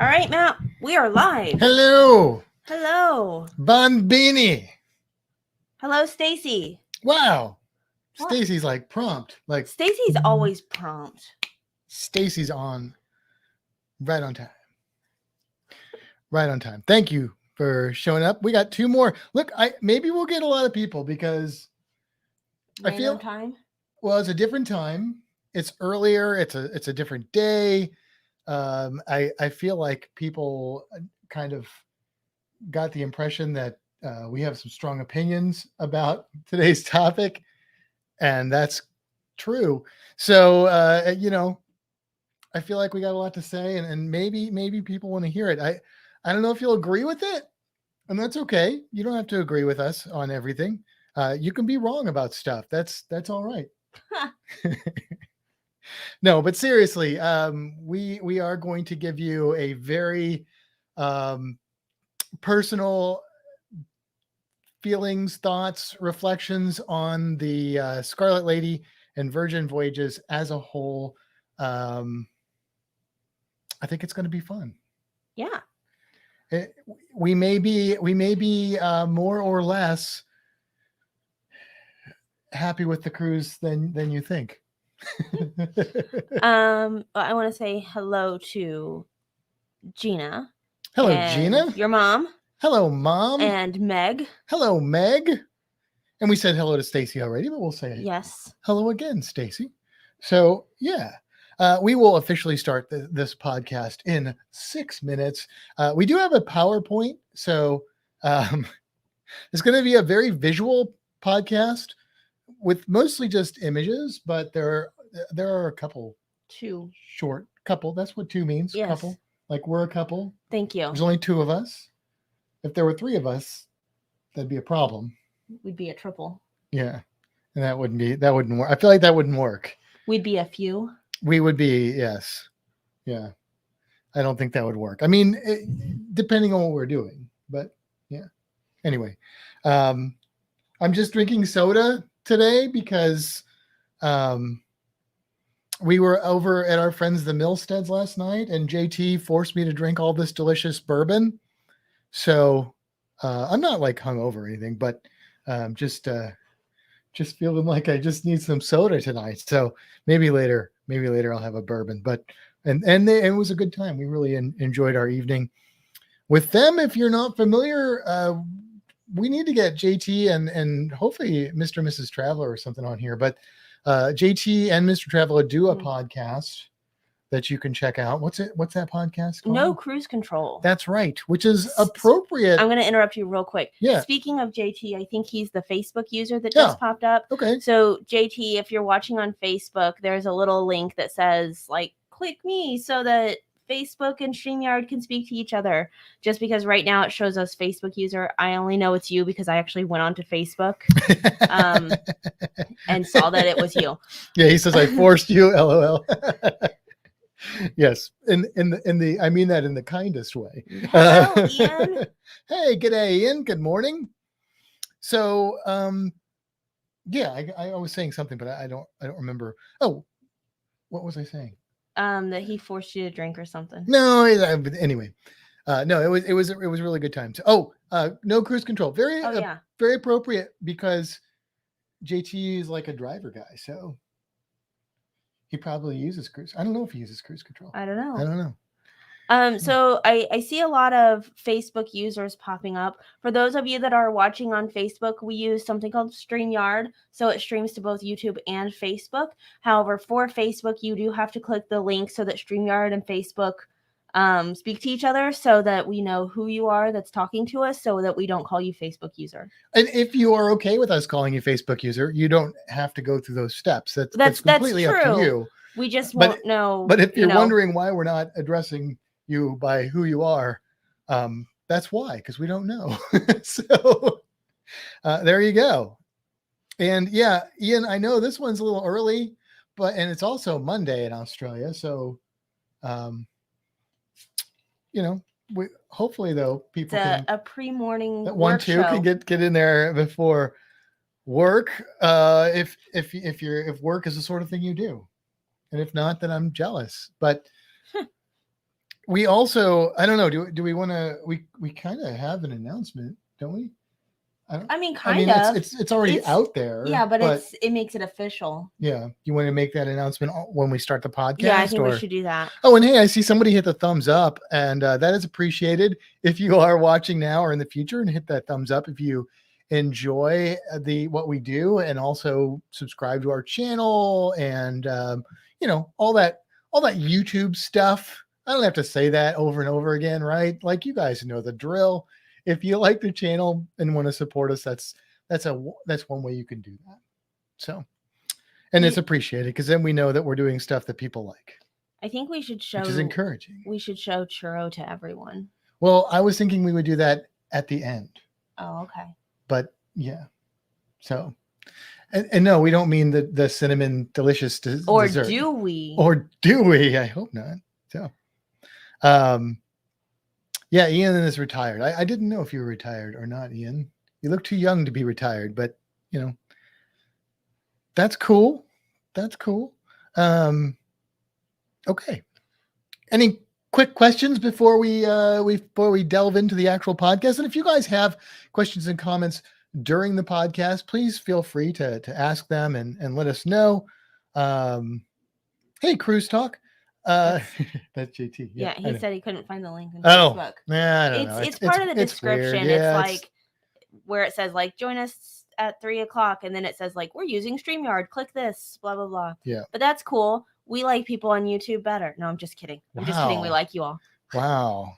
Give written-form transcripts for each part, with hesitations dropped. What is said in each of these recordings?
All right, Matt, we are live. Hello, Hello. Bambini. Hello, Stacy. Wow, What? Stacy's like prompt. Like Stacy's always prompt. Stacy's on right on time. Right on time. Thank you for showing up. We got 2 more. Look, maybe we'll get a lot of people because Right I feel on time. well, it's a different time. It's earlier. It's a different day. I feel like people kind of got the impression that we have some strong opinions about today's topic, and that's true. So I feel like we got a lot to say, and maybe people want to hear it. I don't know if you'll agree with it, and that's okay. You don't have to agree with us on everything. You can be wrong about stuff. That's all right. No, but seriously, we are going to give you a very personal feelings, thoughts, reflections on the Scarlet Lady and Virgin Voyages as a whole. I think it's going to be fun. Yeah. We may be more or less happy with the cruise than you think. I want to say hello to Gina. Hello, and Gina. Your mom. Hello, Mom. And Meg. Hello, Meg. And we said hello to Stacy already, but we'll say yes. Hello again, Stacy. So yeah. We will officially start this podcast in 6 minutes. We do have a PowerPoint, so it's going to be a very visual podcast with mostly just images, but there are a couple. 2. Short couple. That's what 2 means. Yes. Couple. Like we're a couple. Thank you. There's only 2 of us. If there were 3 of us, that'd be a problem. We'd be a triple. Yeah, and that wouldn't work. I feel like that wouldn't work. We'd be a few. We would be, yes. Yeah. I don't think that would work. I mean, depending on what we're doing, but yeah. Anyway, I'm just drinking soda today because we were over at our friends, the Milsteads, last night, and JT forced me to drink all this delicious bourbon. So I'm not like hungover or anything, but just feeling like I just need some soda tonight. So maybe later I'll have a bourbon, but it was a good time. We really enjoyed our evening with them. If you're not familiar, we need to get JT and hopefully Mr. and Mrs. Traveler or something on here, but JT and Mr. Traveler do a podcast that you can check out. What's that podcast called? No Cruise Control. That's right, which is appropriate. I'm going to interrupt you real quick. Yeah. Speaking of JT, I think he's the Facebook user that just popped up. Okay. So JT, if you're watching on Facebook, there's a little link that says like, click me so that Facebook and StreamYard can speak to each other. Just because right now it shows us Facebook user. I only know it's you because I actually went onto Facebook and saw that it was you. Yeah, he says I forced you. LOL. Yes, in the I mean that in the kindest way. Hello, Ian. Hey, g'day, Ian. Good morning. So, yeah, I was saying something, but I don't remember. Oh, what was I saying? That he forced you to drink or something. No, anyway, no, it was a really good time. So, no cruise control. Very appropriate because JT is like a driver guy, so. He probably uses cruise. I don't know if he uses cruise control. I don't know. So I see a lot of Facebook users popping up. For those of you that are watching on Facebook, we use something called StreamYard. So it streams to both YouTube and Facebook. However, for Facebook, you do have to click the link so that StreamYard and Facebook speak to each other so that we know who you are that's talking to us so that we don't call you Facebook user. And if you are okay with us calling you Facebook user, you don't have to go through those steps. That's completely up to you. We just won't know. But if you're wondering why we're not addressing you by who you are, that's why, because we don't know. So there you go. And yeah, Ian, I know this one's a little early, and it's also Monday in Australia. So, hopefully though, people can a pre-morning that one too can get in there before work. If work is the sort of thing you do, and if not, then I'm jealous. But we also, I don't know, do we want to, we kind of have an announcement, don't we? I mean, kind of. It's already out there. Yeah, but it makes it official. Yeah. You want to make that announcement when we start the podcast? Yeah, I think we should do that. Oh, and hey, I see somebody hit the thumbs up, and that is appreciated. If you are watching now or in the future, and hit that thumbs up if you enjoy what we do, and also subscribe to our channel, and all that YouTube stuff. I don't have to say that over and over again, right? Like, you guys know the drill. If you like the channel and want to support us, that's one way you can do that. So, and it's appreciated, because then we know that we're doing stuff that people like. I think we should show, which is encouraging. We should show churro to everyone. Well, I was thinking we would do that at the end. Oh, okay. But yeah, so, and no, we don't mean the cinnamon delicious dessert. Or do we? Or do we? I hope not. So, yeah, Ian is retired. I didn't know if you were retired or not, Ian. You look too young to be retired, but that's cool. That's cool. Okay. Any quick questions before we delve into the actual podcast? And if you guys have questions and comments during the podcast, please feel free to ask them and let us know. Hey, Cruise Talk. That's JT. Yeah, he said he couldn't find the link on Facebook. Yeah, I don't know. It's part of the description. Yeah, it's like where it says like join us at 3:00, and then it says like we're using StreamYard. Click this, blah blah blah. Yeah. But that's cool. We like people on YouTube better. No, I'm just kidding. I'm just kidding. We like you all. Wow.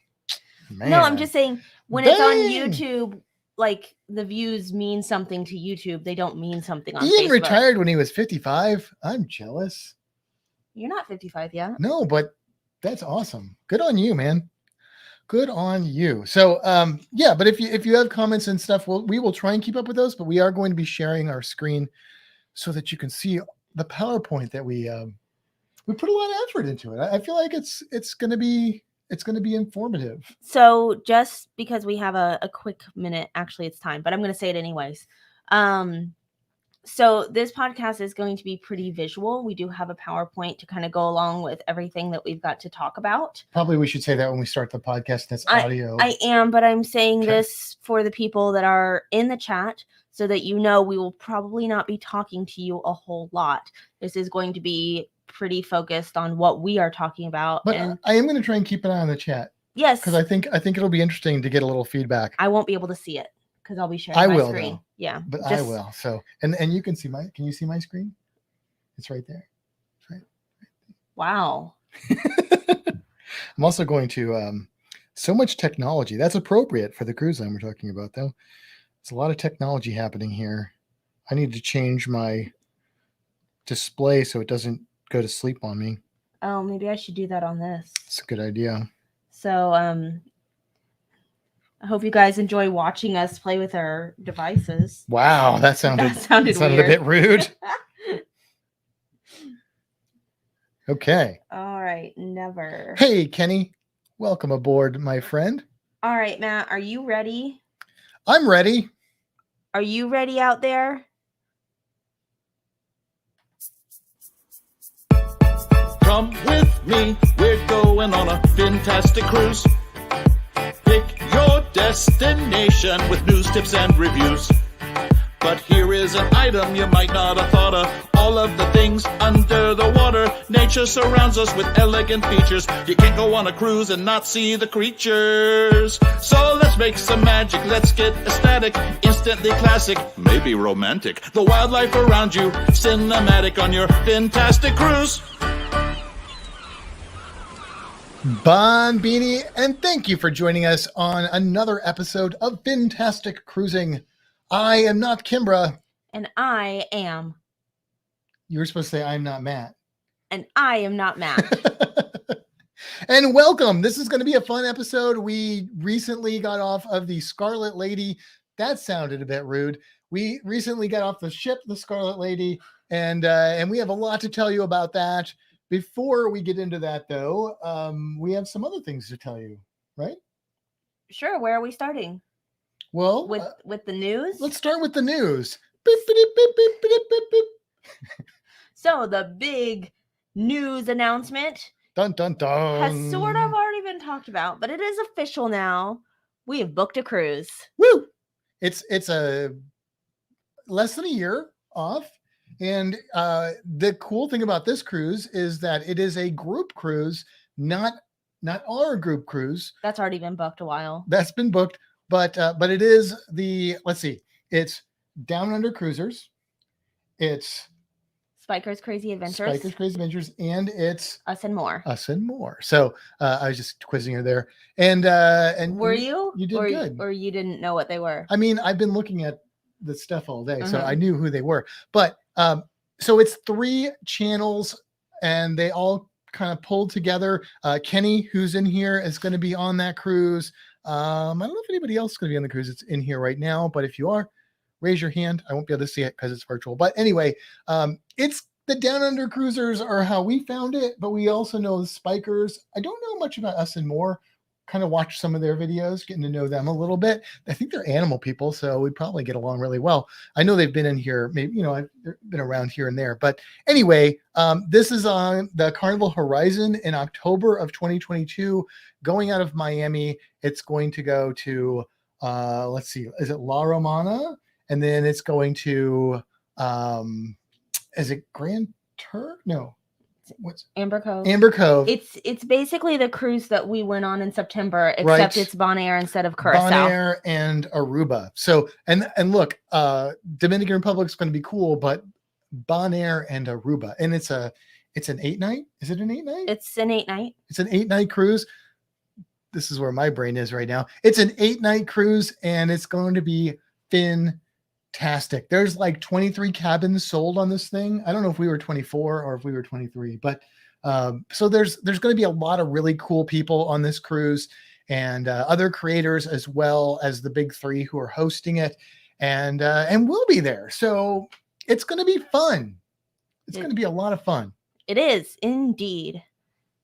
Man. No, I'm just saying when it's on YouTube, like the views mean something to YouTube. They don't mean something on Facebook. Ian retired when he was 55. I'm jealous. You're not 55 yet. No, but that's awesome. Good on you, man. Good on you. So, yeah, but if you have comments and stuff, we will try and keep up with those, but we are going to be sharing our screen so that you can see the PowerPoint that we put a lot of effort into it. I feel like it's going to be informative. So just because we have a quick minute, actually it's time, but I'm going to say it anyways. So this podcast is going to be pretty visual. We do have a PowerPoint to kind of go along with everything that we've got to talk about. Probably we should say that when we start the podcast. That's audio. I am, but I'm saying this for the people that are in the chat so that we will probably not be talking to you a whole lot. This is going to be pretty focused on what we are talking about. But I am going to try and keep an eye on the chat. Yes. Because I think it'll be interesting to get a little feedback. I won't be able to see it because I'll be sharing my screen. Though. Yeah. But I will. So and you can see can you see my screen? It's right there. It's right. Wow. I'm also going to so much technology. That's appropriate for the cruise line we're talking about, though. There's a lot of technology happening here. I need to change my display so it doesn't go to sleep on me. Oh, maybe I should do that on this. It's a good idea. So, I hope you guys enjoy watching us play with our devices. Wow, that sounded weird. A bit rude. Okay. All right, never. Hey, Kenny. Welcome aboard, my friend. All right, Matt, are you ready? I'm ready. Are you ready out there? Come with me, we're going on a Fintastic cruise. Pick your destination with news, tips, and reviews. But here is an item you might not have thought of. All of the things under the water. Nature surrounds us with elegant features. You can't go on a cruise and not see the creatures. So let's make some magic, let's get ecstatic. Instantly classic, maybe romantic. The wildlife around you, cinematic on your Fintastic cruise. Bon Beanie, and thank you for joining us on another episode of Fintastic Cruising. I am not Kimbra. And I am. You were supposed to say I'm not Matt. And I am not Matt. And welcome. This is going to be a fun episode. We recently got off of the Scarlet Lady. That sounded a bit rude. We recently got off the ship, the Scarlet Lady, and we have a lot to tell you about that. Before we get into that, though, we have some other things to tell you, right? Sure. Where are we starting? Well, with the news? Let's start with the news. So the big news announcement Dun dun dun. has sort of already been talked about, but it is official now. We have booked a cruise. Woo! It's a less than a year off. And the cool thing about this cruise is that it is a group cruise, not our group cruise. That's already been booked a while. That's been booked, but it is it's Down Under Cruisers. It's Spiker's Crazy Adventures. And it's Us and More. So I was just quizzing her there. And were you? You did good. Or you didn't know what they were? I mean, I've been looking at the stuff all day, so Uh-huh. I knew who they were. But so it's 3 channels, and they all kind of pulled together. Kenny, who's in here, is going to be on that cruise. I don't know if anybody else is going to be on the cruise. It's in here right now, but if you are, raise your hand. I won't be able to see it because it's virtual. But anyway, it's the Down Under Cruisers are how we found it, but we also know the Spikers. I don't know much about Us and More. Kind of watch some of their videos, getting to know them a little bit. I think they're animal people, so we probably get along really well. I know they've been in here, maybe, I've been around here and there. But anyway, this is on the Carnival Horizon in October of 2022, going out of Miami. It's going to go to, let's see, is it La Romana? And then it's going to, is it Grand Turk? No. What's Amber Cove. Amber Cove. It's basically the cruise that we went on in September, except Right. it's Bonaire instead of Curacao. Bonaire and Aruba. So and look, Dominican Republic's going to be cool, but Bonaire and Aruba, and it's an 8-night. Is it an 8-night? It's an 8-night. It's an 8-night cruise. This is where my brain is right now. It's an 8-night cruise, and it's going to be fantastic. There's like 23 cabins sold on this thing. I don't know if we were 24 or if we were 23, but so there's going to be a lot of really cool people on this cruise, and other creators, as well as the big 3 who are hosting it, and we'll be there. So it's going to be fun. It's going to be a lot of fun. It is indeed.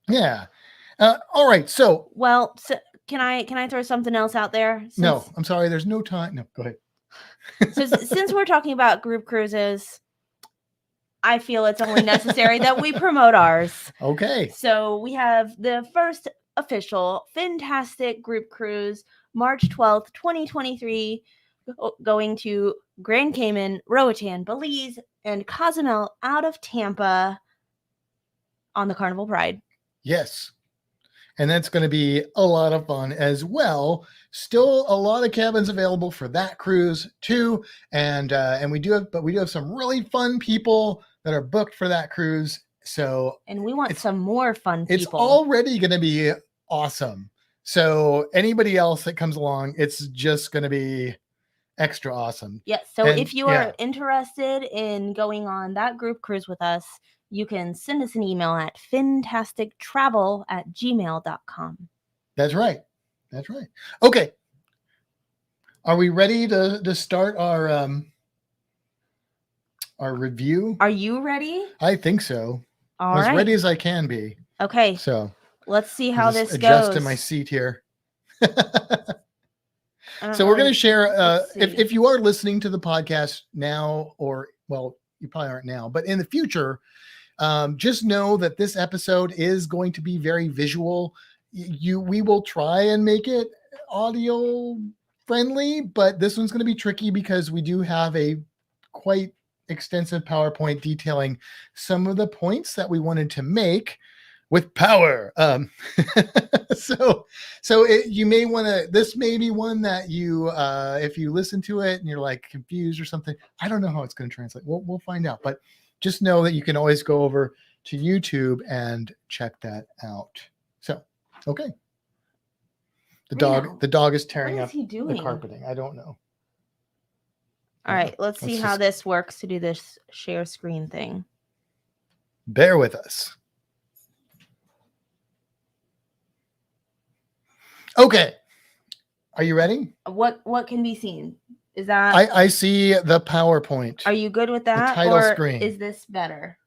Yeah. All right. So, well, so can I throw something else out there? No, I'm sorry. There's no time. No, go ahead. So since we're talking about group cruises, I feel it's only necessary that we promote ours. Okay. So we have the first official Fintastic group cruise, March 12th, 2023, going to Grand Cayman, Roatan, Belize, and Cozumel out of Tampa on the Carnival Pride. Yes. And that's going to be a lot of fun as well. Still a lot of cabins available for that cruise too. And we do have some really fun people that are booked for that cruise. So, and we want some more fun people. It's already going to be awesome. So anybody else that comes along, it's just going to be extra awesome. Yes. So if you are interested in going on that group cruise with us, you can send us an email at fintastictravel@gmail.com. That's right. That's right. Okay. Are we ready to start our review? Are you ready? I think so. All as right. ready as I can be. Okay. So let's see how this goes. Adjust in my seat here. So we're going to share, if you are listening to the podcast now, or, well, you probably aren't now, but in the future, just know that this episode is going to be very visual. We will try and make it audio friendly, but this one's going to be tricky because we do have a quite extensive PowerPoint detailing some of the points that we wanted to make with power. So you may want to, this may be one that you, if you listen to it and you're like confused or something, I don't know how it's going to translate. We'll find out, but just know that you can always go over to YouTube and check that out. So, okay. The dog is tearing up the carpeting. I don't know. All right, let's see how this works to do this share screen thing. Bear with us. Okay. Are you ready? What can be seen? Is that I see the PowerPoint. Are you good with that? The title screen. Is this better?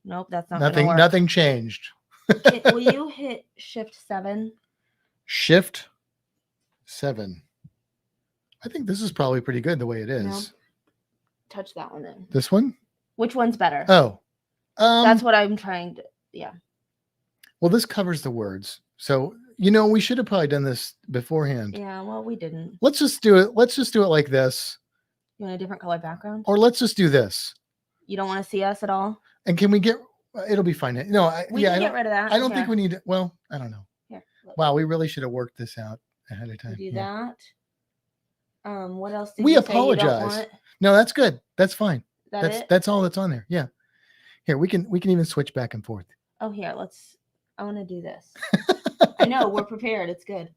Nope, that's not nothing. Work. Nothing changed. Will you hit Shift 7? Shift 7. I think this is probably pretty good the way it is. No. Touch that one then. This one? Which one's better? Oh. That's what I'm trying to. Yeah. Well, this covers the words. So, we should have probably done this beforehand. Yeah, well, we didn't. Let's just do it. Let's just do it like this. You want a different color background? Or let's just do this. You don't want to see us at all? And can we get, it'll be fine. No, We can get rid of that. I don't think we need, well, I don't know. Here, look. Wow, we really should have worked this out ahead of time. Do that. What else did We you say you don't apologize. want? No, that's good. That's fine. That's it? That's all that's on there. Yeah. Here, we can even switch back and forth. Oh, here, I want to do this. I know, we're prepared. It's good.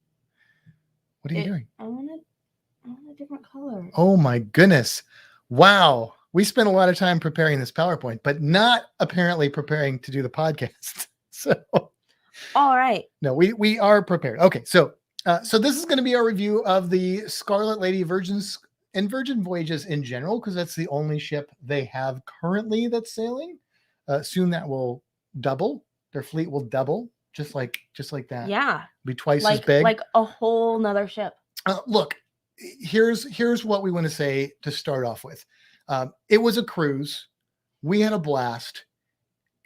What are you doing? I want a different color. Oh my goodness. Wow. We spent a lot of time preparing this PowerPoint, but not apparently preparing to do the podcast. So All right. no, we are prepared. Okay. So this is going to be our review of the Scarlet Lady Virgin Voyages in general, because that's the only ship they have currently that's sailing. Soon that will double. Their fleet will double, just like that. Yeah. Be twice as big. Like a whole nother ship. Look, here's what we want to say to start off with. It was a cruise. We had a blast.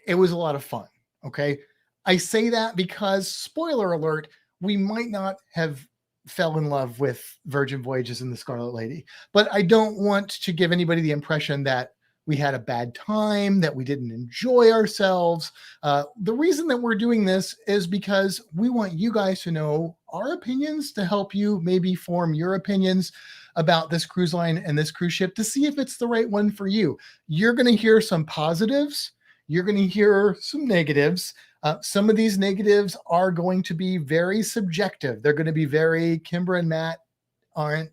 It was a lot of fun. Okay. I say that because, spoiler alert, we might not have fell in love with Virgin Voyages and the Scarlet Lady, but I don't want to give anybody the impression that we had a bad time, that we didn't enjoy ourselves. The reason that we're doing this is because we want you guys to know our opinions, to help you maybe form your opinions about this cruise line and this cruise ship, to see if it's the right one for you. You're going to hear some positives. You're going to hear some negatives. Some of these negatives are going to be very subjective. They're going to be very, Kimbra and Matt aren't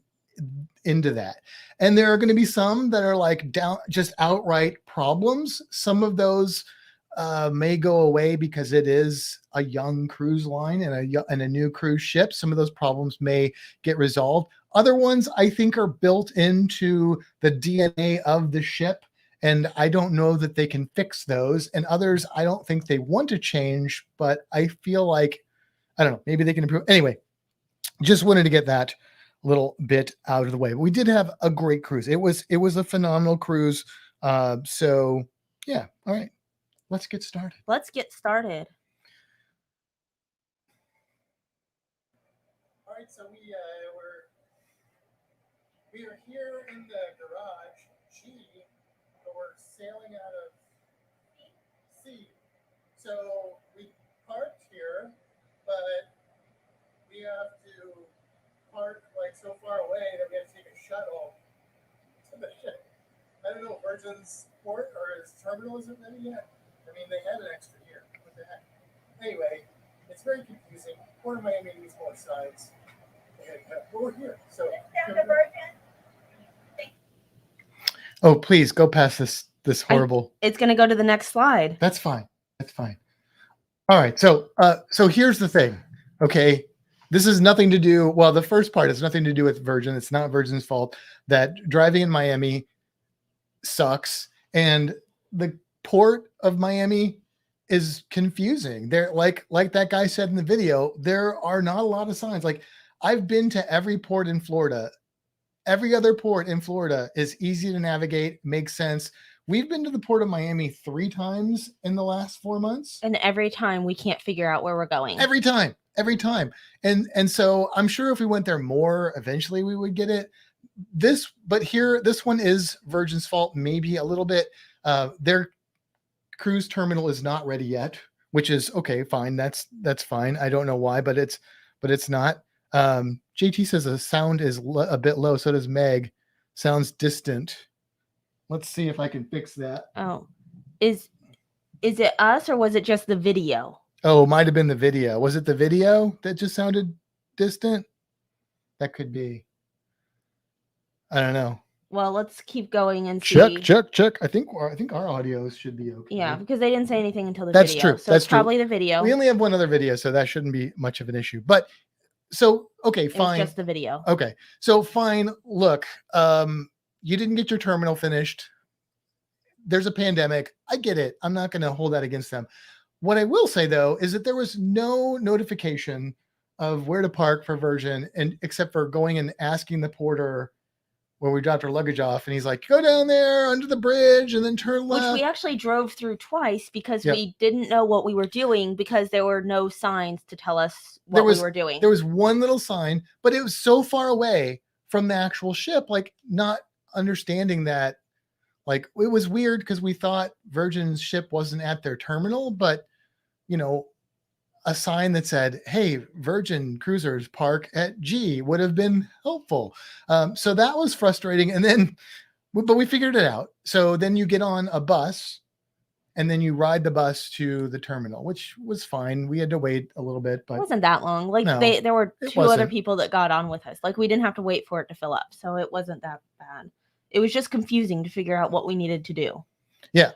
into that. And there are going to be some that are like just outright problems. Some of those may go away because it is a young cruise line and a new cruise ship. Some of those problems may get resolved. Other ones I think are built into the DNA of the ship, and I don't know that they can fix those. And others, I don't think they want to change, but I feel like, I don't know, maybe they can improve. Anyway, just wanted to get that little bit out of the way. But we did have a great cruise. It was a phenomenal cruise. So yeah. All right, let's get started. Let's get started. All right, so we are here in the garage G, but we're sailing out of C. So we parked here, but we have to park like so far away that we have to take a shuttle to the ship. I don't know, Virgin's port or his terminal isn't ready yet. I mean, they had an extra here. What the heck? Anyway, it's very confusing. Port of Miami needs more signs. But we're here. So oh, please go past this horrible. It's going to go to the next slide. That's fine. That's fine. All right. So here's the thing. Okay. This is nothing to do. Well, the first part has nothing to do with Virgin. It's not Virgin's fault that driving in Miami sucks. And the port of Miami is confusing. There, like that guy said in the video, there are not a lot of signs. Like, I've been to every port in Florida. Every other port in Florida is easy to navigate, makes sense. We've been to the port of Miami 3 times in the last 4 months. And every time we can't figure out where we're going. Every time. And so I'm sure if we went there more, eventually we would get it. This one is Virgin's fault, maybe a little bit. Their cruise terminal is not ready yet, which is okay, fine. That's fine. I don't know why, but it's not. JT says the sound is a bit low. So does Meg. Sounds distant. Let's see if I can fix that. Oh, is it us or was it just the video? Oh, it might have been the video. Was it the video that just sounded distant? That could be. I don't know. Well, let's keep going and see. Check. I think our audio should be okay. Yeah, because they didn't say anything until the That's video. True. So That's it's probably the video. We only have one other video, so that shouldn't be much of an issue. But so, okay, fine. It's just the video. Okay. So fine. Look, you didn't get your terminal finished. There's a pandemic. I get it. I'm not going to hold that against them. What I will say though, is that there was no notification of where to park for Virgin, and except for going and asking the porter where we dropped our luggage off, and he's like, go down there under the bridge and then turn Which left. we actually drove through twice because Yep. we didn't know what we were doing because there were no signs to tell us what we were doing. There was one little sign, but it was so far away from the actual ship, like not understanding that. Like, it was weird because we thought Virgin's ship wasn't at their terminal, but, you know, a sign that said, hey, Virgin cruisers park at G would have been helpful. So that was frustrating. And then, but we figured it out. So then you get on a bus and then you ride the bus to the terminal, which was fine. We had to wait a little bit, but it wasn't that long. Like No, there were it two other wasn't. people that got on with us. Like we didn't have to wait for it to fill up. So it wasn't that bad. It was just confusing to figure out what we needed to do. Yeah.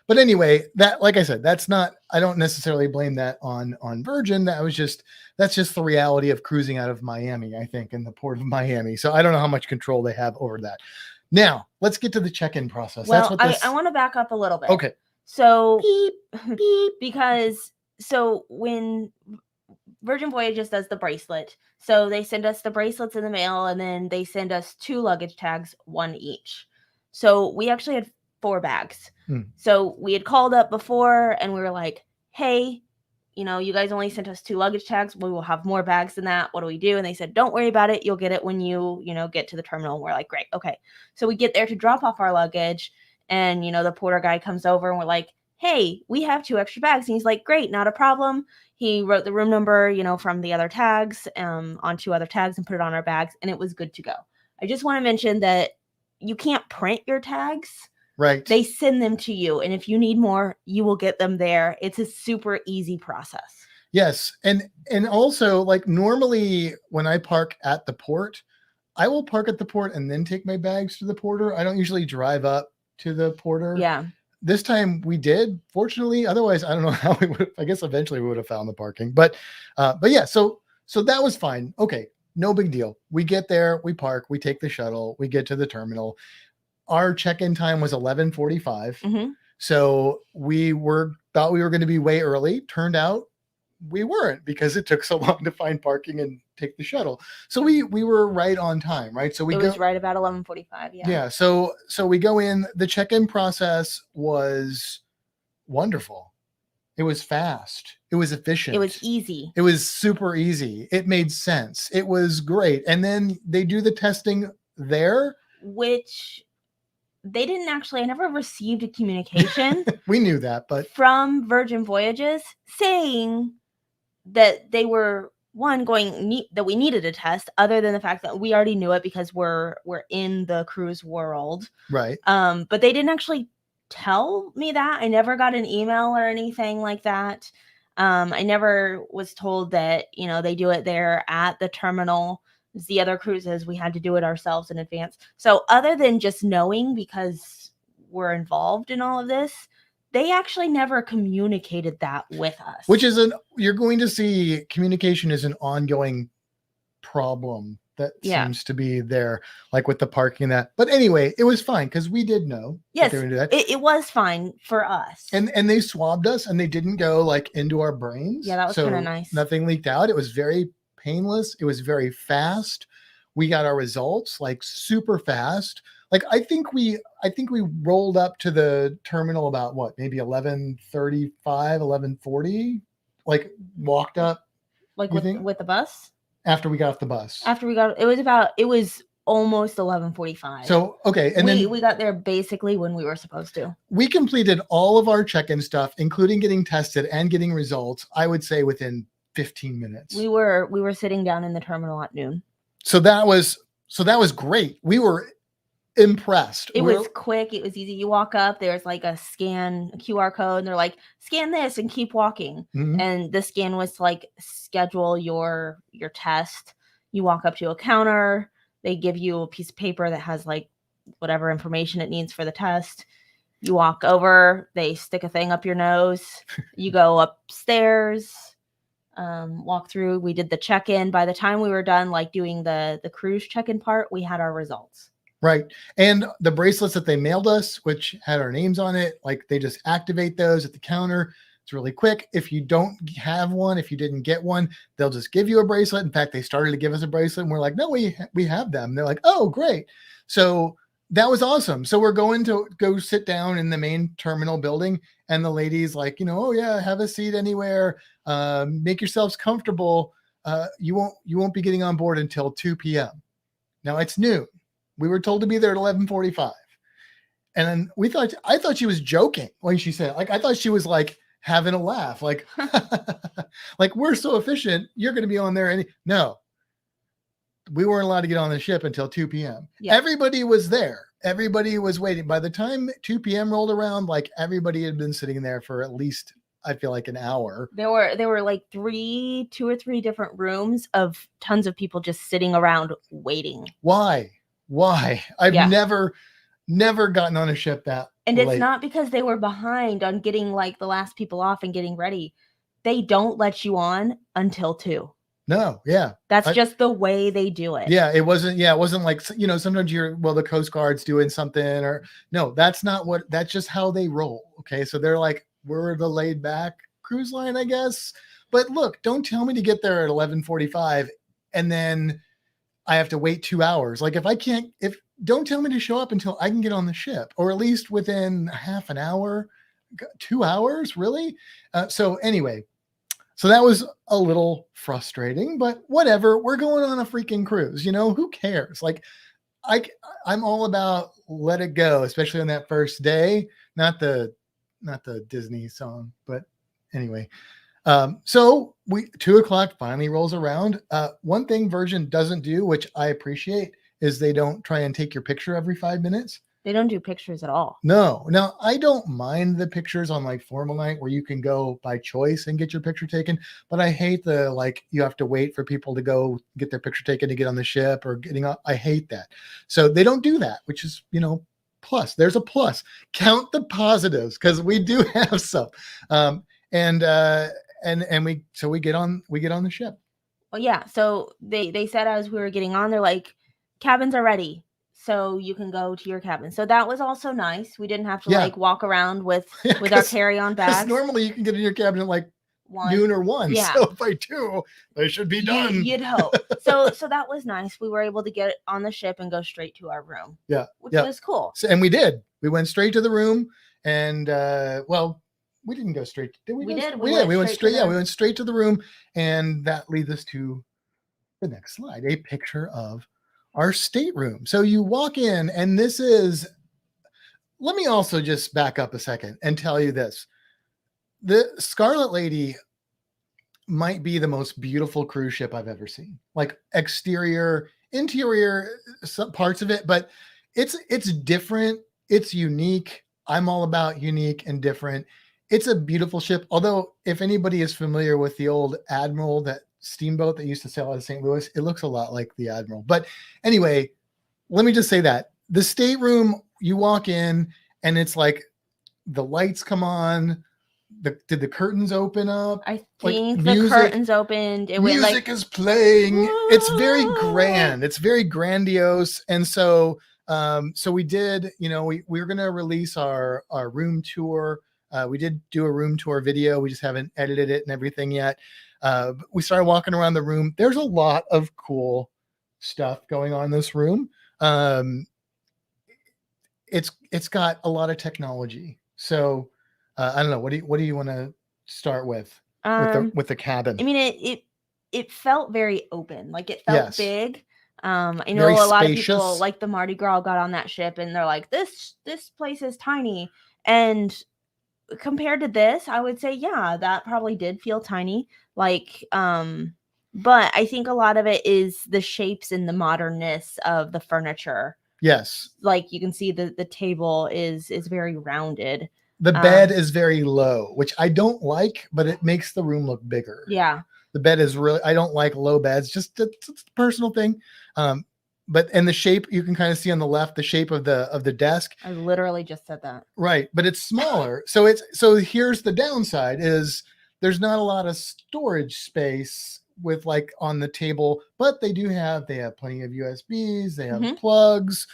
But anyway, that, like I said, that's not, I don't necessarily blame that on Virgin. That's just the reality of cruising out of Miami, I think, in the port of Miami. So I don't know how much control they have over that. Now, let's get to the check-in process. Well, That's what this... I want to back up a little bit. Okay. So, Beep, beep. because, so when Virgin Voyages does the bracelet, so they send us the bracelets in the mail, and then they send us 2 luggage tags, 1 each. So we actually had 4 bags. So we had called up before and we were like, hey, you know, you guys only sent us 2 luggage tags. We will have more bags than that. What do we do? And they said, don't worry about it. You'll get it when you get to the terminal. And we're like, great. Okay. So we get there to drop off our luggage, and, you know, the porter guy comes over and we're like, hey, we have 2 extra bags. And he's like, great, not a problem. He wrote the room number, you know, from the other tags on 2 other tags and put it on our bags, and it was good to go. I just want to mention that you can't print your tags. Right. They send them to you, and if you need more, you will get them there. It's a super easy process. Yes. And also, like, normally when I park at the port, I will park at the port and then take my bags to the porter. I don't usually drive up to the porter. Yeah. This time we did, fortunately. Otherwise, I don't know how we would. I guess eventually we would have found the parking. But yeah. So that was fine. Okay, no big deal. We get there, we park, we take the shuttle, we get to the terminal. Our check-in time was 11:45. Mm-hmm. So we thought we were going to be way early. Turned out we weren't, because it took so long to find parking and take the shuttle. So we were right on time, right? So it was right about 11:45. Yeah. Yeah. So we go in. The check-in process was wonderful. It was fast. It was efficient. It was easy. It was super easy. It made sense. It was great. And then they do the testing there, which they didn't actually. I never received a communication. We knew that, but from Virgin Voyages saying that they were that we needed a test, other than the fact that we already knew it because we're in the cruise world. Right. But they didn't actually tell me that. I never got an email or anything like that. I never was told that, you know, they do it there at the terminal. The other cruises, we had to do it ourselves in advance. So other than just knowing, because we're involved in all of this, they actually never communicated that with us. Which is you're going to see communication is an ongoing problem that seems to be there, like with the parking and that. But anyway, it was fine because we did know. Yes, they were gonna do that. It was fine for us. And they swabbed us, and they didn't go like into our brains. Yeah, that was kind of nice. Nothing leaked out. It was very painless. It was very fast. We got our results like super fast. Like I think we rolled up to the terminal about what, maybe 11:35, 11:40. Like walked up. Like with the bus? After we got off the bus. It was almost 11:45. So okay, and then we got there basically when we were supposed to. We completed all of our check-in stuff, including getting tested and getting results, I would say within 15 minutes. We were sitting down in the terminal at noon. So that was great. We were impressed. It was quick. It was easy. You walk up, there's like a QR code, and they're like, scan this and keep walking. Mm-hmm. And the scan was to like schedule your test. You walk up to a counter, they give you a piece of paper that has like whatever information it needs for the test. You walk over, they stick a thing up your nose. You go upstairs, walk through. We did the check-in. By the time we were done, like doing the cruise check-in part, we had our results. Right. And the bracelets that they mailed us, which had our names on it, like they just activate those at the counter. It's really quick. If you don't have one, if you didn't get one, they'll just give you a bracelet. In fact, they started to give us a bracelet and we're like, no, we have them. They're like, oh, great. So that was awesome. So we're going to go sit down in the main terminal building, and the lady's like, oh yeah, have a seat anywhere. Make yourselves comfortable. You won't be getting on board until 2 p.m. Now it's noon. We were told to be there at 11:45. And then I thought she was joking when she said, like, I thought she was like having a laugh, like, like, we're so efficient, you're going to be on there. No, we weren't allowed to get on the ship until 2 p.m. Yeah. Everybody was there. Everybody was waiting. By the time 2 p.m. rolled around, like, everybody had been sitting there for at least, I feel like, an hour. There were like 2 or 3 different rooms of tons of people just sitting around waiting. Why? I've never gotten on a ship that and late. It's not because they were behind on getting like the last people off and getting ready. They don't let you on until 2. No, yeah. That's just the way they do it. Yeah, it wasn't like, sometimes the Coast Guard's doing something, or no, that's just how they roll. Okay. So they're like, we're the laid back cruise line, I guess. But look, don't tell me to get there at 11:45 and then I have to wait 2 hours. Like, don't tell me to show up until I can get on the ship, or at least within half an hour. 2 hours, really? So anyway, so that was a little frustrating, but whatever. We're going on a freaking cruise, who cares? Like, I'm all about let it go, especially on that first day. Not the Disney song, but anyway. So 2 o'clock finally rolls around. One thing Virgin doesn't do, which I appreciate, is they don't try and take your picture every 5 minutes. They don't do pictures at all. No. Now, I don't mind the pictures on like formal night where you can go by choice and get your picture taken, but I hate you have to wait for people to go get their picture taken to get on the ship or getting on. I hate that. So they don't do that, which is, plus. There's a plus. Count the positives, because we do have some. And we get on the ship. Well, yeah. So they said as we were getting on, they're like, cabins are ready, so you can go to your cabin. So that was also nice. We didn't have to walk around with our carry-on bags. Normally you can get in your cabin at like 1, noon or 1. Yeah. So by 2, they should be done. You'd hope. So that was nice. We were able to get on the ship and go straight to our room. Yeah. Which was cool. So, and we did. We went straight to the room, and we didn't go straight. Did we? We went straight. Yeah, we went straight to the room, and that leads us to the next slide. A picture of our stateroom. So you walk in, and let me also just back up a second and tell you this. The Scarlet Lady might be the most beautiful cruise ship I've ever seen. Like, exterior, interior, some parts of it, but it's different. It's unique. I'm all about unique and different. It's a beautiful ship. Although, if anybody is familiar with the old Admiral, that steamboat that used to sail out of St. Louis, it looks a lot like the Admiral. But anyway, let me just say that the stateroom, you walk in and it's like the lights come on. Did the curtains open up? I think the curtains opened. Music is playing. Woo! It's very grand. It's very grandiose. And so we did, we were going to release our room tour. We did do a room tour video. We just haven't edited it and everything yet. We started walking around the room. There's a lot of cool stuff going on in this room. It's got a lot of technology. So I don't know. What do you want to start with the cabin? I mean, it felt very open. Like, it felt big. I know very a lot spacious. of people, like the Mardi Gras, got on that ship and they're like, this place is tiny. And compared to this, I would say, yeah, that probably did feel tiny. Like, but I think a lot of it is the shapes and the modernness of the furniture. Yes. Like, you can see the table is very rounded. The bed is very low, which I don't like, but it makes the room look bigger. Yeah. The bed is I don't like low beds, just it's a personal thing. And the shape, you can kind of see on the left, the shape of the desk. I literally just said that. Right. But it's smaller. So here's the downside is there's not a lot of storage space with like on the table, but they have plenty of USBs. They have plugs.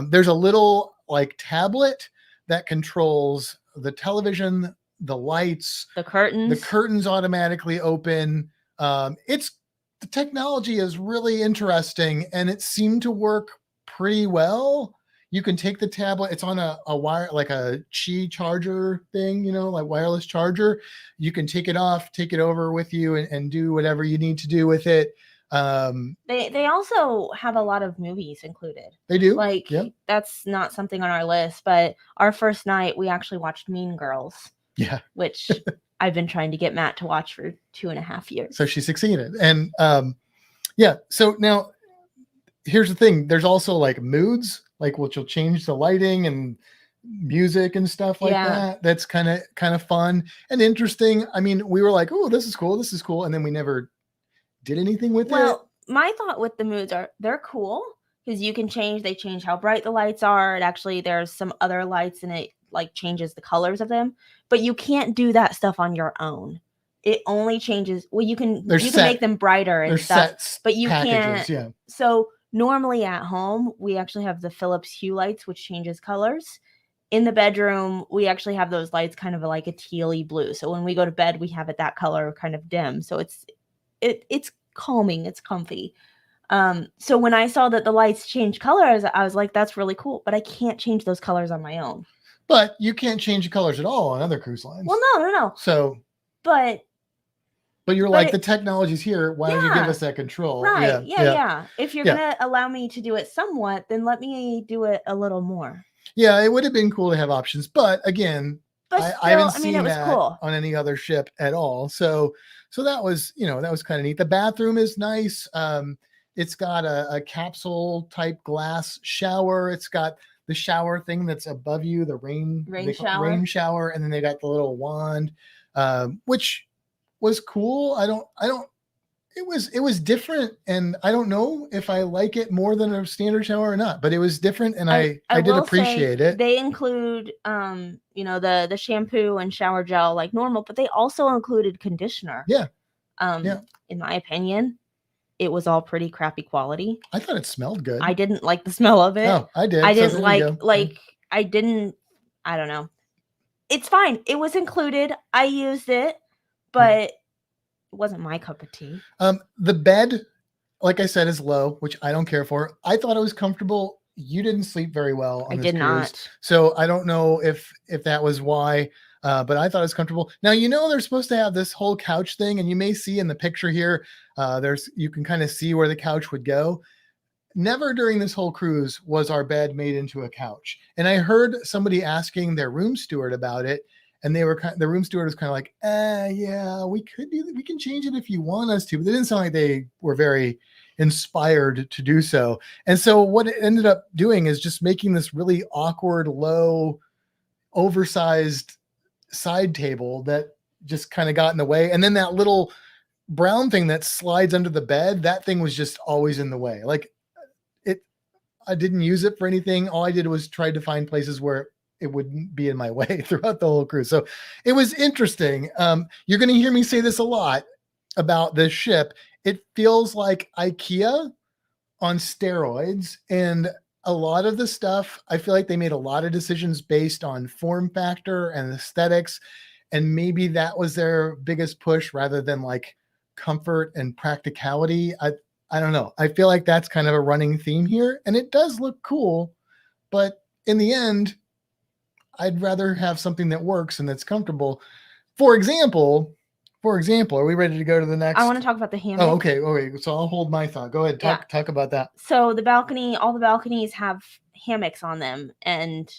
There's a little like tablet that controls the television, the lights, The curtains automatically open. The technology is really interesting, and it seemed to work pretty well. You can take the tablet, it's on a wire, like a Qi charger thing, like wireless charger. You can take it off, take it over with you, and do whatever you need to do with it. They also have a lot of movies included. They do? Like, Yep. That's not something on our list, but our first night, we actually watched Mean Girls. Yeah. Which I've been trying to get Matt to watch for 2.5 years. So she succeeded. And so now here's the thing. There's also like moods, like which will change the lighting and music and stuff like that. That's kind of fun and interesting. I mean, we were like, oh, this is cool. And then we never did anything with it. Well, my thought with the moods are they're cool because they change how bright the lights are. And actually there's some other lights and it like changes the colors of them, but you can't do that stuff on your own. It only changes. Well, you can make them brighter and stuff, but you can't. Yeah. So normally at home, we actually have the Philips Hue lights, which changes colors. In the bedroom, we actually have those lights kind of like a tealy blue. So when we go to bed, we have it that color kind of dim. So it's calming, it's comfy. So when I saw that the lights change colors, I was like, that's really cool, but I can't change those colors on my own. But you can't change the colors at all on other cruise lines. Well, no. So, but you're like, the technology's here. Why don't you give us that control? Right. Yeah. If you're going to allow me to do it somewhat, then let me do it a little more. Yeah, it would have been cool to have options. But again, I haven't seen that on any other ship at all. So that was, that was kind of neat. The bathroom is nice. It's got a capsule type glass shower. It's got the shower thing that's above you, the rain shower. And then they got the little wand, which was cool. It was different, and I don't know if I like it more than a standard shower or not, but it was different, and I did appreciate it. They include, the shampoo and shower gel like normal, but they also included conditioner. Yeah. In my opinion, it was all pretty crappy quality. I thought it smelled good. I didn't like the smell of it. Oh, I did. I didn't I don't know. It's fine. It was included. I used it, but it wasn't my cup of tea. The bed, like I said, is low, which I don't care for. I thought it was comfortable. You didn't sleep very well on this cruise. I did not. So I don't know if that was why, but I thought it was comfortable. Now, they're supposed to have this whole couch thing, and you may see in the picture here, you can kind of see where the couch would go. Never during this whole cruise was our bed made into a couch. And I heard somebody asking their room steward about it. And the room steward was kind of like, yeah, we can change it if you want us to, but they didn't sound like they were very inspired to do so. And so what it ended up doing is just making this really awkward, low, oversized side table that just kind of got in the way. And then that little brown thing that slides under the bed, that thing was just always in the way. Like I didn't use it for anything. All I did was try to find places where it wouldn't be in my way throughout the whole cruise. So it was interesting. You're going to hear me say this a lot about this ship. It feels like IKEA on steroids, and a lot of the stuff, I feel like they made a lot of decisions based on form factor and aesthetics. And maybe that was their biggest push rather than like comfort and practicality. I don't know. I feel like that's kind of a running theme here, and it does look cool, but in the end, I'd rather have something that works and that's comfortable. For example, are we ready to go to the next? I want to talk about the hammock. Oh, okay. So I'll hold my thought. Go ahead. Talk about that. So all the balconies have hammocks on them and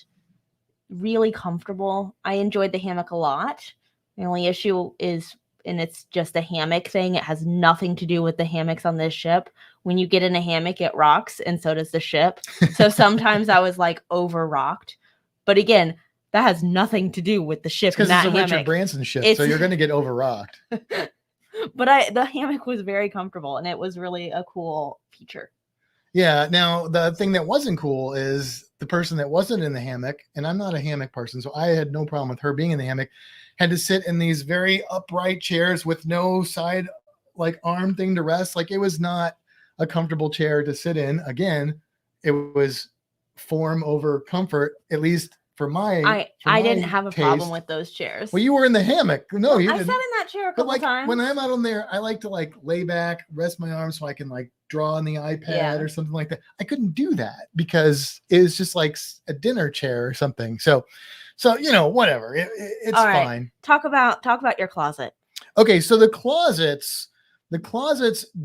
really comfortable. I enjoyed the hammock a lot. The only issue is, and it's just a hammock thing, it has nothing to do with the hammocks on this ship. When you get in a hammock, it rocks, and so does the ship. So sometimes I was like over rocked. But again, that has nothing to do with the ship. Because it's a Richard Branson ship, so you're going to get over rocked. But the hammock was very comfortable, and it was really a cool feature. Yeah. Now, the thing that wasn't cool is the person that wasn't in the hammock, and I'm not a hammock person, so I had no problem with her being in the hammock, had to sit in these very upright chairs with no side like arm thing to rest. Like, it was not a comfortable chair to sit in. Again, it was form over comfort, at least for my I didn't my have a problem taste- with those chairs. Well, you were in the hammock. No, you I didn't. sat in that chair a But couple like times. when I'm out on there, I like to like lay back, rest my arms so I can like draw on the iPad Yeah. or something like that. I couldn't do that because it was just like a dinner chair or something. So you know, whatever. It's All right. fine. Talk about your closet. Okay, so the closets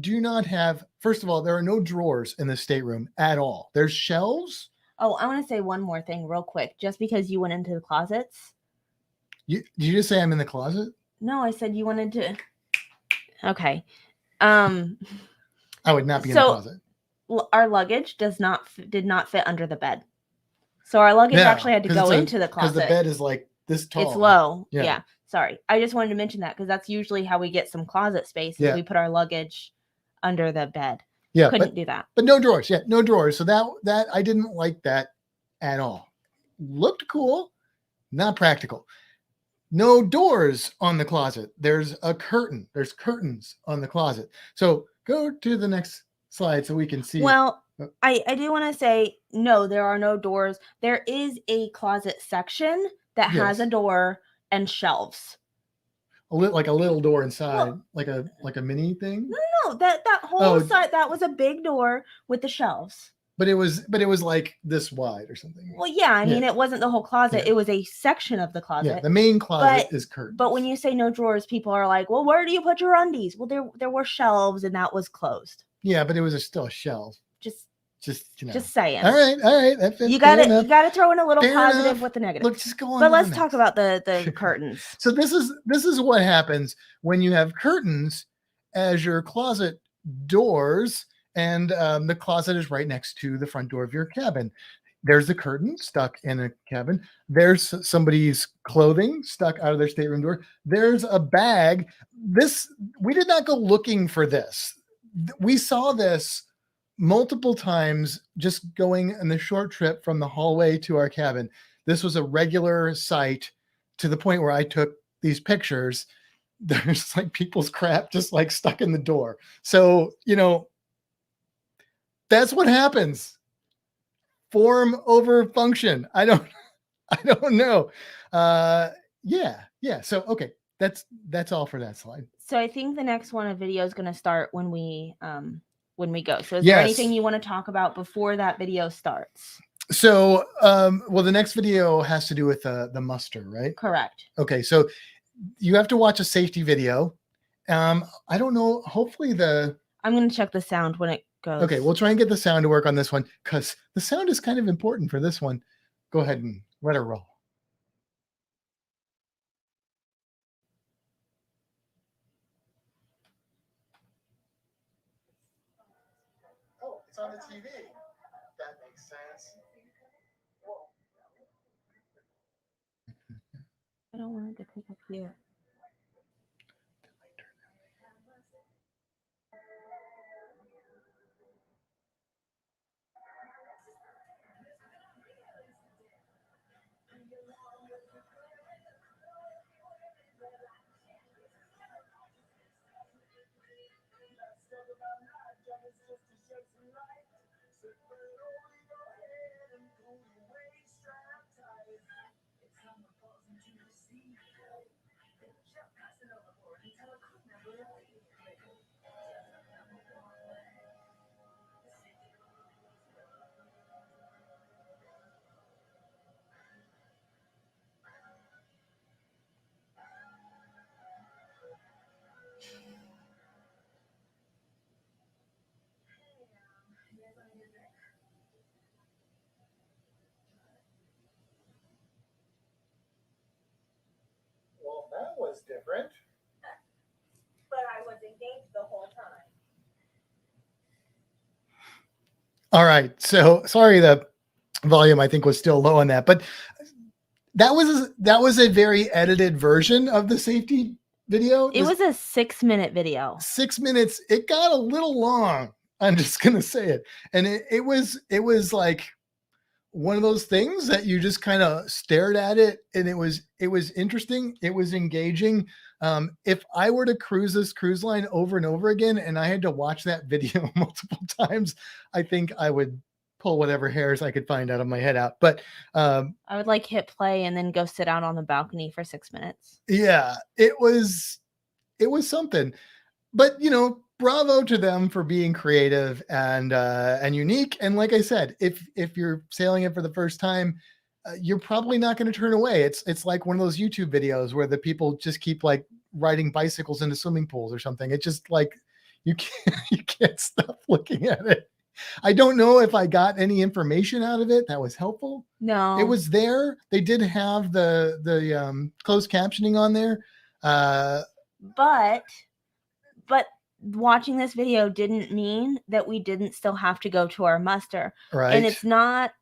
do not have. First of all, there are no drawers in the stateroom at all. There's shelves. Oh, I want to say one more thing real quick. Just because you went into the closets. Did you just say I'm in the closet? No, I said you wanted to. Okay. I would not be in the closet. Our luggage did not fit under the bed. So our luggage actually had to go into the closet. Because the bed is like this tall. It's low. Yeah. Yeah. Sorry. I just wanted to mention that because that's usually how we get some closet space. Yeah. We put our luggage under the bed. Yeah. Couldn't do that. But no drawers. Yeah, no drawers. So that I didn't like that at all. Looked cool, not practical. No doors on the closet. There's a curtain. There's curtains on the closet. So go to the next slide so we can see. Well, I do want to say, no, there are no doors. There is a closet section that has a door and shelves. Like a little door inside, like a mini thing. No, that whole side, that was a big door with the shelves. But it was like this wide or something. Well, yeah, I mean, it wasn't the whole closet. Yeah. It was a section of the closet. Yeah, the main closet is curtains. But when you say no drawers, people are like, well, where do you put your undies? Well, there were shelves and that was closed. Yeah, but it was still a shelf. Just you know. Just saying. All right. You got to throw in a little positive with the negative. Look, just go on. But let's talk about the curtains. So this is what happens when you have curtains as your closet doors, and the closet is right next to the front door of your cabin. There's a curtain stuck in a cabin. There's somebody's clothing stuck out of their stateroom door. There's a bag. We did not go looking for this. We saw this multiple times just going on the short trip from the hallway to our cabin. This was a regular sight to the point where I took these pictures. There's like people's crap just like stuck in the door. So, you know, that's what happens. Form over function. I don't know. Yeah. So, okay. That's all for that slide. So I think the next one, a video is going to start when we go. So is there anything you want to talk about before that video starts? So, well, the next video has to do with the muster, right? Correct. Okay. So you have to watch a safety video. I don't know. Hopefully I'm going to check the sound when it goes. Okay. We'll try and get the sound to work on this one because the sound is kind of important for this one. Go ahead and let her roll. It's on the TV. That makes sense. I don't want it to pick up here. Well, that was different. But I was engaged the whole time. All right. So sorry, the volume I think was still low on that, but that was a very edited version of the safety video. It was a 6-minute video. 6 minutes. It got a little long. I'm just gonna say it, and it was like one of those things that you just kind of stared at it, and it was interesting. It was engaging. If I were to cruise this cruise line over and over again, and I had to watch that video multiple times, I think I would pull whatever hairs I could find out of my head out. But I would like hit play and then go sit out on the balcony for 6 minutes. yeah, it was something. But bravo to them for being creative and unique. And like I said, if you're sailing it for the first time, you're probably not going to turn away. It's like one of those YouTube videos where the people just keep like riding bicycles into swimming pools or something. It's just like you can't stop looking at it. I don't know if I got any information out of it that was helpful. No, It was there. They did have the closed captioning on there. but watching this video didn't mean that we didn't still have to go to our muster. Right. And it's not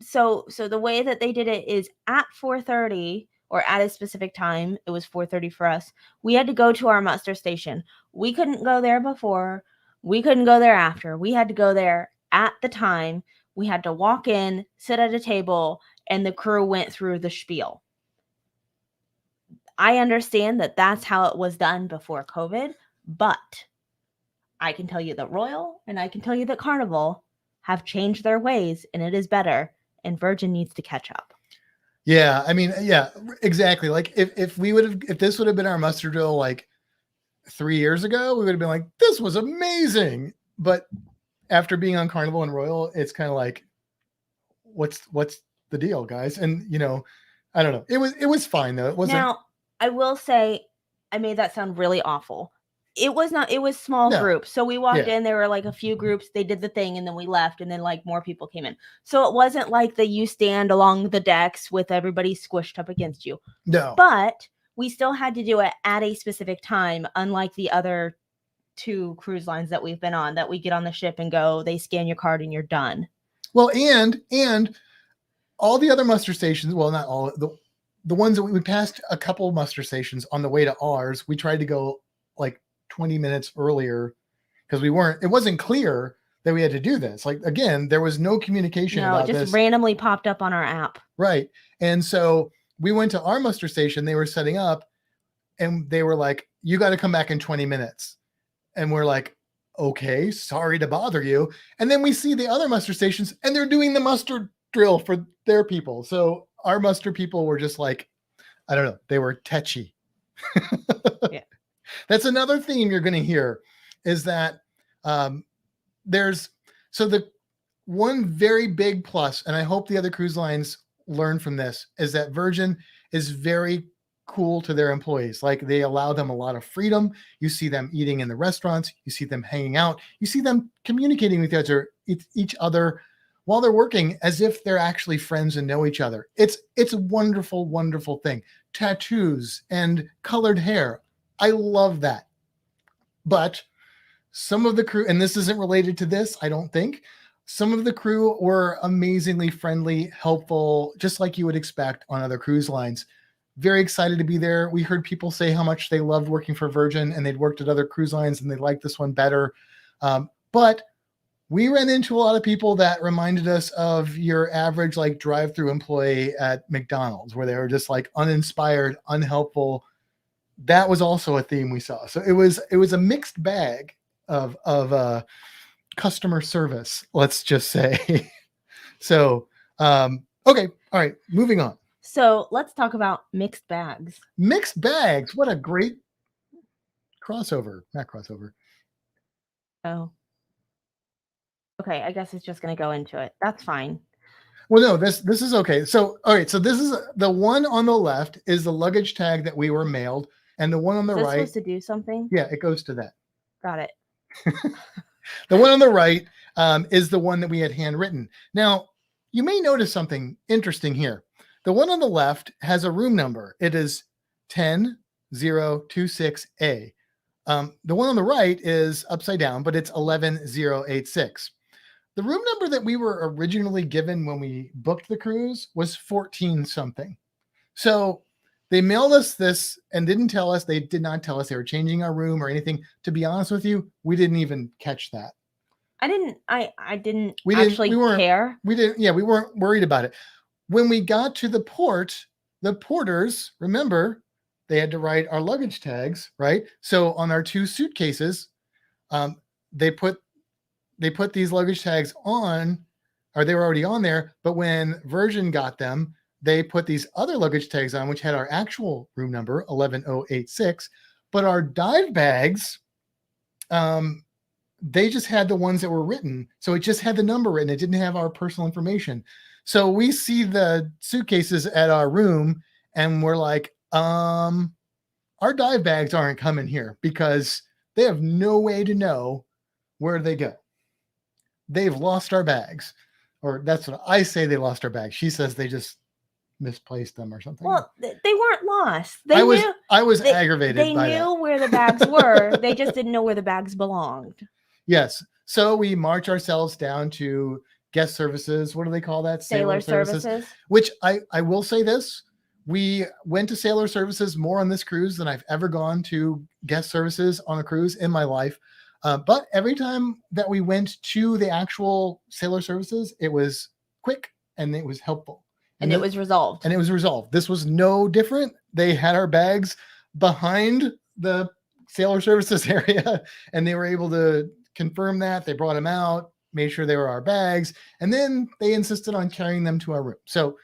so the way that they did it is at 4:30 or at a specific time. It was 4:30 for us. We had to go to our muster station. We couldn't go there before. We couldn't go there after. We had to go there at the time. We had to walk in, sit at a table, and the crew went through the spiel. I understand that that's how it was done before COVID, but I can tell you that Royal and I can tell you that Carnival have changed their ways, and it is better, and Virgin needs to catch up. Yeah, I mean, yeah, exactly. Like if this would have been our muster drill like 3 years ago, we would have been like, this was amazing. But after being on Carnival and Royal, it's kind of like, what's the deal, guys? And I don't know. It was fine though. It wasn't. Now, I will say, I made that sound really awful. It was not. It was small groups. So we walked in. There were like a few groups. They did the thing, and then we left, and then like more people came in. So it wasn't like you stand along the decks with everybody squished up against you. No. But we still had to do it at a specific time, unlike the other 2 cruise lines that we've been on, that we get on the ship and go, they scan your card and you're done. Well, and all the other muster stations, well, not all, the ones that we passed a couple of muster stations on the way to ours, we tried to go like 20 minutes earlier because it wasn't clear that we had to do this. Like, again, there was no communication about this. No, it just randomly popped up on our app. Right. And so we went to our muster station, they were setting up, and they were like, you got to come back in 20 minutes. And we're like, okay, sorry to bother you. And then we see the other muster stations and they're doing the muster drill for their people. So our muster people were just like, I don't know, they were tetchy. Yeah. That's another theme you're going to hear is that there's the one very big plus, and I hope the other cruise lines learn from this, is that Virgin is very cool to their employees. Like, they allow them a lot of freedom. You see them eating in the restaurants. You see them hanging out. You see them communicating with each other while they're working as if they're actually friends and know each other. It's a wonderful, wonderful thing. Tattoos and colored hair. I love that. But some of the crew, and this isn't related to this, I don't think, some of the crew were amazingly friendly, helpful, just like you would expect on other cruise lines. Very excited to be there. We heard people say how much they loved working for Virgin and they'd worked at other cruise lines and they liked this one better. But we ran into a lot of people that reminded us of your average like drive-through employee at McDonald's, where they were just like uninspired, unhelpful. That was also a theme we saw. So it was a mixed bag of customer service, let's just say. So, okay. All right. Moving on. So let's talk about mixed bags. Mixed bags. What a great crossover. Not crossover. Oh. Okay. I guess it's just going to go into it. That's fine. Well, no, this is okay. So, all right. So this is the one on the left is the luggage tag that we were mailed. And the one on the right. Supposed to do something? Yeah, it goes to that. Got it. The one on the right is the one that we had handwritten. Now, you may notice something interesting here. The one on the left has a room number. It is 10026A. The one on the right is upside down, but it's 11086. The room number that we were originally given when we booked the cruise was 14 something. So they mailed us this and didn't tell us. They did not tell us they were changing our room or anything. To be honest with you, we didn't even catch that. I didn't actually care. We didn't. Yeah, we weren't worried about it. When we got to the port, the porters, remember, they had to write our luggage tags, right? So on our 2 suitcases, they put these luggage tags on or they were already on there. But when Virgin got them, they put these other luggage tags on, which had our actual room number, 11086. But our dive bags, they just had the ones that were written. So it just had the number written. It didn't have our personal information. So we see the suitcases at our room and we're like, our dive bags aren't coming here because they have no way to know where they go. They've lost our bags. Or that's what I say, they lost our bags. She says they just misplaced them or something. Well, they weren't lost. I was aggravated by that. They knew where the bags were. They just didn't know where the bags belonged. Yes. So we march ourselves down to guest services. What do they call that? Sailor services. Which I will say this. We went to sailor services more on this cruise than I've ever gone to guest services on a cruise in my life. But every time that we went to the actual sailor services, it was quick and it was helpful. And it was resolved. And it was resolved. This was no different. They had our bags behind the sailor services area and they were able to confirm that. They brought them out, made sure they were our bags, and then they insisted on carrying them to our room. So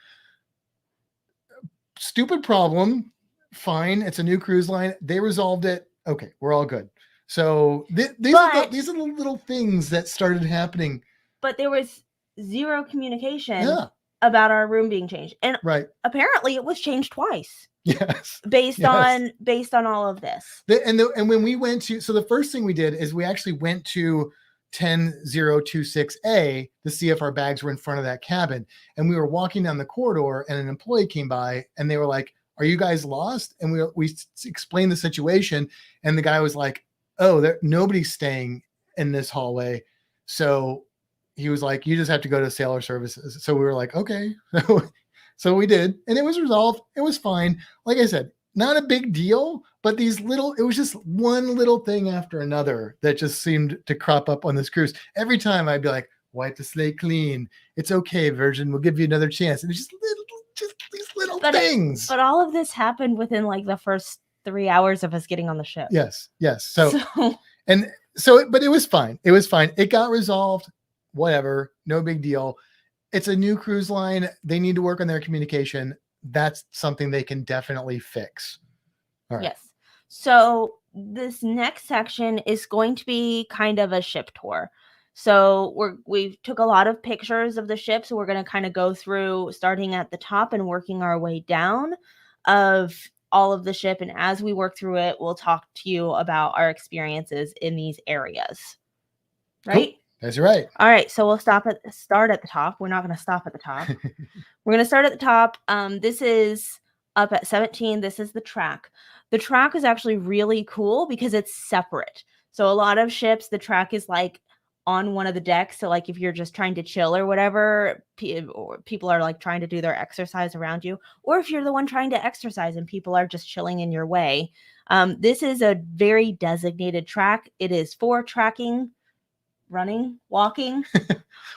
stupid problem. Fine. It's a new cruise line. They resolved it. Okay. We're all good. So these are the little things that started happening. But there was zero communication about our room being changed. And apparently it was changed twice. Yes. Based on all of this. And when we went to, so the first thing we did is we actually went to 10026A to see if our bags were in front of that cabin. And we were walking down the corridor and an employee came by and they were like, "Are you guys lost?" And we explained the situation. And the guy was like, "Oh, nobody's staying in this hallway." So he was like, "You just have to go to sailor services." So we were like, okay. So we did, and it was resolved. It was fine. Like I said, not a big deal, but it was just one little thing after another that just seemed to crop up on this cruise. Every time I'd be like, "Wipe the slate clean. It's okay, Virgin. We'll give you another chance." And it's just these little things. But all of this happened within like the first 3 hours of us getting on the ship. Yes. So but it was fine. It was fine. It got resolved. Whatever. No big deal. It's a new cruise line. They need to work on their communication. That's something they can definitely fix. All right. Yes. So this next section is going to be kind of a ship tour. So we took a lot of pictures of the ship. So we're going to kind of go through starting at the top and working our way down of all of the ship. And as we work through it, we'll talk to you about our experiences in these areas. Right? Cool. That's right. All right. So we'll start at the top. We're not going to stop at the top. We're going to start at the top. This is up at 17. This is the track. The track is actually really cool because it's separate. So a lot of ships, the track is like on one of the decks. So like if you're just trying to chill or whatever, people are like trying to do their exercise around you. Or if you're the one trying to exercise and people are just chilling in your way. This is a very designated track. It is for tracking, running, walking,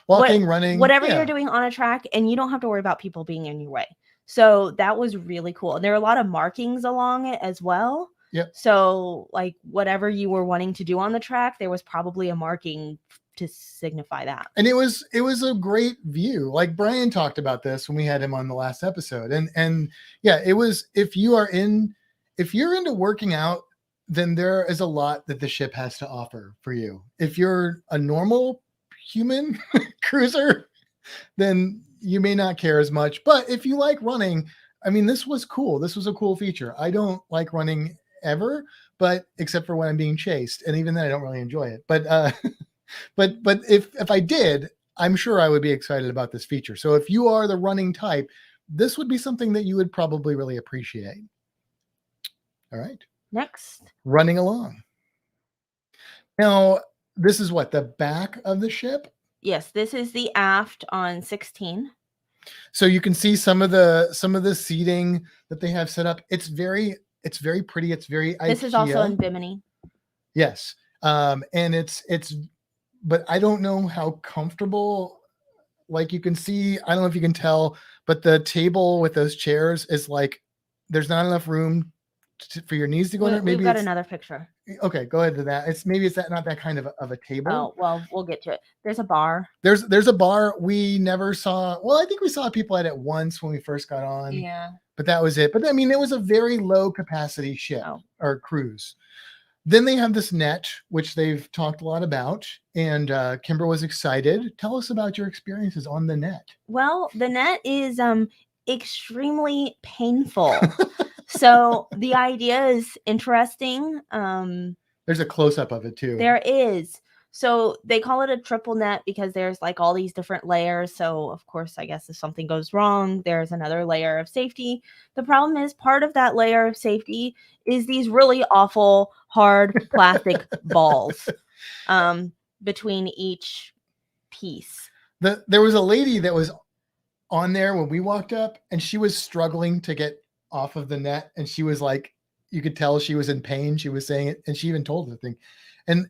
running, whatever you're doing on a track, and you don't have to worry about people being in your way. So that was really cool. And there are a lot of markings along it as well. Yep. So like whatever you were wanting to do on the track, there was probably a marking to signify that. And it was a great view. Like Brian talked about this when we had him on the last episode. And yeah, it was, if you're into working out, then there is a lot that the ship has to offer for you. If you're a normal human cruiser, then you may not care as much. But if you like running, I mean, this was cool. This was a cool feature. I don't like running ever, but except for when I'm being chased. And even then I don't really enjoy it. But but if I did, I'm sure I would be excited about this feature. So if you are the running type, this would be something that you would probably really appreciate. All right. Next. Running along. Now, this is what, the back of the ship? Yes, this is the aft on 16. So you can see some of the seating that they have set up. It's very pretty. It's very This IKEA. is also in Bimini. Yes. And it's but I don't know how comfortable, like you can see, I don't know if you can tell, but the table with those chairs is like, there's not enough room for your knees to go in there. We've Maybe got it's another picture. okay. Go ahead to that. It's not that kind of a table. Oh, well, we'll get to it. There's a bar. There's a bar we never saw. Well, I think we saw people at it once when we first got on. Yeah. But that was it. But I mean, it was a very low capacity ship Oh. or cruise. Then they have this net, which they've talked a lot about. And Kimbra was excited. Tell us about your experiences on the net. Well, the net is extremely painful. So the idea is interesting. There's a close-up of it too. There is. So they call it a triple net because there's like all these different layers. So of course, I guess if something goes wrong, there's another layer of safety. The problem is part of that layer of safety is these really awful hard plastic balls between each piece. There was a lady that was on there when we walked up, and she was struggling to get off of the net, and she was like, you could tell she was in pain. She was saying it, and she even told the thing.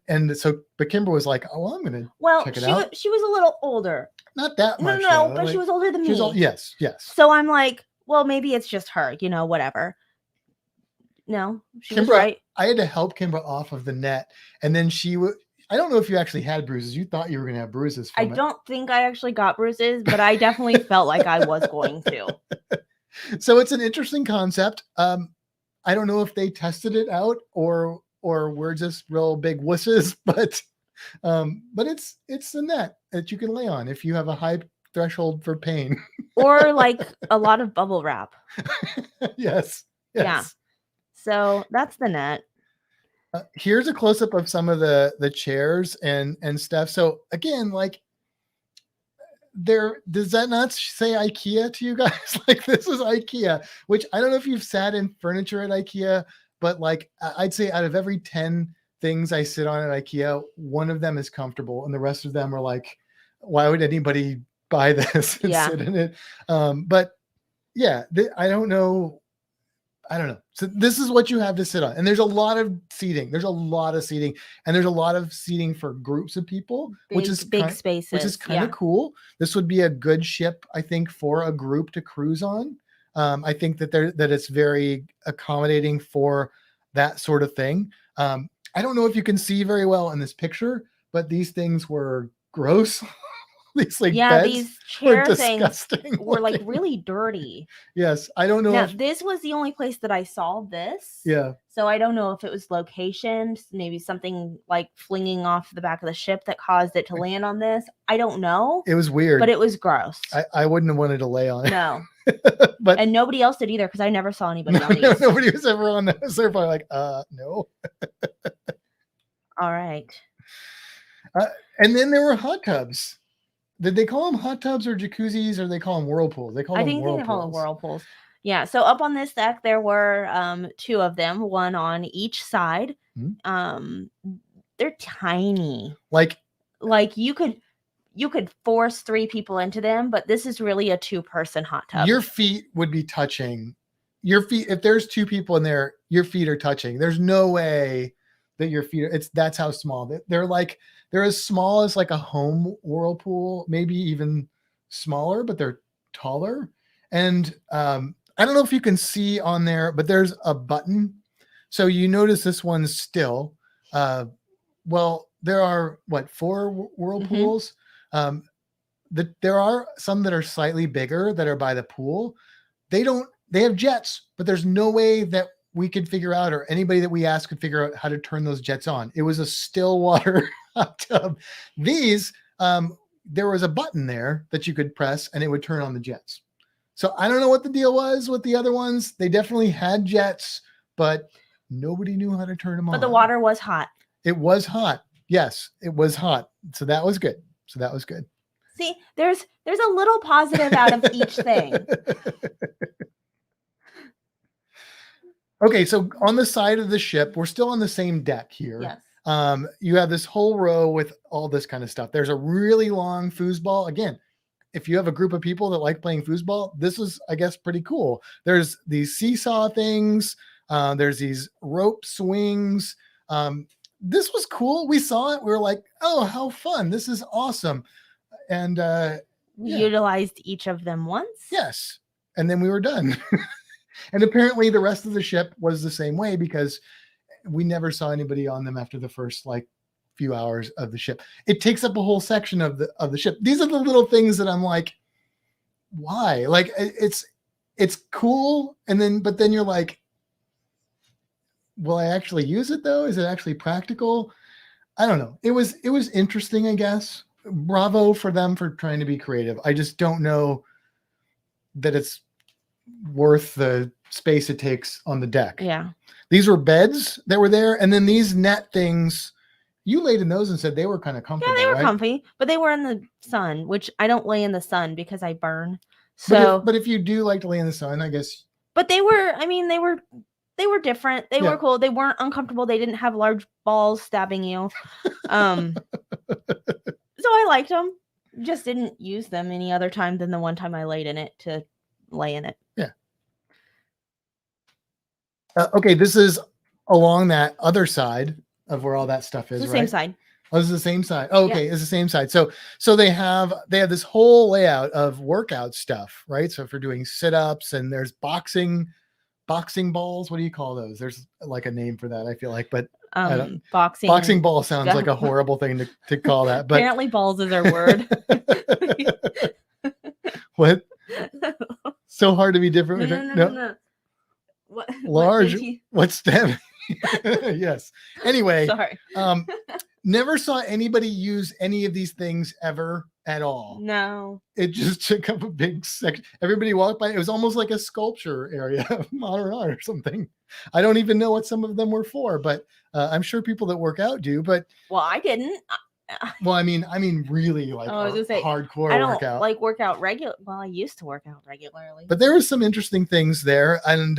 And so, but Kimbra was like, "Oh, well, I'm gonna check it out." She was a little older. Not that much. No, but like, she was older than me. Yes. So I'm like, well, maybe it's just her, whatever. No, she was right. I had to help Kimbra off of the net, and then I don't know if you actually had bruises. You thought you were gonna have bruises. I don't think I actually got bruises, but I definitely felt like I was going to. So it's an interesting concept. I don't know if they tested it out or we're just real big wusses, but it's a net that you can lay on if you have a high threshold for pain. Or like a lot of bubble wrap. Yes. Yeah. So that's the net. Here's a close-up of some of the chairs and stuff. So again, like does that not say IKEA to you guys? Like this is IKEA, which I don't know if you've sat in furniture at IKEA, but like I'd say out of every 10 things I sit on at IKEA, one of them is comfortable and the rest of them are like, why would anybody buy this and sit in it? But yeah, I don't know. So this is what you have to sit on. And there's a lot of seating. And there's a lot of seating for groups of people, which is big spaces, which is kind of cool. This would be a good ship, I think, for a group to cruise on. I think that it's very accommodating for that sort of thing. I don't know if you can see very well in this picture, but these things were gross. These beds these chair were things were like really dirty. Yes, I don't know. Now, this was the only place that I saw this. Yeah. So I don't know if it was location, maybe something like flinging off the back of the ship that caused it to land on this. I don't know. It was weird, but it was gross. I wouldn't have wanted to lay on it. No. And nobody else did either because I never saw anybody on these. Nobody was ever on this. They're probably like, no. All right. And then there were hot tubs. Did they call them hot tubs or jacuzzis, or they call them whirlpools? They call them whirlpools. Yeah. So up on this deck, there were 2 of them, one on each side. Mm-hmm. They're tiny. Like you could force 3 people into them, but this is really a 2-person hot tub. Your feet would be touching. Your feet, if there's 2 people in there, your feet are touching. There's no way that your feet that's how small. They're as small as like a home whirlpool, maybe even smaller, but they're taller. And I don't know if you can see on there, but there's a button. So you notice this one's still. Well, there are 4 whirlpools. Mm-hmm. There are some that are slightly bigger that are by the pool. They have jets, but there's no way that we could figure out, or anybody that we asked could figure out how to turn those jets on. It was a still water hot tub. These, there was a button there that you could press and it would turn on the jets. So I don't know what the deal was with the other ones. They definitely had jets, but nobody knew how to turn them on. But the water was hot. It was hot. Yes, it was hot. So that was good. See, there's a little positive out of each thing. Okay, so on the side of the ship, we're still on the same deck here. Yes. You have this whole row with all this kind of stuff. There's a really long foosball. Again, if you have a group of people that like playing foosball, this is, I guess, pretty cool. There's these seesaw things. There's these rope swings. This was cool. We saw it. We were like, oh, how fun. This is awesome. And we utilized each of them once. Yes. And then we were done. And apparently the rest of the ship was the same way because we never saw anybody on them after the first like few hours of the ship. It takes up a whole section of the ship. These are the little things that I'm like, why? Like it's cool, but then you're like, will I actually use it though? Is it actually practical? I don't know. It was interesting, I guess. Bravo for them for trying to be creative. I just don't know that it's worth the space it takes on the deck. Yeah. These were beds that were there, and then these net things, you laid in those and said they were kind of comfortable. Yeah, they were right? comfy, but they were in the sun, which I don't lay in the sun because I burn. So, but if you do like to lay in the sun, I guess. But they were, I mean, they were different. They Yeah. were cool. They weren't uncomfortable. They didn't have large balls stabbing you. So I liked them. Just didn't use them any other time than the one time I laid in it to lay in it. Yeah. Okay, this is along that other side of where all that stuff is, It's the right? same side. Oh, this is the same side. Oh, okay, it's the same side. So they have this whole layout of workout stuff, right? So for doing sit-ups, and there's boxing balls. What do you call those? There's like a name for that, I feel like, but boxing ball sounds like a horrible thing to call that. But apparently balls is our word. What? So hard to be different. No. What, large. What's that? Yes. Anyway, sorry. Never saw anybody use any of these things ever at all. No. It just took up a big section. Everybody walked by. It was almost like a sculpture area of modern art or something. I don't even know what some of them were for, but I'm sure people that work out do. But well, I didn't. Well, I mean, really like I was gonna say, hardcore I don't workout. like workout regular. Well, I used to work out regularly. But there was some interesting things there, and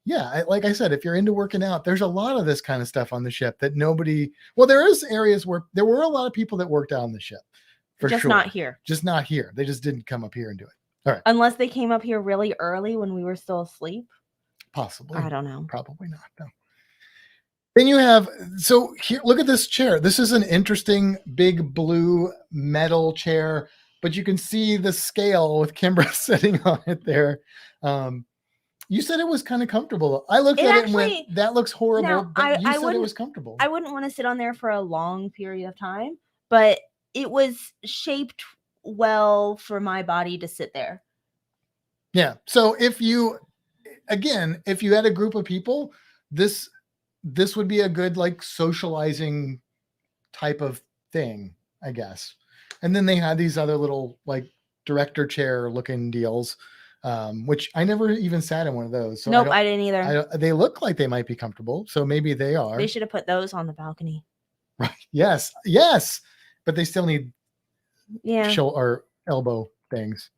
yeah, like I said, if you're into working out, there's a lot of this kind of stuff on the ship that nobody. Well, there is areas where there were a lot of people that worked out on the ship. For just sure. not here. Just not here. They just didn't come up here and do it. All right. Unless they came up here really early when we were still asleep. Possibly. I don't know. Probably not. No. Then you have, so here, look at this chair. This is an interesting big blue metal chair, but you can see the scale with Kimbra sitting on it there. You said it was kind of comfortable. I looked at it and went, that looks horrible, now, but you said it was comfortable. I wouldn't want to sit on there for a long period of time, but it was shaped well for my body to sit there. Yeah. So if you had a group of people, this would be a good like socializing type of thing, I guess. And then they had these other little like director chair looking deals, which I never even sat in one of those. So nope, I didn't either. They look like they might be comfortable, so maybe they are. They should have put those on the balcony. Right. Yes. But they still need shoulder or elbow things.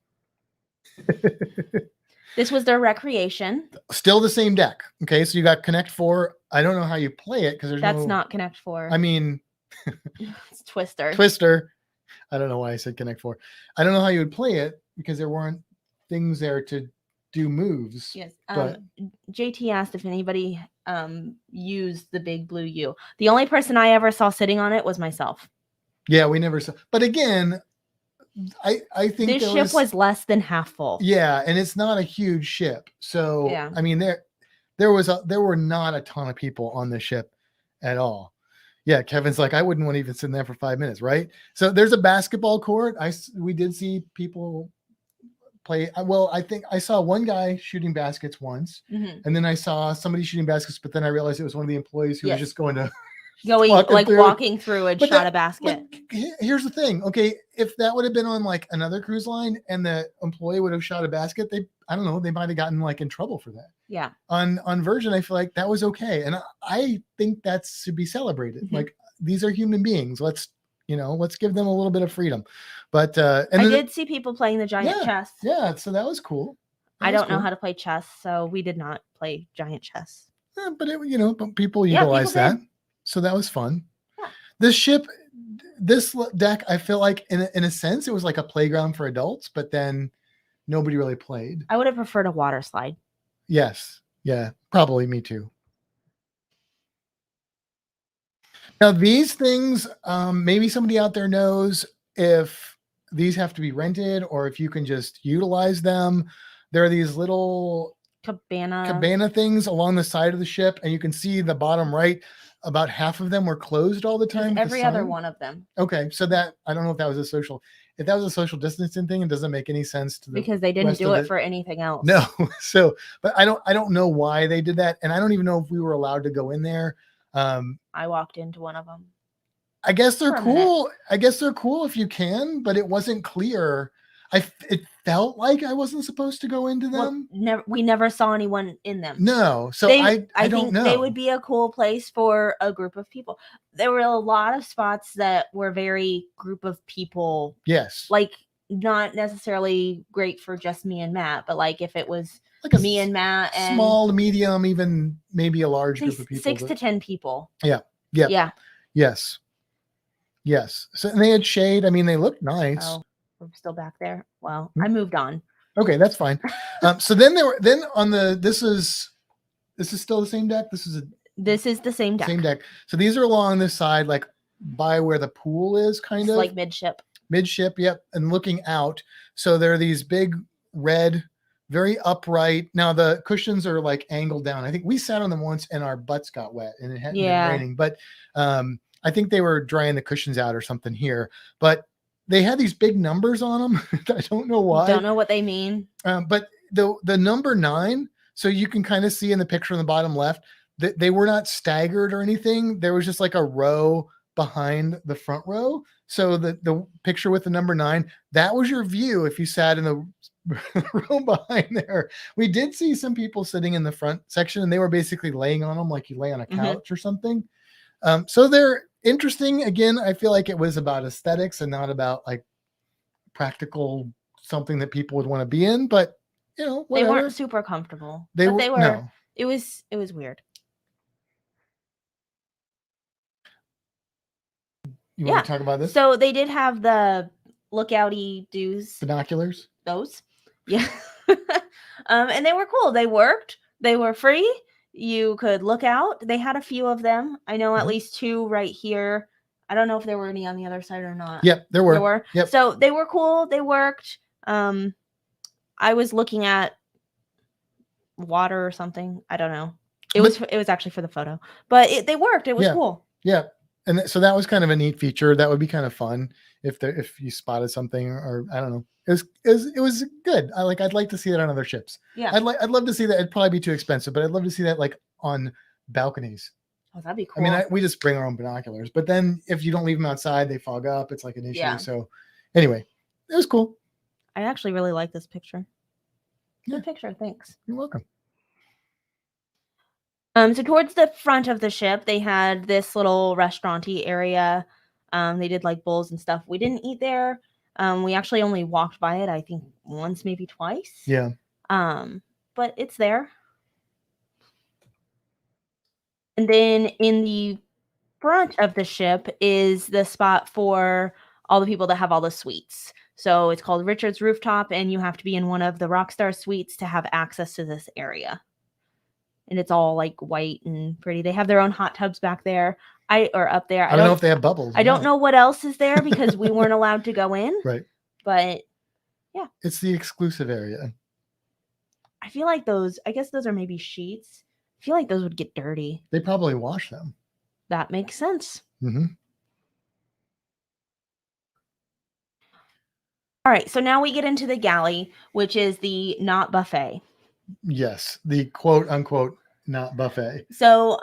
This was their recreation. Still the same deck. Okay, so you got Connect 4. I don't know how you play it because that's not Connect 4. I mean, it's Twister. I don't know why I said Connect 4. I don't know how you would play it because there weren't things there to do moves. Yes. But JT asked if anybody used the big blue U. The only person I ever saw sitting on it was myself. Yeah, we never saw. But again, I think this ship was less than half full. Yeah, and it's not a huge ship. So yeah. I mean there were not a ton of people on the ship at all. Yeah, Kevin's like, I wouldn't want to even sit in there for 5 minutes, right? So there's a basketball court. We did see people play. Well, I think I saw one guy shooting baskets once, and then I saw somebody shooting baskets, but then I realized it was one of the employees who was just going to walking through and shot a basket. Here's the thing. Okay, if that would have been on like another cruise line and the employee would have shot a basket, I don't know, they might have gotten like in trouble for that. Yeah. On Virgin, I feel like that was okay. And I think that should be celebrated. Mm-hmm. Like these are human beings. Let's give them a little bit of freedom. But I did see people playing the giant chess. Yeah, so that was cool. I don't know how to play chess, so we did not play giant chess. Yeah, but people utilize that. So that was fun. Yeah. This deck, I feel like in a sense, it was like a playground for adults, but then nobody really played. I would have preferred a water slide. Yes. Yeah, probably me too. Now these things, maybe somebody out there knows if these have to be rented or if you can just utilize them. There are these little cabana things along the side of the ship, and you can see the bottom right. About half of them were closed all the time. with the Every other sign. one of them. Okay, so that I don't know if that was a social distancing thing, it doesn't make any sense to the Because they didn't rest do of it for anything else. No, so but I don't know why they did that, and I don't even know if we were allowed to go in there. I walked into one of them. I guess they're For a minute. cool. I guess they're cool if you can, but it wasn't clear. It felt like I wasn't supposed to go into them. Well, we never saw anyone in them. No, so I don't think know. they would be a cool place for a group of people. There were a lot of spots that were very group of people. Yes, Like not necessarily great for just me and Matt, but like if it was like me and Matt and small, medium, even maybe a large say group of people. 6 to 10 people. Yeah. Yes. So and they had shade. I mean, they looked nice. Oh, we're still back there. Well, I moved on. Okay, that's fine. So then this is still the same deck. This is the same deck. Same deck. So these are along this side, like by where the pool is, kind of like midship. Yep, and looking out. So there are these big red, very upright. Now the cushions are like angled down. I think we sat on them once and our butts got wet, and it hadn't been raining. But I think they were drying the cushions out or something here. But they had these big numbers on them. I don't know why. Don't know what they mean. But the number 9, so you can kind of see in the picture on the bottom left that they were not staggered or anything. There was just like a row behind the front row. So the picture with the number 9, that was your view if you sat in the row behind there. We did see some people sitting in the front section, and they were basically laying on them like you lay on a couch or something. So they're interesting. Again, I feel like it was about aesthetics and not about like practical something that people would want to be in. But whatever. They weren't super comfortable. They were. No. It was weird. You want to talk about this? So they did have the lookouty dues. Binoculars. Those. Yeah. And they were cool. They worked. They were free. You could look out. They had a few of them. I know at least 2 right here. I don't know if there were any on the other side or not. Yep, there were. Yep. So they were cool. They worked. I was looking at water or something. I don't know. It was actually for the photo, but they worked. It was cool. Yeah. And so that was kind of a neat feature. That would be kind of fun if you spotted something, or I don't know. It was good. I'd like to see that on other ships. Yeah. I'd love to see that. It'd probably be too expensive, but I'd love to see that like on balconies. Oh, that'd be cool. I mean, we just bring our own binoculars, but then if you don't leave them outside, they fog up. It's like an issue. Yeah. So anyway, it was cool. I actually really like this picture. Yeah. Good picture. Thanks. You're welcome. So towards the front of the ship, they had this little restaurant-y area. They did like bowls and stuff. We didn't eat there. We actually only walked by it, I think once, maybe twice. Yeah. But it's there. And then in the front of the ship is the spot for all the people that have all the suites. So it's called Richard's Rooftop, and you have to be in one of the Rockstar suites to have access to this area. And it's all like white and pretty. They have their own hot tubs back there. Up there. I don't know if they have bubbles. I don't know what else is there because we weren't allowed to go in. Right. But yeah. It's the exclusive area. I feel like I guess those are maybe sheets. I feel like those would get dirty. They probably wash them. That makes sense. Mm-hmm. All right. So now we get into the galley, which is the not buffet. Yes. The quote unquote not buffet. So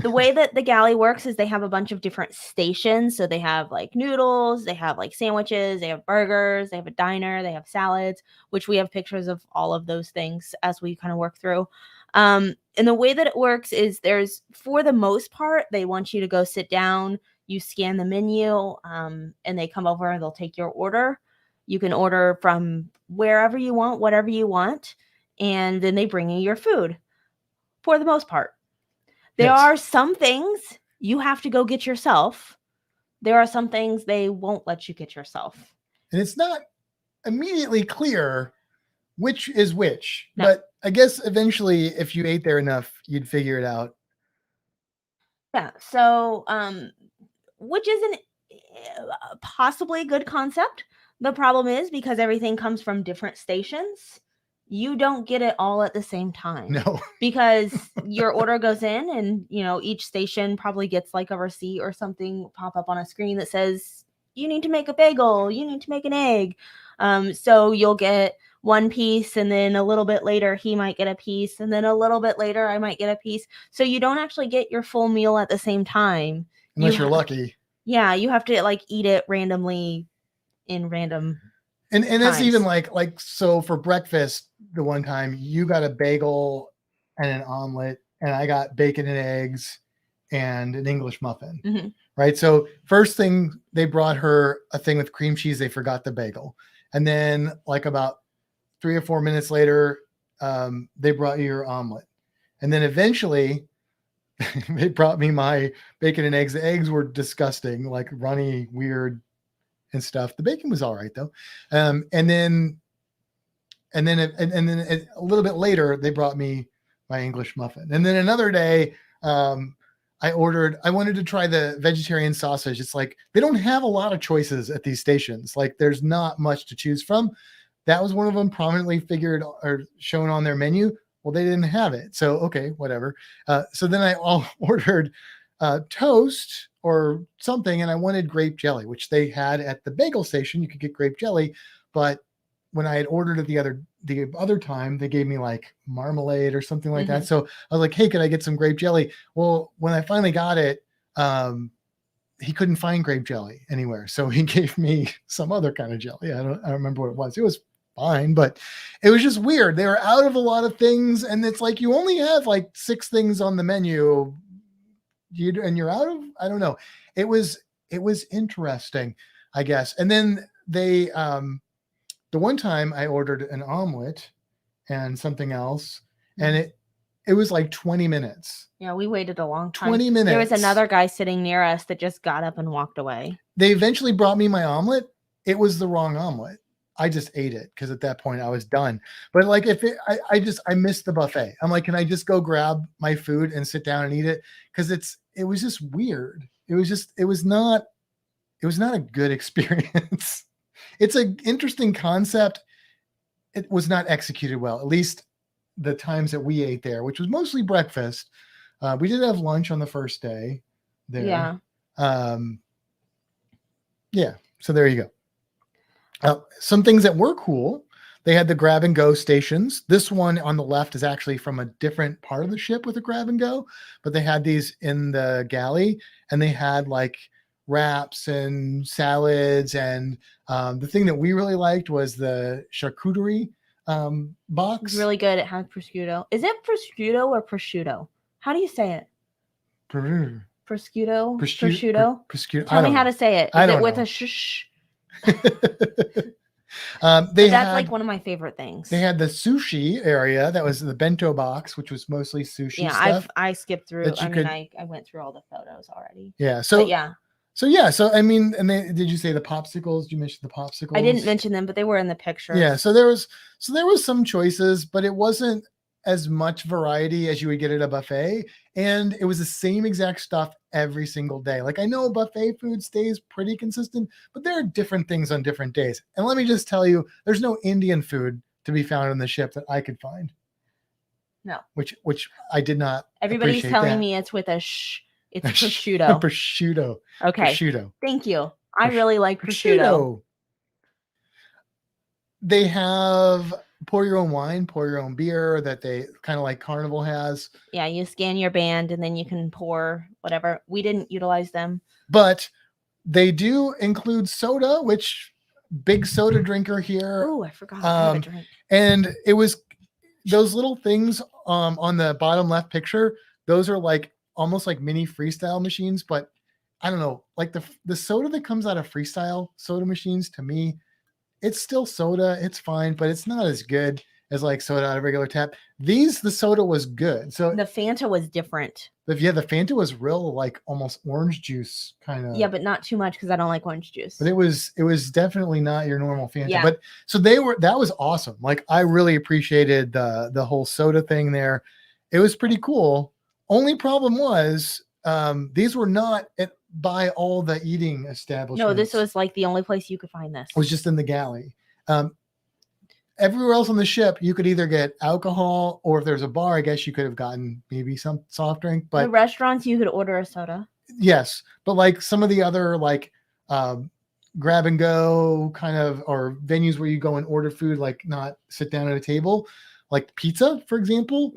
the way that the galley works is they have a bunch of different stations. So they have like noodles, they have like sandwiches, they have burgers, they have a diner, they have salads, which we have pictures of all of those things as we kind of work through. And the way that it works is for the most part, they want you to go sit down, you scan the menu, and they come over and they'll take your order. You can order from wherever you want, whatever you want, and then they bring you your food. For the most part, there are some things you have to go get yourself. There are some things they won't let you get yourself. And it's not immediately clear which is which. No. But I guess eventually, if you ate there enough, you'd figure it out. Yeah. So, which is possibly a good concept. The problem is because everything comes from different stations, you don't get it all at the same time. No. Because your order goes in and, each station probably gets like a receipt or something pop up on a screen that says, you need to make a bagel, you need to make an egg. So you'll get one piece, and then a little bit later he might get a piece, and then a little bit later I might get a piece. So you don't actually get your full meal at the same time. Unless you're lucky. Yeah, you have to like eat it randomly in random and that's times. even like so for breakfast the one time you got a bagel and an omelet, and I got bacon and eggs and an English muffin. Mm-hmm. Right. So first thing, they brought her a thing with cream cheese. They forgot the bagel. And then like about 3 or 4 minutes later, they brought you your omelet. And then eventually they brought me my bacon and eggs. The eggs were disgusting, like runny, weird and stuff. The bacon was all right though. And then a little bit later, they brought me my English muffin. And then another day, I wanted to try the vegetarian sausage. It's like, they don't have a lot of choices at these stations. Like there's not much to choose from. That was one of them, prominently figured or shown on their menu. Well, they didn't have it. So, okay, whatever. So then I ordered toast or something, and I wanted grape jelly, which they had at the bagel station. You could get grape jelly, but when I had ordered it the other time, they gave me like marmalade or something like that. So I was like, hey, could I get some grape jelly? Well, when I finally got it, he couldn't find grape jelly anywhere. So he gave me some other kind of jelly. I don't remember what it was. It was fine, but it was just weird. They were out of a lot of things, and it's like you only have like 6 things on the menu, and you're out of, I don't know. It was interesting, I guess. And then they the one time I ordered an omelet and something else, and it was like 20 minutes. Yeah, we waited a long time. 20 minutes. There was another guy sitting near us that just got up and walked away. They eventually brought me my omelet. It was the wrong omelet. I just ate it because at that point I was done. But like I missed the buffet. I'm like, can I just go grab my food and sit down and eat it? Because it was just weird. It was not a good experience. It's an interesting concept. It was not executed well, at least the times that we ate there, which was mostly breakfast. We did have lunch on the first day there. Yeah. Yeah. So there you go. Some things that were cool. They had the grab and go stations. This one on the left is actually from a different part of the ship with a grab and go, but they had these in the galley, and they had like wraps and salads. And the thing that we really liked was the charcuterie box. It's really good. It had prosciutto. Is it prosciutto or prosciutto? How do you say it? Prosciutto? Prosciutto. Tell me how to say it. Is it with know. a shh? That's like one of my favorite things. They had the sushi area. That was the bento box, which was mostly sushi stuff. I skipped through. I went through all the photos already. Yeah. So I mean, and did you say the popsicles? Did you mention the popsicles? I didn't mention them, but they were in the picture. Yeah. So there was some choices, but it wasn't as much variety as you would get at a buffet, and it was the same exact stuff every single day. Like, I know buffet food stays pretty consistent, but there are different things on different days. And let me just tell you, there's no Indian food to be found on the ship that I could find. No. Which I did not. Everybody's telling me it's with a shh. It's prosciutto. Prosciutto. Okay. Prosciutto. Thank you. I really like prosciutto. They have pour your own wine, pour your own beer that they kind of like Carnival has. Yeah, you scan your band and then you can pour whatever. We didn't utilize them. But they do include soda, which big soda drinker here. Oh, I forgot to have a drink. And it was those little things on the bottom left picture. Those are like almost like mini freestyle machines, but I don't know, like the soda that comes out of freestyle soda machines, to me, it's still soda. It's fine, but it's not as good as like soda out of regular tap. The soda was good. So the Fanta was different. The Fanta was real, like almost orange juice kind of. Yeah, but not too much because I don't like orange juice. But it was definitely not your normal Fanta. Yeah. But so that was awesome. Like, I really appreciated the whole soda thing there. It was pretty cool. Only problem was these were not by all the eating establishments. No, this was like the only place you could find this. It was just in the galley. everywhere else on the ship, you could either get alcohol, or if there's a bar, I guess you could have gotten maybe some soft drink. The But restaurants, you could order a soda. yes, but like some of the other like grab and go kind of, or venues where you go and order food, like not sit down at a table, like pizza, for example,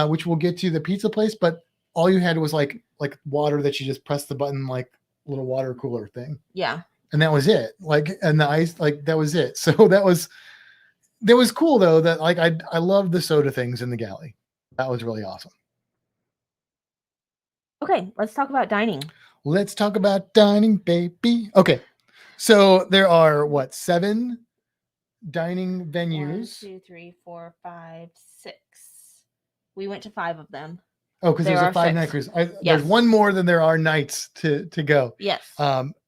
which we'll get to the pizza place, but all you had was like water that you just press the button, like little water cooler thing. Yeah. And that was it. Like, and the ice, like that was it. So that was cool though, that like I love the soda things in the galley. That was really awesome. Okay, let's talk about dining. Let's talk about dining, baby. Okay. So there are 7 dining venues? 1, 2, 3, 4, 5, 6. We went to 5 of them. Oh, because there's a 5-night 6. cruise. Yes. There's one more than there are nights to go. Yes.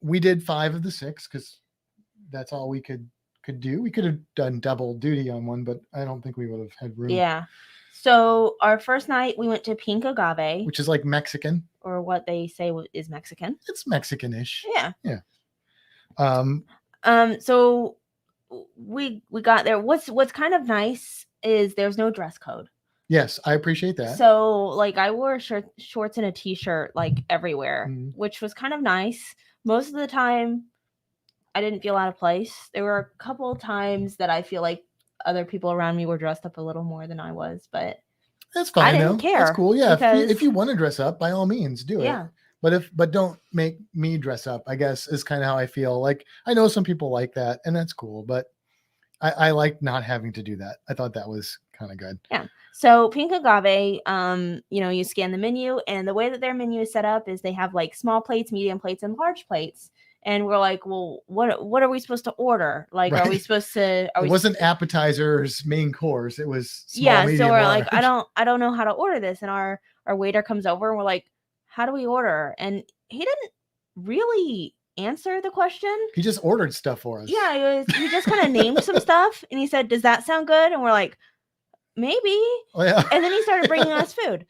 We did 5 of the 6 because that's all we could do. We could have done double duty on one, but I don't think we would have had room. Yeah. So our first night we went to Pink Agave, Which is like Mexican. or what they say is Mexican. It's Mexican-ish. Yeah. Yeah. So we got there. What's kind of nice is there's no dress code. Yes, I appreciate that. So like I wore shorts and a t-shirt like everywhere, which was kind of nice. Most of the time I didn't feel out of place. There were a couple of times that I feel like other people around me were dressed up a little more than I was, but that's fine. I didn't care. That's cool. Yeah. Because, if you want to dress up, by all means do it. But don't make me dress up, I guess, is kind of how I feel. Like, I know some people like that, and that's cool, but I like not having to do that. I thought that was kind of good. Yeah. So Pink Agave, you scan the menu, and the way that their menu is set up is they have like small plates, medium plates, and large plates. And we're like, well, what are we supposed to order? Like, Right. Are we supposed to? It wasn't appetizers, main course. It was small, medium, so we're large. like, I don't know how to order this. And our waiter comes over, and we're like, how do we order? And he didn't really answer the question. He just ordered stuff for us. Yeah, he just kind of named some stuff, and he said, "Does that sound good?" And we're like, maybe. Oh, yeah. And then he started bringing us food,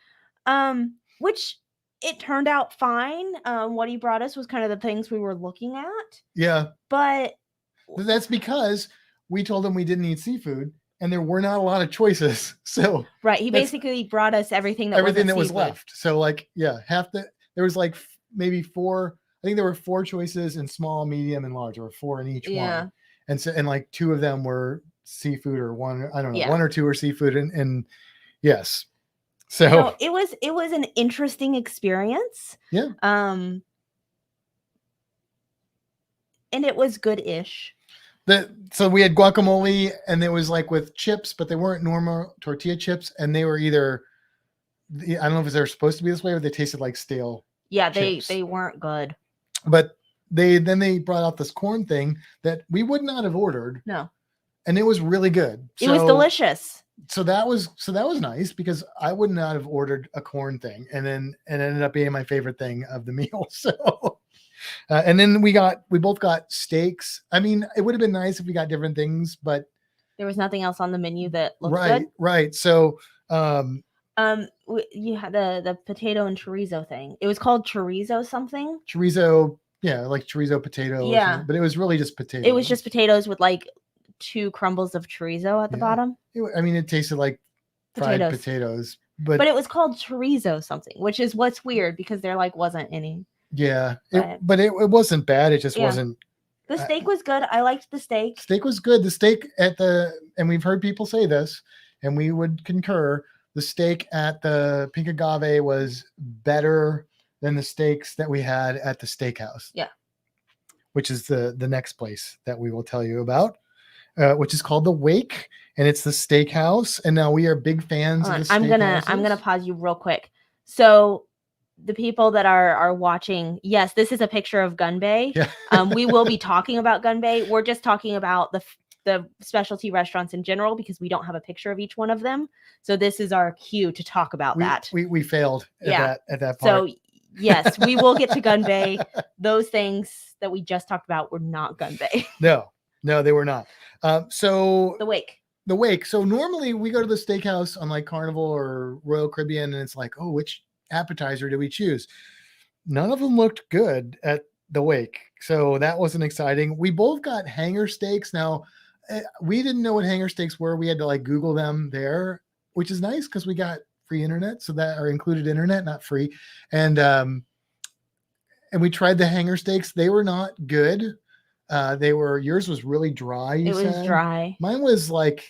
which it turned out fine. What he brought us was kind of the things we were looking at. Yeah. But that's because we told him we didn't eat seafood, and there were not a lot of choices. So right, he basically brought us everything that was left. So like, yeah, there was like maybe 4. I think there were 4 choices in small, medium, and large, or 4 in each one. And so, and like 2 of them were seafood, or 1, I don't know, 1 or 2 were seafood, and yes. So it was an interesting experience. Yeah. And it was good-ish. So we had guacamole, and it was like with chips, but they weren't normal tortilla chips, and they were either, I don't know if they were supposed to be this way, or they tasted like stale. Yeah, chips. they weren't good. But they brought out this corn thing that we would not have ordered. No. And it was really good. It was delicious. So that was nice, because I would not have ordered a corn thing, and it ended up being my favorite thing of the meal. So and then we both got steaks. I mean, it would have been nice if we got different things, but there was nothing else on the menu that looked good. Right. So you had the potato and chorizo thing. It was called chorizo something. Chorizo, yeah, like chorizo potato. Yeah, but it was really just potatoes. It was just potatoes with like 2 crumbles of chorizo at the bottom. It tasted like fried potatoes, but it was called chorizo something, which is what's weird, because there like wasn't any. Yeah, but it wasn't bad. It just wasn't. The steak was good. I liked the steak. Steak was good. The steak and we've heard people say this, and we would concur, the steak at the Pink Agave was better than the steaks that we had at the steakhouse. Yeah. Which is the next place that we will tell you about, which is called the Wake, and it's the steakhouse. And now we are big fans of the steakhouses. I'm gonna pause you real quick. So the people that are watching, yes, this is a picture of Gun Bay. Yeah. We will be talking about Gun Bay. We're just talking about the specialty restaurants in general, because we don't have a picture of each one of them. So this is our cue to talk about that. We failed at that part. So yes, we will get to Gun Bay. Those things that we just talked about were not Gun Bay. No, they were not. So the Wake. So normally we go to the steakhouse on like Carnival or Royal Caribbean, and it's like, oh, which appetizer do we choose? None of them looked good at the Wake, so that wasn't exciting. We both got hanger steaks. Now, we didn't know what hanger steaks were. We had to like Google them there, which is nice because we got free internet, so that are included internet, not free. And we tried the hanger steaks. They were not good. Yours was really dry. It was dry. Mine was like,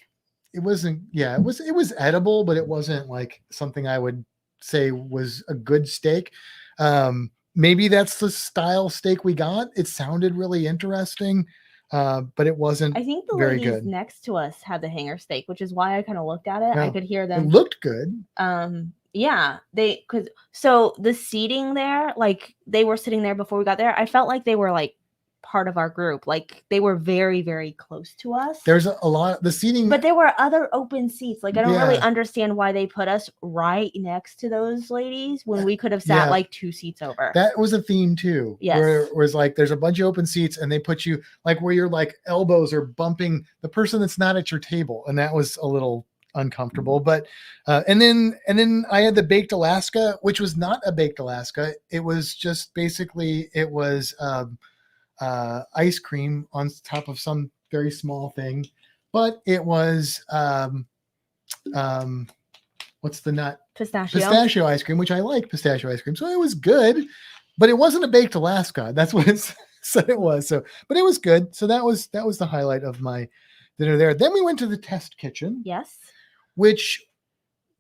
it wasn't, it was edible, but it wasn't like something I would say was a good steak. Maybe that's the style steak we got. It sounded really interesting, but it wasn't. I think the very ladies good. Next to us had the hanger steak, which is why I kind of looked at it. Yeah. I could hear them. It looked good. So the seating there, like they were sitting there before we got there. I felt like they were like part of our group. Like they were very, very close to us. There's a lot the seating, but there were other open seats. Like I don't really Yeah. understand why they put us right next to those ladies when we could have sat Yeah. like 2 seats over. that was a theme too. Yes. Where it was like there's a bunch of open seats and they put you like where your like elbows are bumping the person that's not at your table, and that was a little uncomfortable. But and then I had the baked Alaska, which was not a baked Alaska. It was just basically ice cream on top of some very small thing, but it was what's the nut? Pistachio ice cream, which I like pistachio ice cream. So it was good, but it wasn't a baked Alaska. That's what it said it was. So, but it was good. So that was the highlight of my dinner there. Then we went to the test kitchen. Yes. Which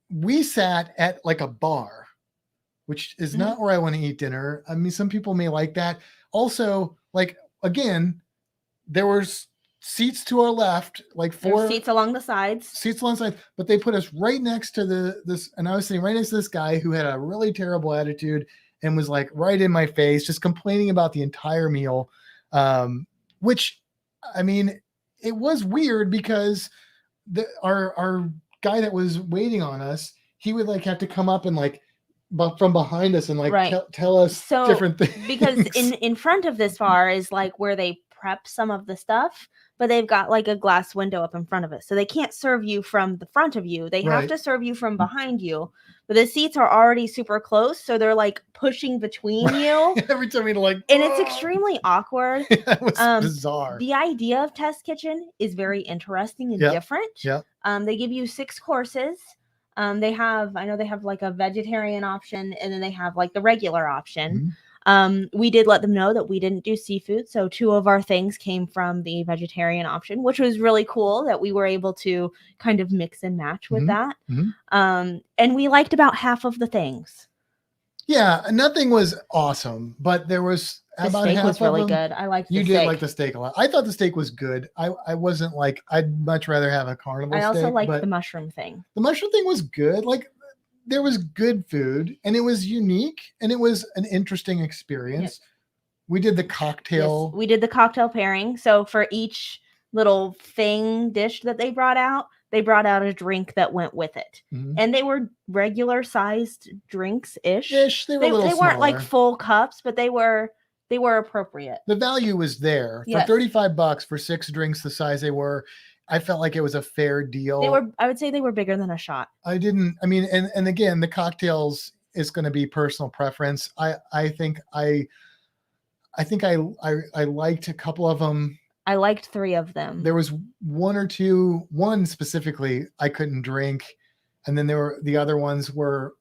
we sat at like a bar, which is not where I want to eat dinner. I mean, some people may like that. Also, like, again, there were seats to our left, like four seats along the sides, but they put us right next to this, and I was sitting right next to this guy who had a really terrible attitude and was like right in my face, just complaining about the entire meal. Which, I mean, it was weird because our guy that was waiting on us, he would like have to come up and like from behind us and like tell us different things. Because in front of this bar is like where they prep some of the stuff, but they've got like a glass window up in front of it, so they can't serve you from the front of you. They have to serve you from behind you, but the seats are already super close, so they're like pushing between you every time you're like, and it's extremely awkward. It was bizarre. The idea of test kitchen is very interesting and different. They give you 6 courses. I know they have like a vegetarian option, and then they have like the regular option. We did let them know that we didn't do seafood, so 2 of our things came from the vegetarian option, which was really cool that we were able to kind of mix and match with that. And we liked about half of the things. Yeah, nothing was awesome, but there was about steak half was really of them. good. I liked You the did steak. like the steak a lot. I thought the steak was good. I wasn't like, I'd much rather have a carnival steak. I also liked the mushroom thing. The mushroom thing was good. Like there was good food and it was unique and it was an interesting experience. We did the cocktail. Yes, we did the cocktail pairing. So for each little thing dish that they brought out a drink that went with it. And they were regular sized drinks ish. They weren't like full cups, but they were appropriate. The value was there. For $35 for 6 drinks the size they were. I felt like it was a fair deal. I would say they were bigger than a shot. And again, the cocktails is going to be personal preference. I think I liked a couple of them. I liked 3 of them. There was 1 or 2, one specifically I couldn't drink. And then the other ones were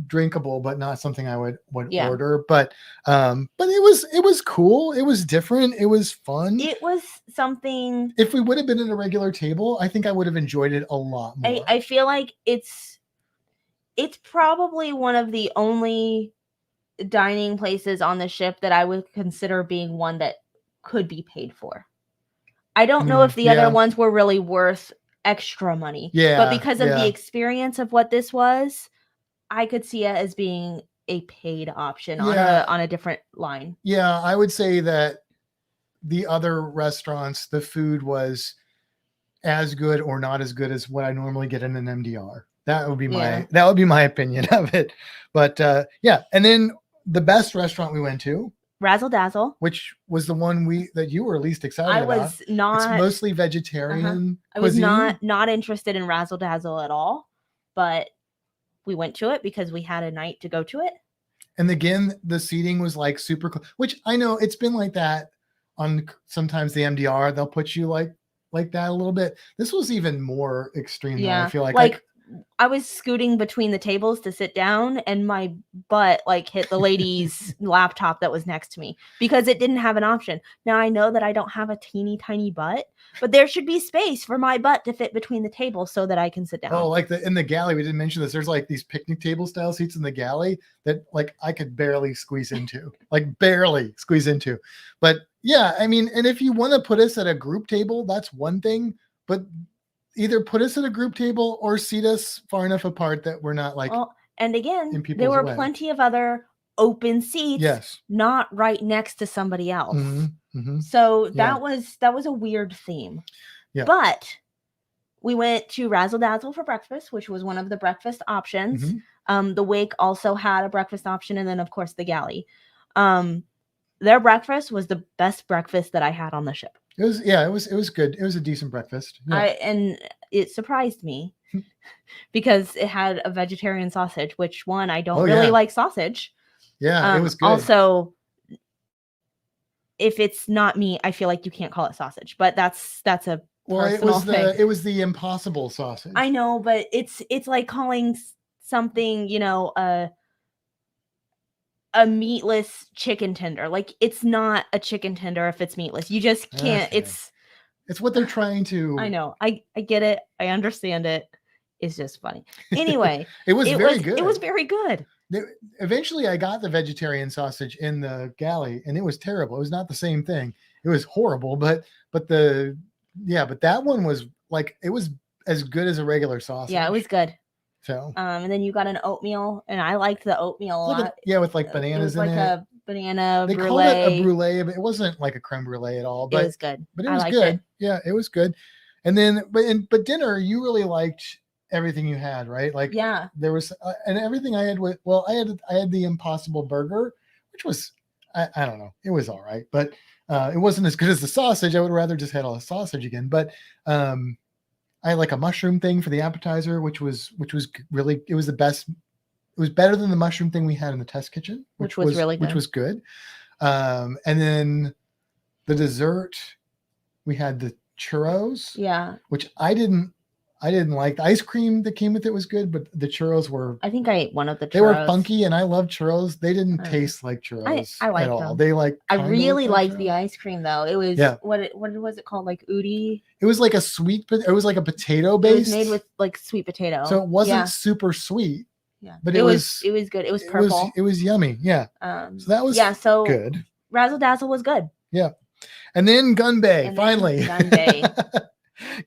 drinkable, but not something I would order. But it was cool. It was different. It was fun. It was something. If we would have been at a regular table, I think I would have enjoyed it a lot more. I feel like it's probably one of the only dining places on the ship that I would consider being one that could be paid for. I don't know if the other ones were really worth extra money. But because of the experience of what this was, I could see it as being a paid option on a different line. Yeah, I would say that the other restaurants, the food was as good or not as good as what I normally get in an MDR. That would be my opinion of it. But and then the best restaurant we went to, Razzle Dazzle, which was the one that you were least excited about. I was not. It's mostly vegetarian. I was not interested in Razzle Dazzle at all, but we went to it because we had a night to go to it. And again, the seating was like super cool, which I know it's been like that on sometimes the MDR. They'll put you like like that a little bit. This was even more extreme. Though, Yeah, I feel like like I was scooting between the tables to sit down, and my butt like hit the lady's laptop that was next to me because it didn't have an option. Now I know that I don't have a teeny tiny butt, but there should be space for my butt to fit between the tables so that I can sit down. Oh, like in the galley, we didn't mention this. There's like these picnic table style seats in the galley that like I could barely squeeze into, like barely squeeze into. But yeah, I mean, and if you want to put us at a group table, that's one thing. But either put us at a group table or seat us far enough apart that we're not like. And in again, people's there were way. plenty of other open seats, Yes. not right next to somebody else. Mm-hmm. So that was a weird theme. Yeah. But we went to Razzle Dazzle for breakfast, which was one of the breakfast options. The Wake also had a breakfast option, and then of course the Galley. Their breakfast was the best breakfast that I had on the ship. It was good. It was a decent breakfast. Yeah. And it surprised me because it had a vegetarian sausage, which one I don't really like sausage. Yeah, it was good. Also, if it's not meat, I feel like you can't call it sausage, but that's a personal thing. It was the impossible sausage. I know, but it's like calling something, a meatless chicken tender. Like, it's not a chicken tender if it's meatless. You just can't. Okay. It's what they're trying to. I know. I get it. I understand it. It's just funny. Anyway, it was very good. It was very good. Eventually, I got the vegetarian sausage in the Galley, and it was terrible. It was not the same thing. It was horrible, but that one was like, it was as good as a regular sausage. Yeah, it was good. So, and then you got an oatmeal, and I liked the oatmeal a lot. With like bananas it was in like it. A banana they brulee. called it a brulee, but it wasn't like a creme brulee at all. But it was good. But it was good. It. Yeah, it was good. And then, but dinner, you really liked everything you had, right? Like, yeah, there was, and everything I had with. Well, I had the Impossible Burger, which was, I don't know, it was all right, but it wasn't as good as the sausage. I would rather just had a sausage again. But I had like a mushroom thing for the appetizer, which was really, it was the best. It was better than the mushroom thing we had in the test kitchen, which was really good. Which was good. And then the dessert, we had the churros. Yeah. Which I didn't like. The ice cream that came with it was good, but the churros were. I think I ate one of the churros. They were funky, and I love churros. They didn't taste like churros I at all. them. They like. I really liked the ice cream though. It was what was it called? Like udi. It was like a sweet, it was like a potato based. It was made with like sweet potato. So it wasn't super sweet. Yeah, but it was good. It was purple. It was yummy. Yeah. So that was good. Razzle Dazzle was good. Yeah, and then Gun Bay finally. Gun Bay.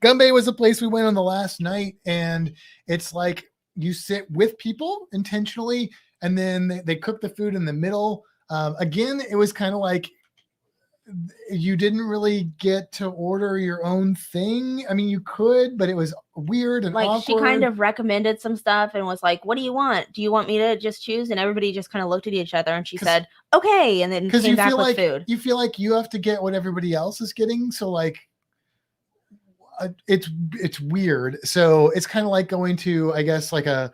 Gun Bay was a place we went on the last night, and it's like you sit with people intentionally, and then they cook the food in the middle. Again, it was kind of like you didn't really get to order your own thing. I mean, you could, but it was weird and awkward. She kind of recommended some stuff and was like, "What do you want? Do you want me to just choose?" And everybody just kind of looked at each other, and she said, "Okay," and then came back with food. You feel like you have to get what everybody else is getting, so like it's weird. So it's kind of like going to, I guess, like a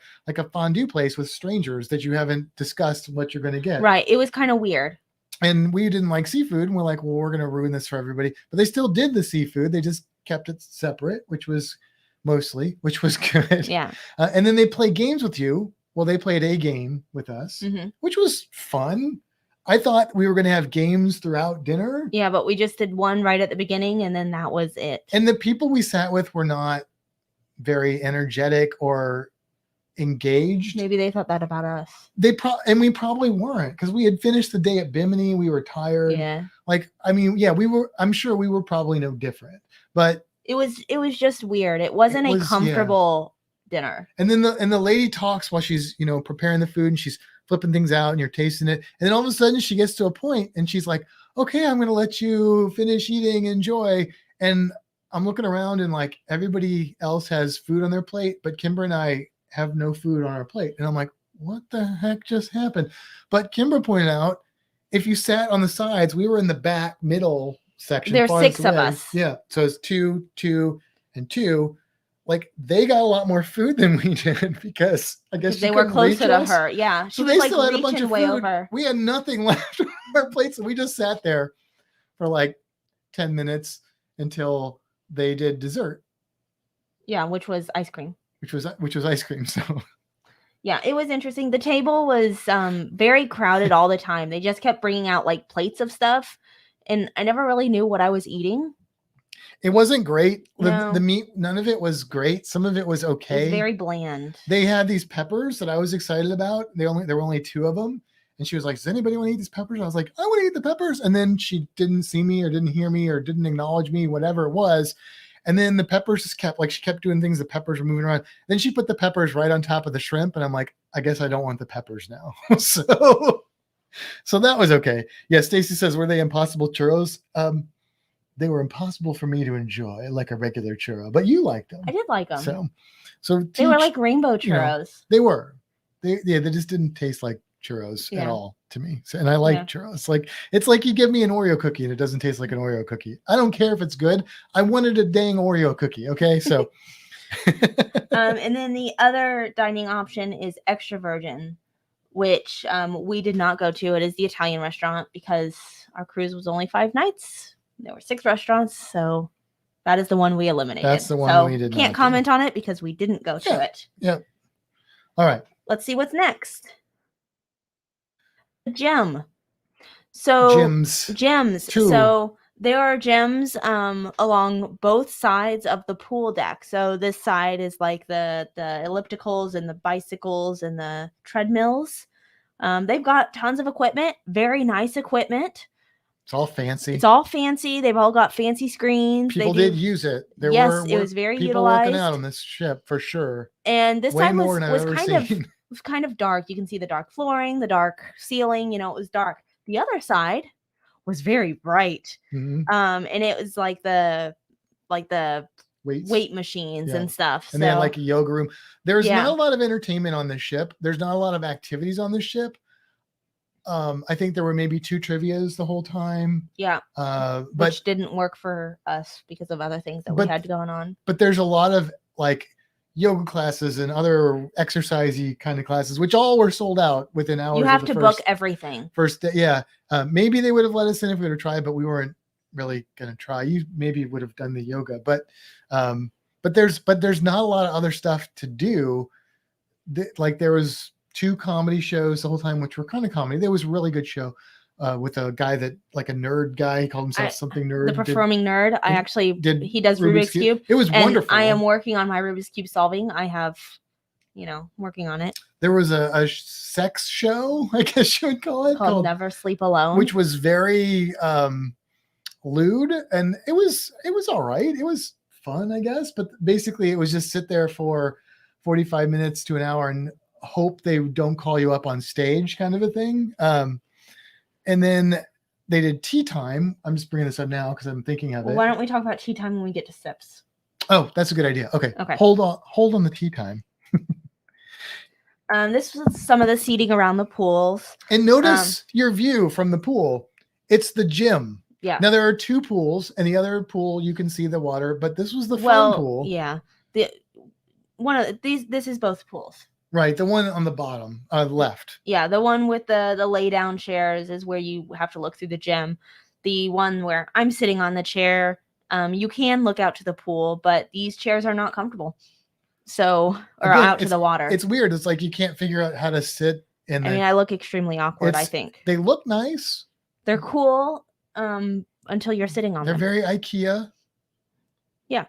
fondue place with strangers that you haven't discussed what you're going to get. Right. It was kind of weird. And we didn't like seafood, and we're like, well, we're going to ruin this for everybody. But they still did the seafood. They just kept it separate, which was good. Yeah. And then they play games with you. Well, they played a game with us, which was fun. I thought we were going to have games throughout dinner. Yeah, but we just did one right at the beginning, and then that was it. And the people we sat with were not very energetic or engaged. Maybe they thought that about us. And we probably weren't, because we had finished the day at Bimini. We were tired. Yeah. Like, I mean, yeah, we were. I'm sure we were probably no different, but it was just weird. It wasn't a comfortable dinner. And then the lady talks while she's preparing the food, and she's flipping things out, and you're tasting it, and then all of a sudden she gets to a point, and she's like, "Okay, I'm going to let you finish eating, enjoy." And I'm looking around, and like everybody else has food on their plate, but Kimbra and I have no food on our plate. And I'm like, what the heck just happened? But Kimbra pointed out, if you sat on the sides, we were in the back middle section. There's 6 of us. Yeah. So it's 2, 2, and 2. Like, they got a lot more food than we did, because I guess they were closer to her. Yeah. She was like still had a bunch of food. Over. We had nothing left on our plates, and we just sat there for like 10 minutes until they did dessert, Yeah, which was ice cream. which was ice cream. So Yeah, it was interesting. The table was very crowded all the time. They just kept bringing out like plates of stuff, and I never really knew what I was eating. it wasn't great. No. The meat, none of it was great. Some of it was It okay. was very bland. They had these peppers that I was excited about. There were only 2 of them. And she was like, does anybody want to eat these peppers? I was like, I want to eat the peppers. And then she didn't see me or didn't hear me or didn't acknowledge me, whatever it was. And then the peppers just she kept doing things. The peppers were moving around. Then she put the peppers right on top of the shrimp. And I'm like, I guess I don't want the peppers now. So that was okay. Yeah. Stacy says, were they impossible churros? They were impossible for me to enjoy like a regular churro, but you liked them. I did like them. So they were like rainbow churros. You know, they were. They just didn't taste like churros at all to me. So, and I like churros. Like it's like you give me an Oreo cookie and it doesn't taste like an Oreo cookie. I don't care if it's good. I wanted a dang Oreo cookie. Okay, so. And then the other dining option is extra virgin, which we did not go to. It is the Italian restaurant because our cruise was only 5 nights. There were 6 restaurants, so that is the one we eliminated. That's the one we did not can't comment on it because we didn't go to it. Yeah. All right. Let's see what's next. Gem. So gems. Two. So there are gems along both sides of the pool deck. So this side is like the ellipticals and the bicycles and the treadmills. They've got tons of equipment, very nice equipment. It's all fancy. They've all got fancy screens. People did use it. It was very people utilized. Working out on this ship for sure. And this side was kind of dark. You can see the dark flooring, the dark ceiling. You know, it was dark. The other side was very bright. Mm-hmm. And it was like the weight machines and stuff. And they had like a yoga room. There's not a lot of entertainment on this ship. There's not a lot of activities on this ship. I think there were maybe 2 trivias the whole time. Yeah. But which didn't work for us because of other things that we had going on. But there's a lot of like yoga classes and other exercisey kind of classes, which all were sold out within hours. You have to book everything. First day, yeah. Maybe they would have let us in if we would have tried, but we weren't really going to try. You maybe would have done the yoga, but there's not a lot of other stuff to do. Like there was 2 comedy shows the whole time, which were kind of comedy. There was a really good show with a guy that like a nerd guy. He called himself something nerd. The performing nerd. He does Rubik's Cube. It was wonderful. I am working on my Rubik's Cube solving. I have, working on it. There was a sex show, I guess you would call it. Called Never Sleep Alone. Which was very lewd. And it was all right. It was fun, I guess. But basically it was just sit there for 45 minutes to an hour and hope they don't call you up on stage kind of a thing. And then they did tea time. I'm just bringing this up now because I'm thinking of it. Why don't we talk about tea time when we get to sips? Oh, that's a good idea. Okay. Hold on the tea time. This was some of the seating around the pools. And notice your view from the pool. It's the gym. Yeah. Now there are 2 pools, and the other pool you can see the water, but this was the fun pool. Yeah. This is both pools. Right, the one on the bottom, left. Yeah, the one with the lay down chairs is where you have to look through the gym. The one where I'm sitting on the chair, you can look out to the pool, but these chairs are not comfortable. So, out to the water. It's weird. It's like you can't figure out how to sit in. I look extremely awkward, I think. They look nice. They're cool until you're sitting on them. They're very IKEA. Yeah.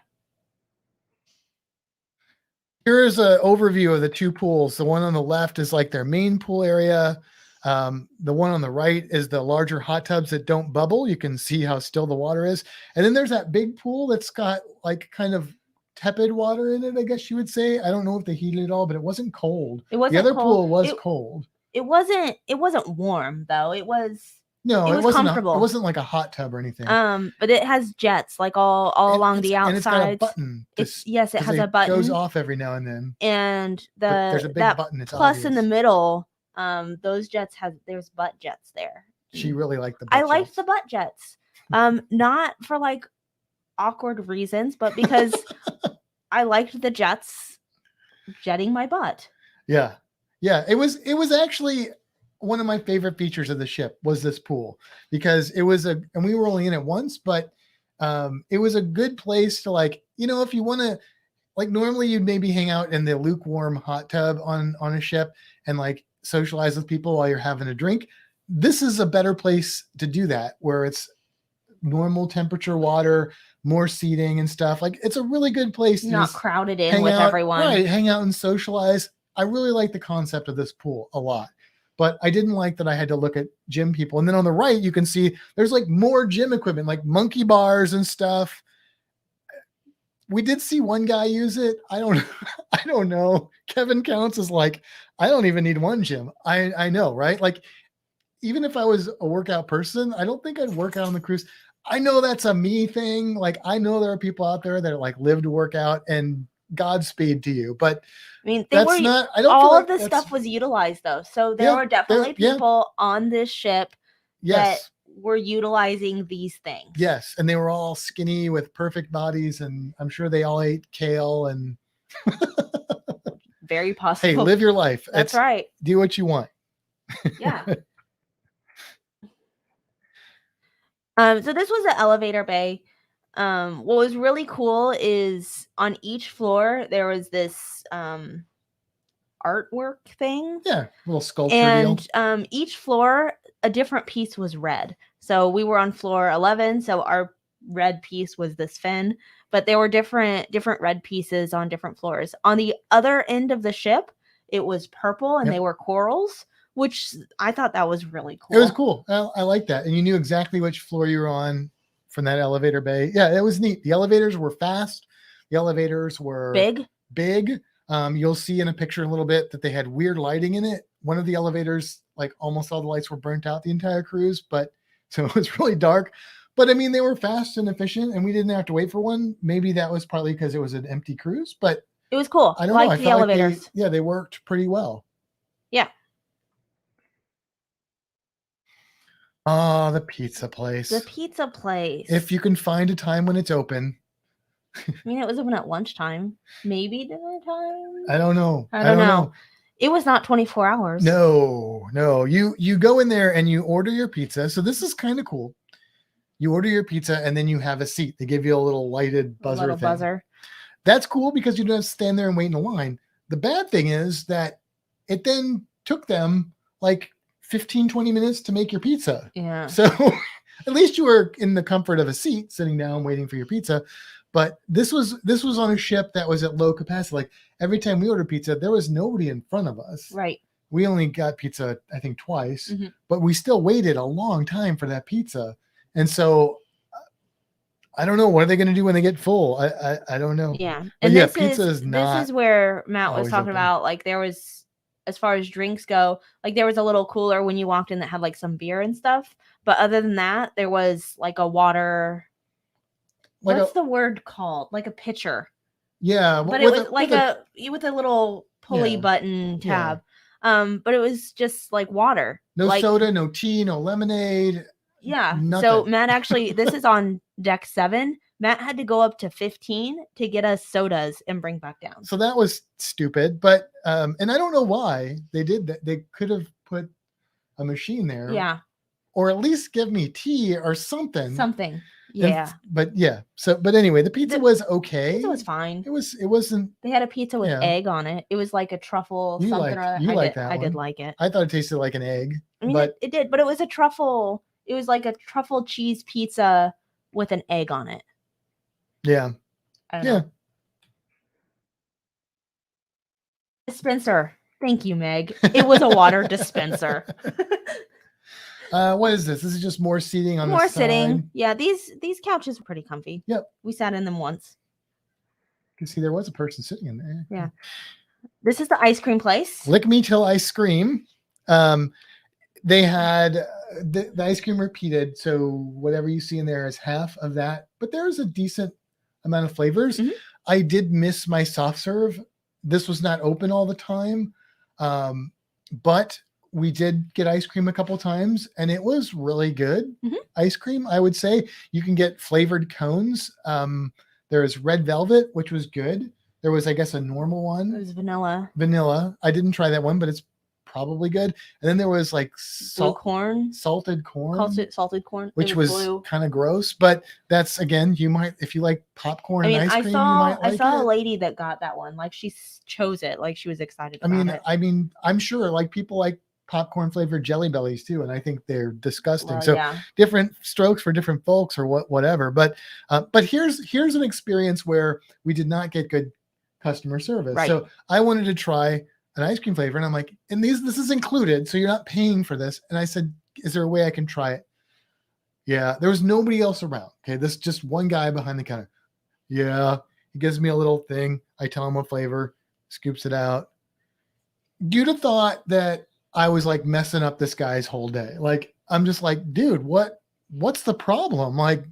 Here is an overview of the 2 pools. The one on the left is like their main pool area. The one on the right is the larger hot tubs that don't bubble. You can see how still the water is. And then there's that big pool that's got like kind of tepid water in it, I guess you would say. I don't know if they heated it all, but it wasn't cold. It wasn't the other cold. pool was cold. It wasn't warm though. It was comfortable. It wasn't like a hot tub or anything. But it has jets like all along the outside. And it's got a button. It has a button. It goes off every now and then. And there's a big button. It's plus obvious. In the middle, those jets there's butt jets there. She really liked the butt jets. Liked the butt jets. Not for like awkward reasons, but because I liked the jets jetting my butt. Yeah. Yeah. It was actually one of my favorite features of the ship was this pool because it was and we were only in it once, but it was a good place to like, if you want to, like normally you'd maybe hang out in the lukewarm hot tub on a ship and like socialize with people while you're having a drink. This is a better place to do that, where it's normal temperature water, more seating and stuff. Like it's a really good place to Not just crowded in hang with out, everyone. right? Hang out and socialize. I really like the concept of this pool a lot, but I didn't like that I had to look at gym people. And then on the right, you can see there's like more gym equipment, like monkey bars and stuff. We did see one guy use it. I don't know. Kevin Counts is like, I don't even need one gym. I know, right? Like, even if I was a workout person, I don't think I'd work out on the cruise. I know that's a me thing. Like, I know there are people out there that like live to work out, and Godspeed to you. But I mean, that's not. I don't. All feel of like this stuff was utilized though, so there were definitely people on this ship that were utilizing these things. Yes, and they were all skinny with perfect bodies, and I'm sure they all ate kale and. Very possible. Hey, live your life. That's right. Do what you want. Yeah. So this was the elevator bay. What was really cool is on each floor there was this artwork thing. Yeah, little sculpture and deal. Each floor a different piece was red. So we were on floor 11, so our red piece was this fin, but there were different red pieces on different floors. On the other end of the ship, it was purple and they were corals, which I thought that was really cool. It was cool. I like that. And you knew exactly which floor you were on from that elevator bay. Yeah, it was neat. The elevators were fast. The elevators were big. You'll see in a picture in a little bit that they had weird lighting in it. One of the elevators, like almost all the lights were burnt out the entire cruise, but so it was really dark. But I mean, they were fast and efficient, and we didn't have to wait for one. Maybe that was partly because it was an empty cruise, but it was cool. I don't know. I felt the elevators. Like they worked pretty well. Yeah. Oh, the pizza place. The pizza place. If you can find a time when it's open. I mean, it was open at lunchtime. Maybe dinner time. I don't know. I don't know. It was not 24 hours. No. You go in there and you order your pizza. So this is kind of cool. You order your pizza and then you have a seat. They give you a little lighted buzzer thing. That's cool because you don't have to stand there and wait in a line. The bad thing is that it then took them like 15, 20 minutes to make your pizza. Yeah. So at least you were in the comfort of a seat sitting down waiting for your pizza. But this was on a ship that was at low capacity. Like every time we ordered pizza, there was nobody in front of us. Right. We only got pizza, I think, twice, but we still waited a long time for that pizza. And so I don't know. What are they going to do when they get full? I don't know. Yeah. And pizza is not. This is where Matt was talking about, like, there was, as far as drinks go, like there was a little cooler when you walked in that had like some beer and stuff. But other than that, there was like a water. What's the word called? Like a pitcher. Yeah. But it was with a little pulley button tab. Yeah. But it was just like water. No soda, no tea, no lemonade. Yeah. Nothing. So Matt actually, this is on deck 7. Matt had to go up to 15 to get us sodas and bring back down. So that was stupid. But, and I don't know why they did that. They could have put a machine there. Yeah. Or at least give me tea or something. Yeah. But anyway, the pizza was okay. Pizza was fine. It wasn't. They had a pizza with egg on it. It was like a truffle something or other. I did like it. I thought it tasted like an egg. I mean, it did, but it was a truffle. It was like a truffle cheese pizza with an egg on it. Yeah. I don't know. Dispenser. Thank you, Meg. It was a water dispenser. What is this? This is just more seating on the side. More sitting. Yeah, these couches are pretty comfy. Yep. We sat in them once. You can see there was a person sitting in there. Yeah. This is the ice cream place. Lick Me Till I Scream. They had the ice cream repeated, so whatever you see in there is half of that. But there's a decent amount of flavors. I did miss my soft serve. This was not open all the time, but we did get ice cream a couple times, and it was really good. Ice cream, I would say. You can get flavored cones. There is red velvet, which was good. There was, I guess, a normal one. It was vanilla. I didn't try that one, but it's probably good. And then there was like Blue corn. salted corn, Calls it salted corn. which It was blue. kind of gross. But that's, again, you might, if you like popcorn I mean, and ice I cream, saw you might like I saw it. a lady that got that one. Like she chose it. Like she was excited about it. I mean, I'm sure like people like popcorn flavored Jelly Bellies too, and I think they're disgusting. Well, So yeah. different strokes for different folks, or whatever. But here's an experience where we did not get good customer service. Right. So I wanted to try an ice cream flavor, and I'm like, and this is included, so you're not paying for this. And I said, is there a way I can try it? Yeah, there was nobody else around. Okay, this just one guy behind the counter. Yeah, he gives me a little thing. I tell him what flavor, scoops it out. You'd have thought that I was like messing up this guy's whole day. Like, I'm just like, dude, what's the problem? Like,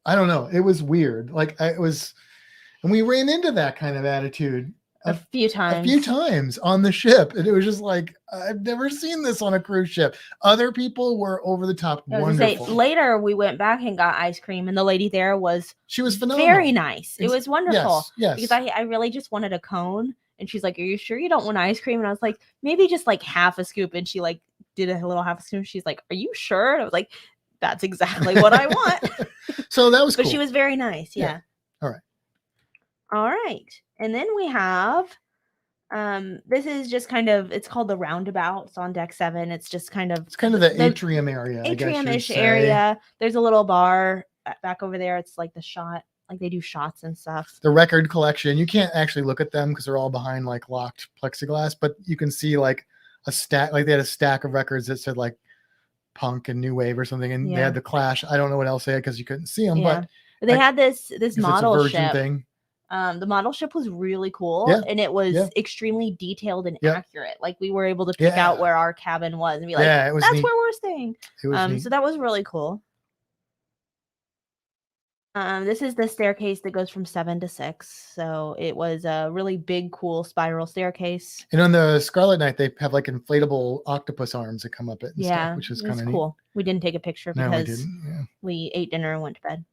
I don't know. It was weird. Like and we ran into that kind of attitude A few times on the ship. And it was just like, I've never seen this on a cruise ship. Other people were over the top I was gonna say, wonderful. later we went back and got ice cream, and the lady there was She was phenomenal. very nice. It was wonderful. Yes. Because I really just wanted a cone. And she's like, are you sure you don't want ice cream? And I was like, maybe just like half a scoop. And she like did a little half a scoop. She's like, are you sure? And I was like, that's exactly what I want. So that was But cool. she was very nice. Yeah. All right. All right. And then we have this is just kind of, it's called the Roundabout. It's on deck 7. It's just kind of the atrium area. Atrium-ish area. There's a little bar back over there. It's like the shot. Like they do shots and stuff. The record collection, you can't actually look at them because they're all behind like locked plexiglass, but you can see like a stack, like they had a stack of records that said like punk and new wave or something, and they had the Clash. I don't know what else they had because you couldn't see them, but they had this model ship thing. The model ship was really cool, and it was extremely detailed and accurate. Like we were able to pick out where our cabin was and be like, it was that's neat. where we're staying. It was neat. So that was really cool. This is the staircase that goes from 7 to 6. So it was a really big, cool spiral staircase. And on the Scarlet Night, they have like inflatable octopus arms that come up it and stuff, which is kind of cool. We didn't take a picture because we ate dinner and went to bed.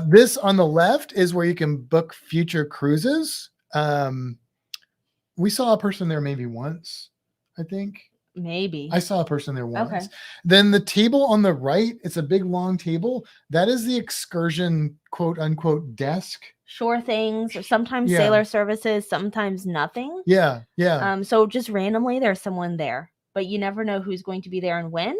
This on the left is where you can book future cruises. We saw a person there maybe once, I think. Maybe I saw a person there once. Okay. Then the table on the right, it's a big long table. That is the excursion quote unquote desk. Shore things, or sometimes sailor services, sometimes nothing. Yeah. So just randomly there's someone there, but you never know who's going to be there and when,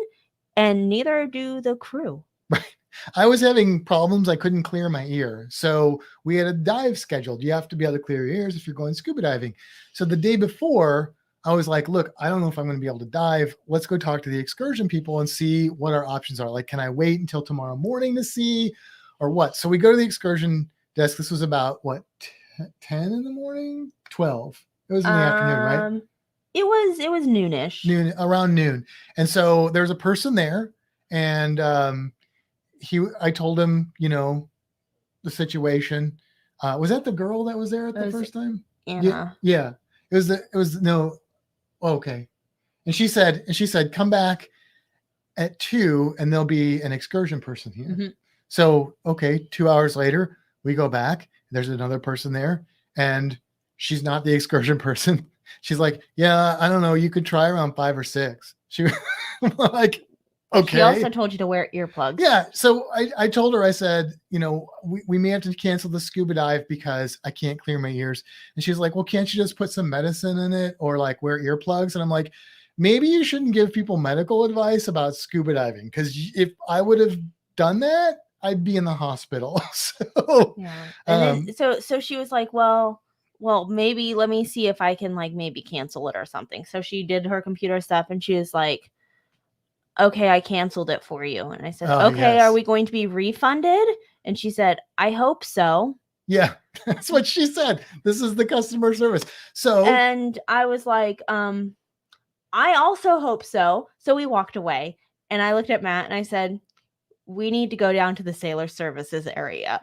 and neither do the crew. Right. I was having problems. I couldn't clear my ear. So we had a dive scheduled. You have to be able to clear your ears if you're going scuba diving. So the day before, I was like, look, I don't know if I'm going to be able to dive. Let's go talk to the excursion people and see what our options are. Like, can I wait until tomorrow morning to see or what? So we go to the excursion desk. This was about 10 in the morning, 12. It was in the afternoon, right? It was noonish. Around noon. And so there's a person there, and I told him, the situation. Was that the girl that was there at the first time? Anna. Yeah. It was no. Okay. And she said, come back at 2 and there'll be an excursion person here. Mm-hmm. So, okay. 2 hours later, we go back. There's another person there, and she's not the excursion person. She's like, yeah, I don't know. You could try around 5 or 6. She like, okay. She also told you to wear earplugs. Yeah. So I told her, I said, we may have to cancel the scuba dive because I can't clear my ears. And she's like, well, can't you just put some medicine in it or like wear earplugs? And I'm like, maybe you shouldn't give people medical advice about scuba diving, because if I would have done that, I'd be in the hospital. So, yeah. And then, so she was like, well, maybe let me see if I can like maybe cancel it or something. So she did her computer stuff, and she was like, okay, I canceled it for you. And I said, okay, Are we going to be refunded? And she said, I hope so. Yeah, that's what she said. This is the customer service. So, and I was like, I also hope so. So we walked away, and I looked at Matt and I said, we need to go down to the sailor services area,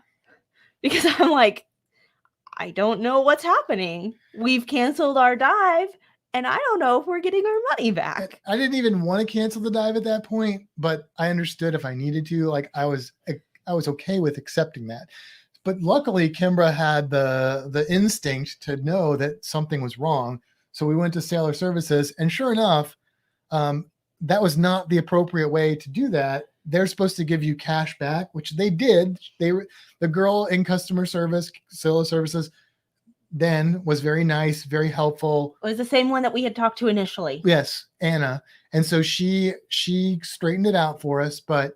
because I'm like, I don't know what's happening. We've canceled our dive, and I don't know if we're getting our money back. I didn't even want to cancel the dive at that point, but I understood if I needed to. Like I was okay with accepting that. But luckily, Kimbra had the instinct to know that something was wrong. So we went to Sailor Services, and sure enough, that was not the appropriate way to do that. They're supposed to give you cash back, which they did. The girl in customer service, Sailor Services, then was very nice, very helpful. It was the same one that we had talked to initially. Yes, Anna. And so she straightened it out for us, but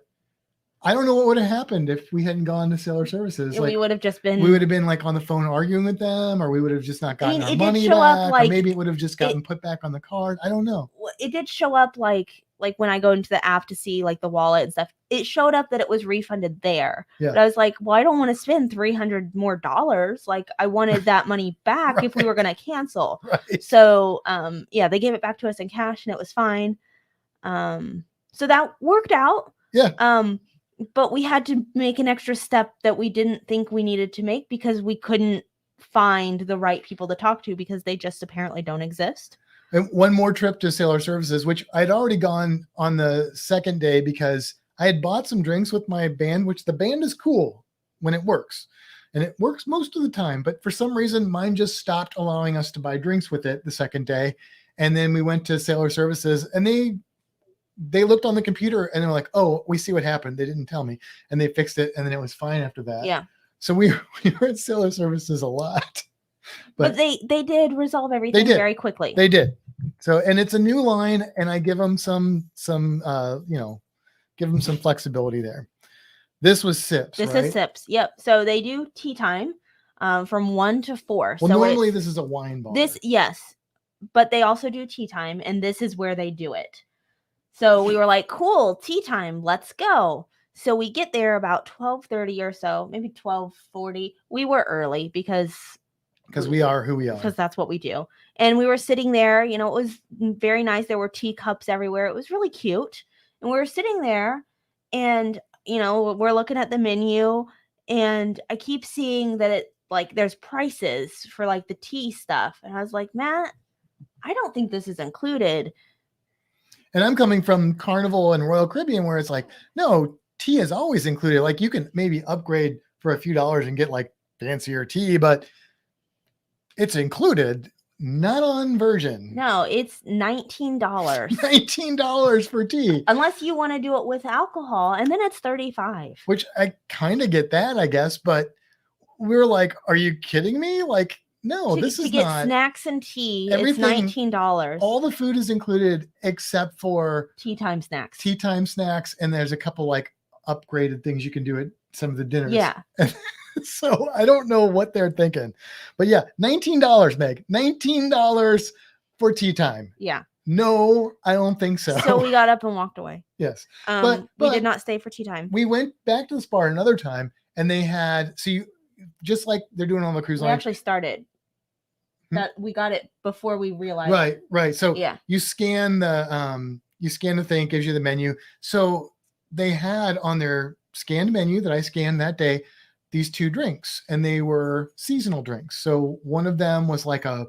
I don't know what would have happened if we hadn't gone to Sailor Services. We would have just been. We would have been like on the phone arguing with them, or we would have just not gotten our it money did show back, up like or maybe it would have just gotten put back on the card. I don't know. It did show up like when I go into the app to see like the wallet and stuff. It showed up that it was refunded there. Yeah. But I was like, well, I don't want to spend $300 more. Like I wanted that money back if we were going to cancel. Right. So yeah, they gave it back to us in cash and it was fine. So that worked out. Yeah. But we had to make an extra step that we didn't think we needed to make because we couldn't find the right people to talk to because they just apparently don't exist. And one more trip to Sailor Services, which I'd already gone on the second day because I had bought some drinks with my band, which the band is cool when it works. And it works most of the time. But for some reason, mine just stopped allowing us to buy drinks with it the second day. And then we went to Sailor Services and they looked on the computer and they're like, oh, we see what happened. They didn't tell me. And they fixed it. And then it was fine after that. Yeah. So we were at Sailor Services a lot. But they did resolve everything very quickly. They did. So, and it's a new line, and I give them some give them some flexibility there. This was sips. This right? is sips. Yep. So they do tea time, from 1 to 4. Well, so normally this is a wine bar. Yes, but they also do tea time, and this is where they do it. So we were like, cool, tea time, let's go. So we get there about 12:30 or so, maybe 12:40. We were early because we are who we are. Because that's what we do. And we were sitting there, it was very nice. There were teacups everywhere. It was really cute. And we were sitting there and, we're looking at the menu and I keep seeing that it there's prices for like the tea stuff. And I was like, Matt, I don't think this is included. And I'm coming from Carnival and Royal Caribbean where it's like, no, tea is always included. Like you can maybe upgrade for a few dollars and get like fancier tea, but it's included, not on version. No, it's $19. $19 for tea. Unless you want to do it with alcohol, and then it's $35. Which I kind of get that, I guess, but we were like, are you kidding me? Like, no, this is to get not. Snacks and tea, Everything, it's $19. All the food is included except for tea time snacks. Tea time snacks, and there's a couple like upgraded things you can do at some of the dinners. Yeah. So I don't know what they're thinking, but yeah, $19, Meg, $19 for tea time. Yeah. No, I don't think so. So we got up and walked away. Yes. But we did not stay for tea time. We went back to this bar another time and they had, just like they're doing on the cruise line. We actually started. That we got it before we realized. Right. So yeah. You scan the thing, gives you the menu. So they had on their scanned menu that I scanned that day, these 2 drinks, and they were seasonal drinks. So one of them was like a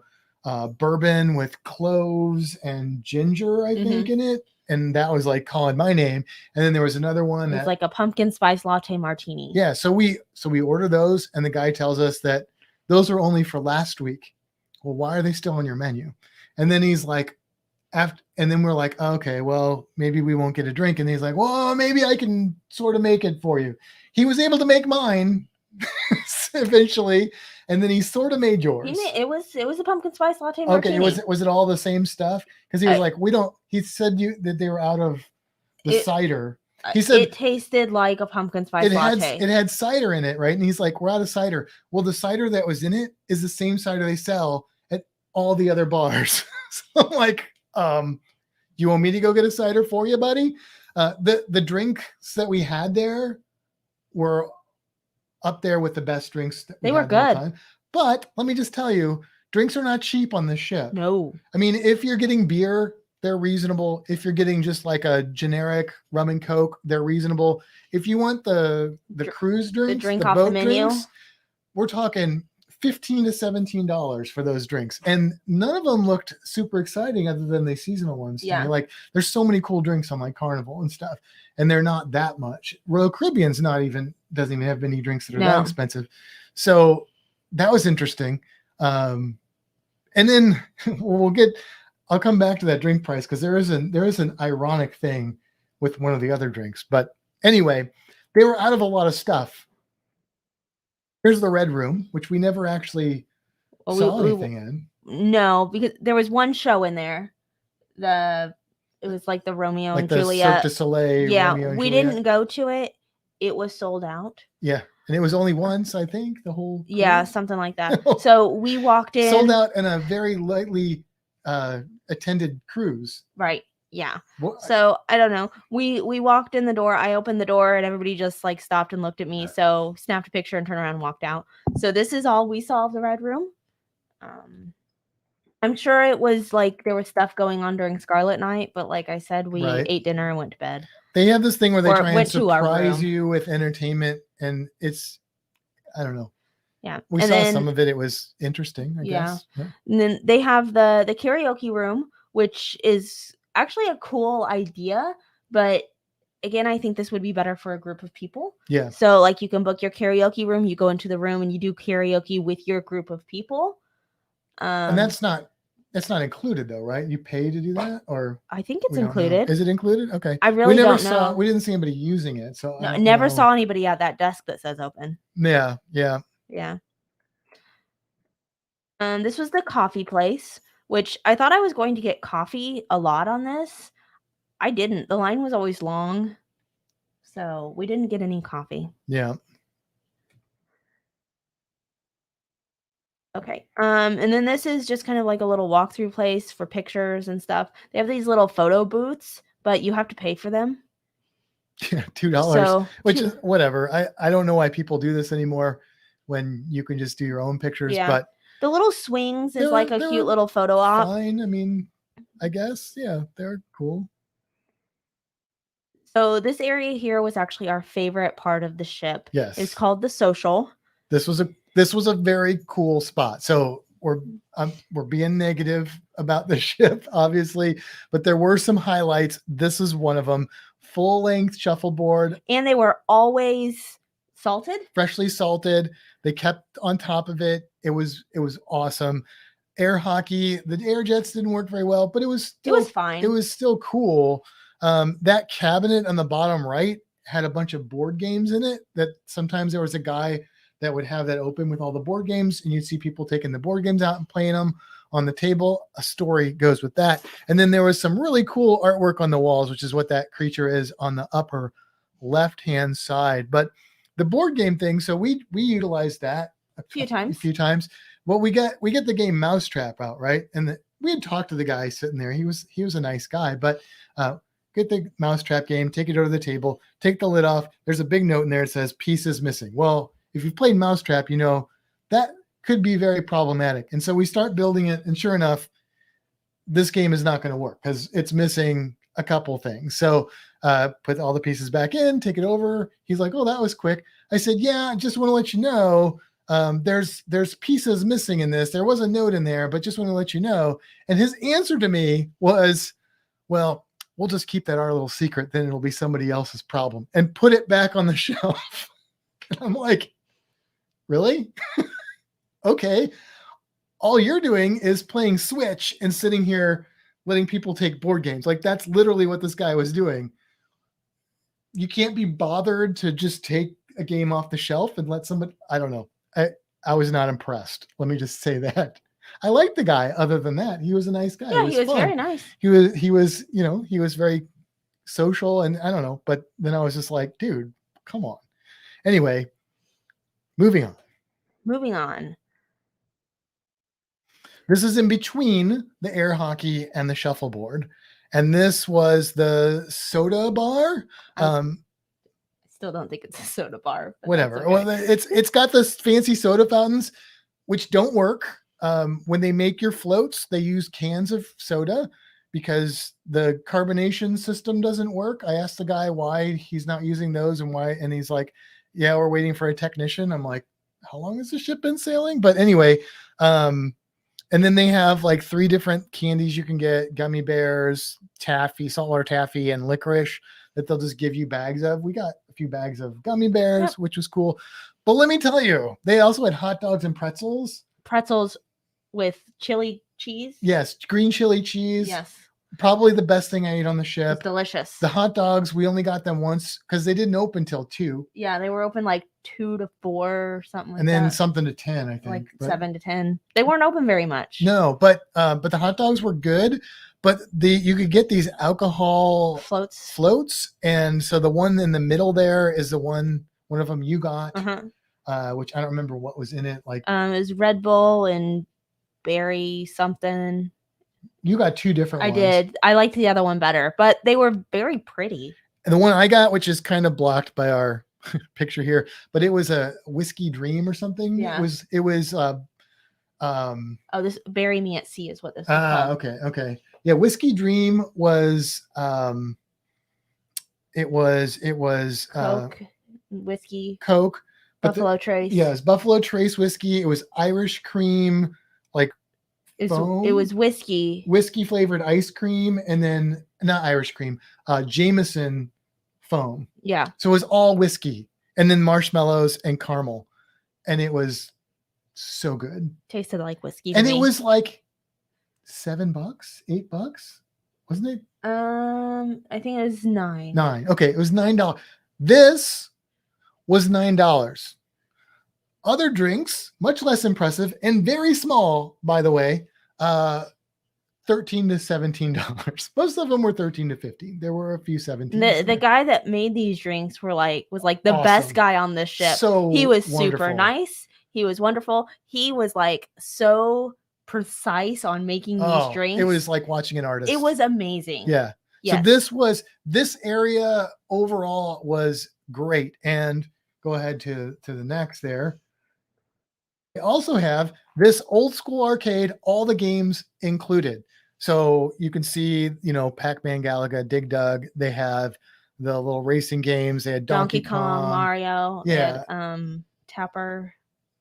bourbon with cloves and ginger, I think, in it. And that was like calling my name. And then there was another one that was like a pumpkin spice latte martini. Yeah. So we order those, and the guy tells us that those are only for last week. Well, why are they still on your menu? And then he's like, and then we're like, okay, well, maybe we won't get a drink. And he's like, well, maybe I can sort of make it for you. He was able to make mine eventually, and then he sort of made yours. It was a pumpkin spice latte martini. Okay, was it all the same stuff? Because he was like, he said that they were out of the cider. He said it tasted like a pumpkin spice latte. It had cider in it, right? And he's like, we're out of cider. Well, the cider that was in it is the same cider they sell at all the other bars. So I'm like, you want me to go get a cider for you, buddy? The drinks that we had there were up there with the best drinks. They were good. But let me just tell you, drinks are not cheap on this ship. No. I mean, if you're getting beer, they're reasonable. If you're getting just like a generic rum and coke, they're reasonable. If you want the cruise drinks, the drink off the menu, drinks, we're talking $15 to $17 for those drinks, and none of them looked super exciting other than the seasonal ones. To Yeah. me. Like there's so many cool drinks on like Carnival and stuff, and they're not that much. Royal Caribbean's doesn't even have any drinks that are that No. expensive. So that was interesting. And then I'll come back to that drink price because there is an ironic thing with one of the other drinks. But anyway, they were out of a lot of stuff. Here's the Red Room, which we never actually saw anything in. No, because there was one show in there. It was like the Romeo Like and the Juliet. Cirque du Soleil. Yeah, Romeo and we Juliet. didn't go to it. It was sold out. Yeah, and it was only once, I think, the whole. Yeah, cruise. something like that. So we walked in. Sold out in a very lightly attended cruise. Right. Yeah. What? So I don't know. We walked in the door. I opened the door and everybody just like stopped and looked at me. So snapped a picture and turned around and walked out. So this is all we saw of the Red Room. I'm sure it was like there was stuff going on during Scarlet Night, but like I said, we ate dinner and went to bed. They have this thing where they try and went to our surprise room. you with entertainment, and it's, I don't know. Yeah. We And saw then- some of it. It was interesting, I guess. Yeah. And then they have the karaoke room, which is actually a cool idea, but again, I think this would be better for a group of people. Yeah. So like you can book your karaoke room, you go into the room and you do karaoke with your group of people. And that's not included though, right? You pay to do that, or I think it's we don't know. included. Is it included? Okay. I really don't saw. know. We didn't see anybody using it, so No, I I never know. saw anybody at that desk that says open. Yeah. Yeah. This was the coffee place, which I thought I was going to get coffee a lot on this. I didn't. The line was always long, so we didn't get any coffee. Yeah. Okay. And then this is just kind of like a little walkthrough place for pictures and stuff. They have these little photo booths, but you have to pay for them. Yeah, $2, So, which is whatever. I don't know why people do this anymore when you can just do your own pictures. Yeah. But the little swings is like a they cute were little photo op. fine. I mean, I guess they're cool. So this area here was actually our favorite part of the ship. Yes, It's called the social. This was a very cool spot. So we're being negative about the ship, obviously, but there were some highlights. This is one of them. Full length shuffleboard, And they were always salted. freshly salted. They kept on top of it. It was awesome. Air hockey. The air jets didn't work very well, but it was Fine. It was still cool. That cabinet on the bottom right had a bunch of board games in it. That sometimes there was a guy that would have that open with all the board games, and you'd see people taking the board games out and playing them on the table. A story goes with that. And then there was some really cool artwork on the walls, which is what that creature is on the upper left-hand side. But the board game thing, so we utilized that a few times. Well, we get the game Mousetrap out, right? And we had talked to the guy sitting there. He was a nice guy, but get the Mousetrap game, take it over to the table, take the lid off. There's a big note in there that says pieces missing. Well, if you've played Mousetrap, you know that could be very problematic. And so we start building it, and sure enough, this game is not going to work because it's missing a couple things. So put all the pieces back in, take it over. He's like, "Oh, that was quick." I said, "Yeah, I just want to let you know there's pieces missing in this. There was a note in there, but just want to let you know." And his answer to me was, "Well, we'll just keep that our little secret. Then it'll be somebody else's problem," and put it back on the shelf. And I'm like, really? Okay. All you're doing is playing Switch and sitting here letting people take board games. Like that's literally what this guy was doing. You can't be bothered to just take a game off the shelf and let somebody, I don't know. I was not impressed. Let me just say that. I liked the guy. Other than that, he was a nice guy. Yeah, he was fun. very nice. He was very social, and I don't know. But then I was just like, dude, come on. Anyway, moving on. This is in between the air hockey and the shuffleboard. And this was the soda bar. Still don't think it's a soda bar. Whatever. Okay. Well, it's got this fancy soda fountains, which don't work. When they make your floats, they use cans of soda because the carbonation system doesn't work. I asked the guy why he's not using those and why, and he's like, "Yeah, we're waiting for a technician." I'm like, how long has the ship been sailing? But anyway, and then they have like 3 different candies you can get: gummy bears, taffy, saltwater taffy, and licorice that they'll just give you bags of. We got a few bags of gummy bears, which was cool. But let me tell you, they also had hot dogs and pretzels. Pretzels with chili cheese. Yes, green chili cheese. Yes. Probably the best thing I ate on the It's ship. delicious. The hot dogs, we only got them once because they didn't open till 2. Yeah, they were open like 2 to 4 or something like And then that. something to 10, I think. Like but 7 to 10. They weren't open very much. No, but the hot dogs were good. But you could get these alcohol floats, and so the one in the middle there is the one of them you got, which I don't remember what was in it. Like it was Red Bull and berry something. You got 2 different ones. I did. I liked the other one better, but they were very pretty. And the one I got, which is kind of blocked by our picture here, but it was a whiskey dream or something. Yeah. It was this Bury Me at Sea is what this is called. Okay. Yeah, whiskey dream was it was Coke, whiskey, Coke, Buffalo Trace. Yes, Buffalo Trace whiskey. It was Irish cream, like it was whiskey flavored ice cream, and then not Irish cream, Jameson foam. Yeah. So it was all whiskey, and then marshmallows and caramel, and it was so good. Tasted like whiskey. And it was like $7, $8, wasn't it? I think it was 9. 9. Okay, it was $9. This was $9. Other drinks, much less impressive and very small, by the way, $13 to $17. Most of them were $13 to $15. There were a few $17. The guy that made these drinks was like the awesome. Best guy on this ship. So he was wonderful. super nice. He was wonderful. He was like so precise on making these drinks. It was like watching an artist. It was amazing. Yeah. Yes. So this area overall was great. And go ahead to the next there. They also have this old school arcade, all the games included. So you can see, Pac-Man, Galaga, Dig Dug. They have the little racing games. They had Donkey Kong, Mario. Yeah. Tapper.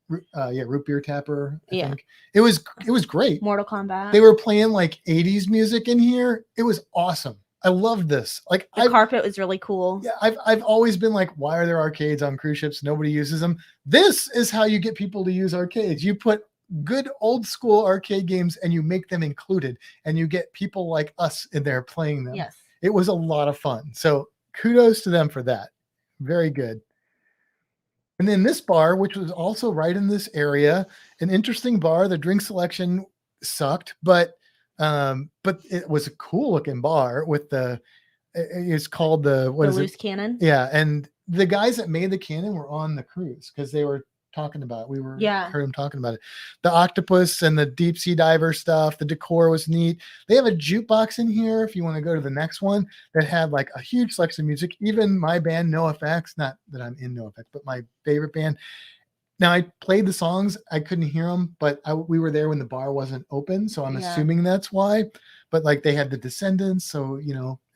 Root Beer Tapper. I think it was great. Mortal Kombat. They were playing like 80s music in here. It was awesome. I loved this. Like the carpet was really cool. Yeah, I've always been like, why are there arcades on cruise ships? Nobody uses them. This is how you get people to use arcades. You put good old school arcade games and you make them included, and you get people like us in there playing them. Yes. It was a lot of fun. So kudos to them for that. Very good. And then this bar, which was also right in this area, an interesting bar. The drink selection sucked, but it was a cool looking bar with it's called the loose cannon. Yeah. And the guys that made the cannon were on the cruise because they were talking about heard them talking about it. The octopus and the deep sea diver stuff. The decor was neat. They have a jukebox in here if you want to go to the next one that had like a huge selection of music. Even my band NoFX, not that I'm in NoFX, but my favorite band. Now I played the songs. I couldn't hear them, but we were there when the bar wasn't open, so I'm assuming that's why. But like they had the Descendants, so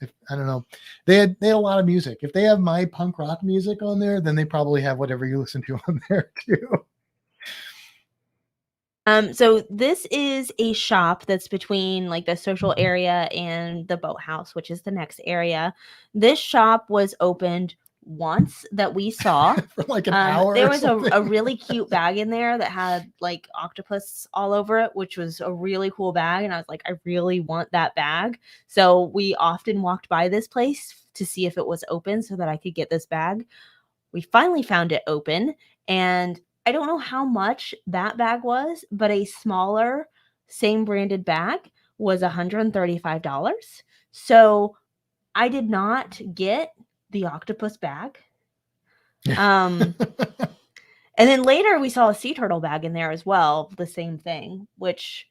if I don't know, they had a lot of music. If they have my punk rock music on there, then they probably have whatever you listen to on there too. So this is a shop that's between like the social area and the boathouse, which is the next area. This shop was opened once that we saw for like an hour. There was a really cute bag in there that had like octopus all over it, which was a really cool bag, and I was like, I really want that bag. So we often walked by this place to see if it was open so that I could get this bag. We finally found it open, and I don't know how much that bag was, but a smaller same branded bag was $135. So I did not get the octopus bag. And then later we saw a sea turtle bag in there as well, the same thing, which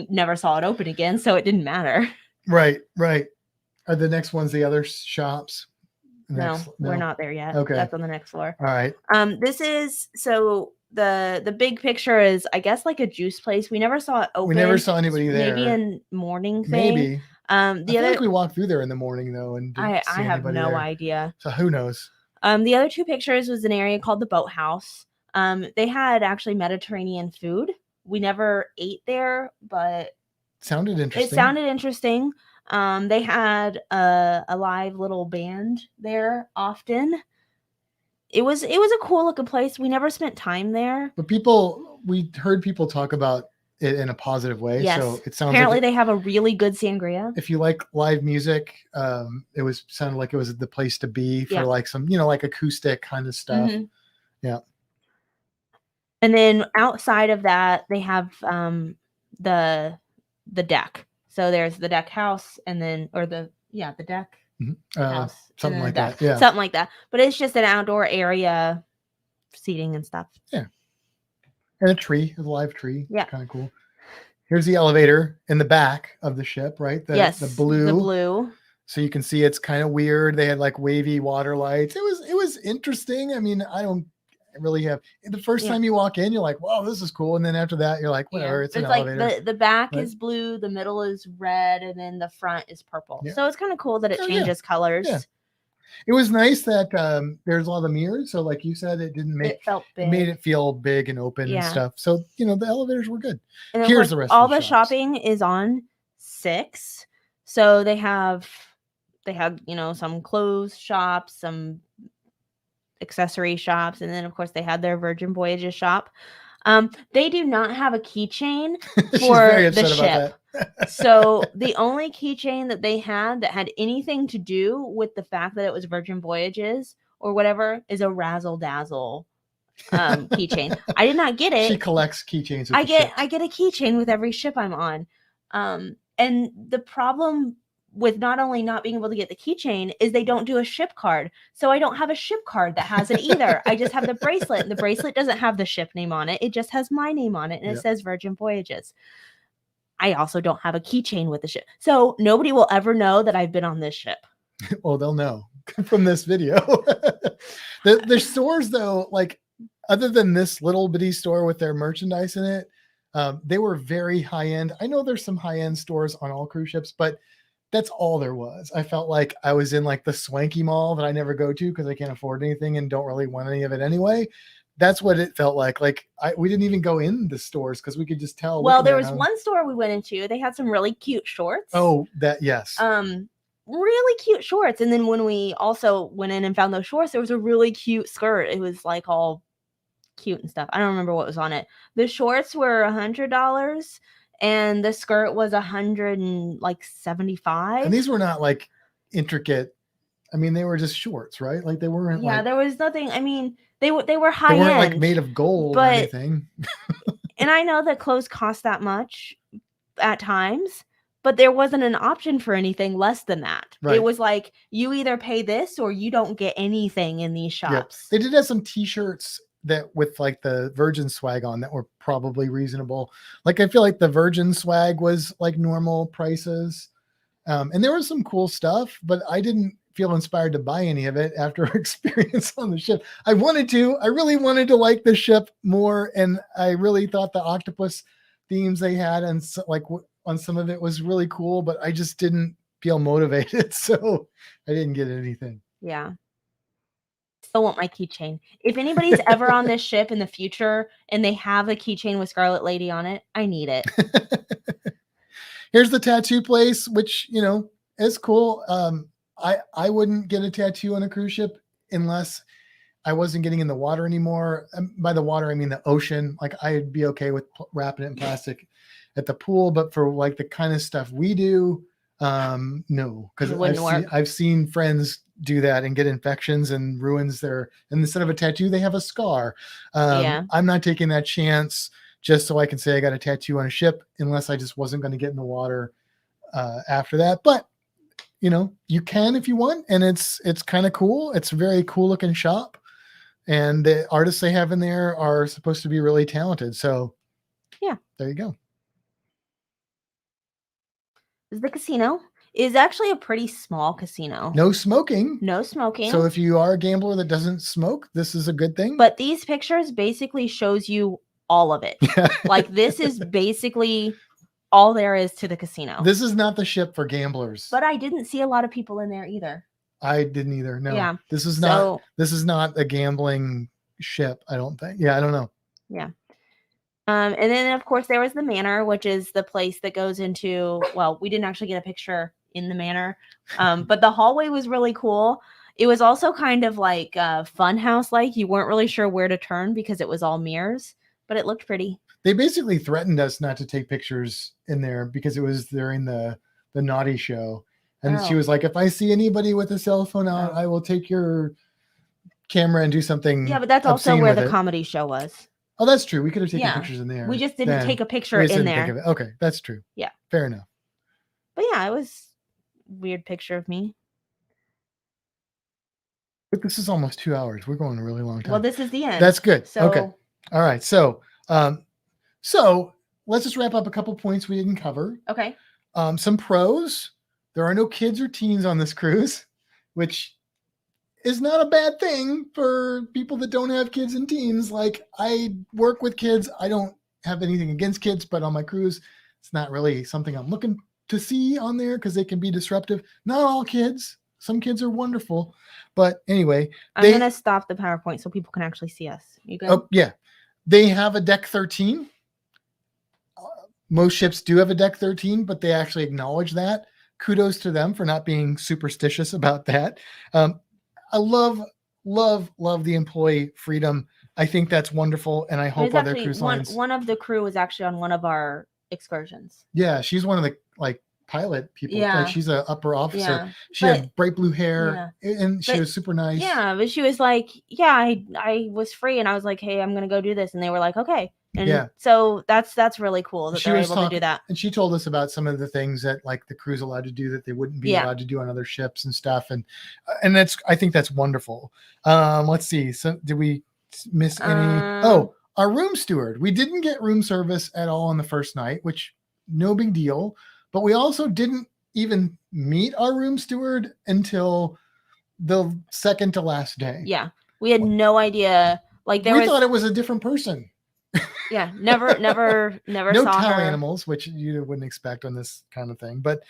never saw it open again, so it didn't matter. Right. Are the next ones the other shops? No, we're not there yet. Okay, that's on the next floor. All right. This is the big picture is, I guess, like a juice place. We never saw it open. We never saw anybody there. Maybe a morning thing. Maybe. I feel like we walked through there in the morning though, and I have no idea. So who knows? The other 2 pictures was an area called the boathouse. They had actually Mediterranean food. We never ate there, but Sounded interesting. it sounded interesting. They had a live little band there often. It was a cool looking place. We never spent time there. But we heard people talk about it in a positive way. Yes. So it sounds Apparently like they have a really good sangria. if you like live music, it sounded like it was the place to be for like some, like acoustic kind of stuff. Mhm. Yeah. And then outside of that, they have the deck. So there's the deck house, and then the deck house, something like deck. that. Yeah, something like that. But it's just an outdoor area, seating and stuff. Yeah, and a live tree. Yeah, kind of cool. Here's the elevator in the back of the ship, right? The blue. So you can see it's kind of weird. They had like wavy water lights. It was interesting. I mean, I don't really have the first time you walk in, you're like, "Whoa, this is cool," and then after that, you're like, "Whatever." It's an elevator. Like the back is blue, the middle is red, and then the front is purple. Yeah. So it's kind of cool that it changes colors. Yeah. It was nice that there's a lot of mirrors, so like you said, it felt big. Made it feel big and open and stuff. So the elevators were good. And here's the rest. All of the shopping is on 6, so they have some clothes shops, some accessory shops, and then of course they had their Virgin Voyages shop. They do not have a keychain for the ship. So the only keychain that they had that had anything to do with the fact that it was Virgin Voyages or whatever is a Razzle Dazzle keychain. I did not get it. She collects keychains. I get a keychain with every ship I'm on. And the problem with not only not being able to get the keychain is they don't do a ship card. So I don't have a ship card that has it either. I just have the bracelet. And the bracelet doesn't have the ship name on it. It just has my name on it. And it says Virgin Voyages. I also don't have a keychain with the ship. So nobody will ever know that I've been on this ship. Well, they'll know from this video. the stores, though, like other than this little bitty store with their merchandise in it, they were very high end. I know there's some high end stores on all cruise ships, but that's all there was. I felt like I was in like the swanky mall that I never go to because I can't afford anything and don't really want any of it anyway. That's what it felt like. Like we didn't even go in the stores because we could just tell. Well, there was one store we went into. They had some really cute shorts. Oh, yes. Really cute shorts. And then when we also went in and found those shorts, there was a really cute skirt. It was like all cute and stuff. I don't remember what was on it. The shorts were $100. And the skirt was $175. And these were not like intricate. I mean, they were just shorts, right? Like they weren't. Yeah, there was nothing. I mean, they were high end. They weren't end, like made of gold or anything. And I know that clothes cost that much at times, but there wasn't an option for anything less than that. Right. It was like you either pay this or you don't get anything in these shops. Yeah. They did have some T-shirts that with like the Virgin swag on that were probably reasonable. Like I feel like the Virgin swag was like normal prices. And there was some cool stuff, but I didn't feel inspired to buy any of it after our experience on the ship. I really wanted to like the ship more. And I really thought the octopus themes they had and like on some of it was really cool, but I just didn't feel motivated. So I didn't get anything. Yeah. I want my keychain. If anybody's ever on this ship in the future and they have a keychain with Scarlet Lady on it, I need it. Here's the tattoo place, which, is cool. I wouldn't get a tattoo on a cruise ship unless I wasn't getting in the water anymore. By the water, I mean the ocean. Like I'd be okay with wrapping it in plastic at the pool, but for like the kind of stuff we do, no, because I've seen friends do that and get infections and ruins and instead of a tattoo, they have a scar. I'm not taking that chance just so I can say I got a tattoo on a ship unless I just wasn't going to get in the water after that. But you can if you want, and it's kind of cool. It's a very cool looking shop, and the artists they have in there are supposed to be really talented. So yeah, there you go. The casino is actually a pretty small casino. No smoking. So if you are a gambler that doesn't smoke, this is a good thing. But these pictures basically shows you all of it. Like this is basically all there is to the casino. This is not the ship for gamblers. But I didn't see a lot of people in there either. I didn't either. No. Yeah. This is not a gambling ship, I don't think. Yeah, I don't know. Yeah. And then of course there was the manor, which is the place that goes into, well, we didn't actually get a picture in the manor. But the hallway was really cool. It was also kind of like fun house like. You weren't really sure where to turn because it was all mirrors, but it looked pretty. They basically threatened us not to take pictures in there because it was during the naughty show. And she was like, if I see anybody with a cell phone out, I will take your camera and do something. Yeah, but that's also where the comedy show was. Oh, that's true. We could have taken pictures in there. We just didn't take a picture in there. Okay, that's true. Yeah. Fair enough. But yeah, it was a weird picture of me. But this is almost 2 hours. We're going a really long time. Well, this is the end. That's good. So, okay. All right. So let's just wrap up a couple points we didn't cover. Okay. Some pros. There are no kids or teens on this cruise, which is not a bad thing for people that don't have kids and teens. Like, I work with kids. I don't have anything against kids, but on my cruise, it's not really something I'm looking to see on there because they can be disruptive. Not all kids. Some kids are wonderful. But anyway. I'm going to stop the PowerPoint so people can actually see us. You good? Oh, yeah. They have a deck 13. Most ships do have a deck 13, but they actually acknowledge that. Kudos to them for not being superstitious about that. I love the employee freedom. I think that's wonderful, and I hope other cruise lines. One of the crew was actually on one of our excursions. Yeah, she's one of the pilot people. Yeah. Like, she's an upper officer. Yeah. She had bright blue hair, and she was super nice. Yeah, but she was like, I was free, and I was like, hey, I'm gonna go do this, and they were like, okay. And so that's really cool that they're able to do that. And she told us about some of the things that the crew's allowed to do that they wouldn't be allowed to do on other ships and stuff. And I think that's wonderful. Let's see. So did we miss any? Our room steward. We didn't get room service at all on the first night, which no big deal. But we also didn't even meet our room steward until the second to last day. Yeah. We had no idea. We thought it was a different person. Yeah, never no saw towel her. Animals, which you wouldn't expect on this kind of thing. But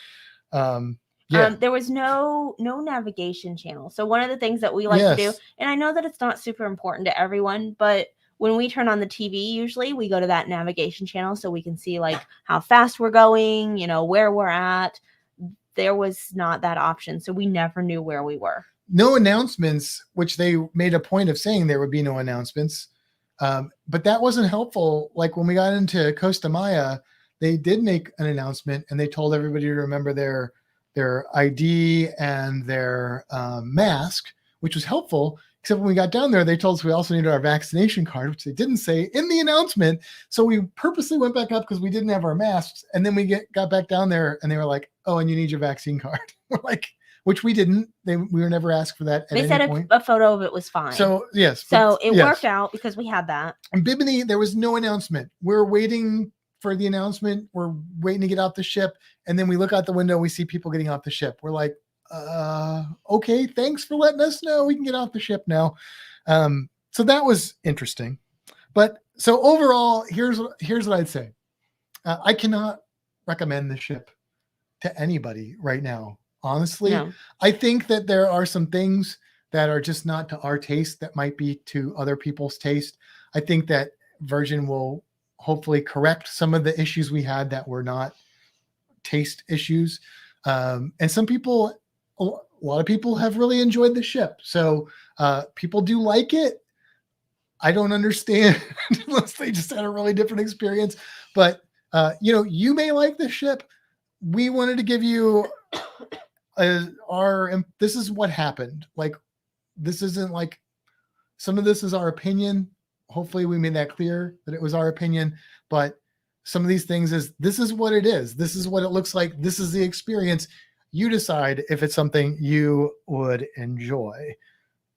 there was no navigation channel. So one of the things that we like to do, and I know that it's not super important to everyone, but when we turn on the TV, usually we go to that navigation channel so we can see how fast we're going, where we're at. There was not that option, so we never knew where we were. No announcements, which they made a point of saying there would be no announcements. But that wasn't helpful. Like, when we got into Costa Maya, they did make an announcement and they told everybody to remember their ID and their mask, which was helpful. Except when we got down there, they told us we also needed our vaccination card, which they didn't say in the announcement. So we purposely went back up because we didn't have our masks. And then we got back down there and they were like, oh, and you need your vaccine card. We're like, which we didn't. We were never asked for that at any point. A photo of it was fine. So, yes. So it worked out because we had that. In Bimini, there was no announcement. We're waiting for the announcement. We're waiting to get off the ship. And then we look out the window. We see people getting off the ship. We're like, okay, thanks for letting us know. We can get off the ship now. So that was interesting. But so overall, here's what I'd say. I cannot recommend the ship to anybody right now. Honestly, no. I think that there are some things that are just not to our taste that might be to other people's taste. I think that Virgin will hopefully correct some of the issues we had that were not taste issues. And a lot of people have really enjoyed the ship. So people do like it. I don't understand unless they just had a really different experience. But, you may like the ship. We wanted to give you this is what happened. This isn't some of this is our opinion. Hopefully we made that clear that it was our opinion, but some of these things this is what it is. This is what it looks like. This is the experience. You decide if it's something you would enjoy.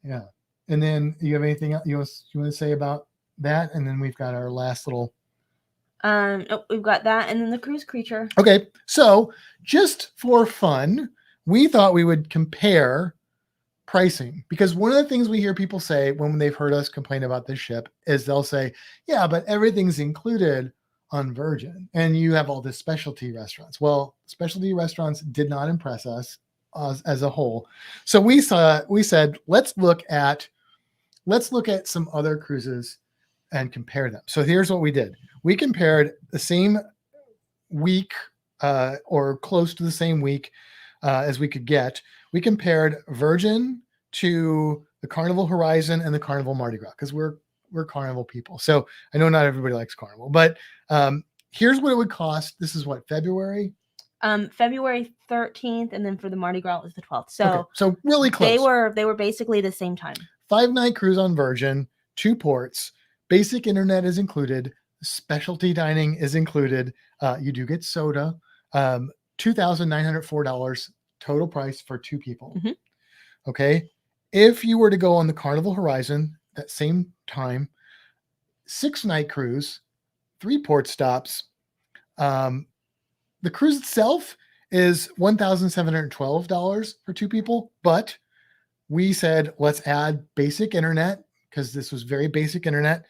Yeah. And then you have anything else you want to say about that? And then we've got our last little we've got that and then the cruise creature. Okay. So just for fun, we thought we would compare pricing, because one of the things we hear people say when they've heard us complain about this ship is they'll say, yeah, but everything's included on Virgin and you have all this specialty restaurants. Well, specialty restaurants did not impress us as a whole. So we said, let's look at let's look at some other cruises and compare them. So here's what we did. We compared the same week or close to the same week as we could get. We compared Virgin to the Carnival Horizon and the Carnival Mardi Gras, because we're Carnival people. So I know not everybody likes Carnival, but here's what it would cost. This is what, February? February 13th, and then for the Mardi Gras it was the 12th. So Okay, so really close. They were basically the same time. 5-night cruise on Virgin, 2 ports, basic internet is included, specialty dining is included. You do get soda. $2,904 total price for 2 people. Mm-hmm. Okay. If you were to go on the Carnival Horizon that same time, 6-night cruise, 3 port stops. The cruise itself is $1,712 for 2 people, but we said, let's add basic internet, because this was very basic internet,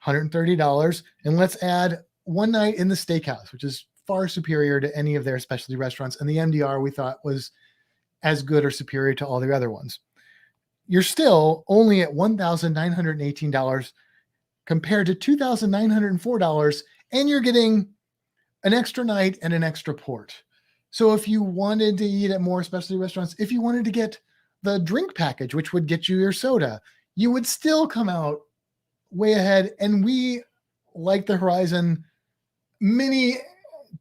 $130. And let's add 1 night in the steakhouse, which is far superior to any of their specialty restaurants. And the MDR we thought was as good or superior to all the other ones. You're still only at $1,918 compared to $2,904, and you're getting an extra night and an extra port. So if you wanted to eat at more specialty restaurants, if you wanted to get the drink package, which would get you your soda, you would still come out way ahead. And we like the Horizon many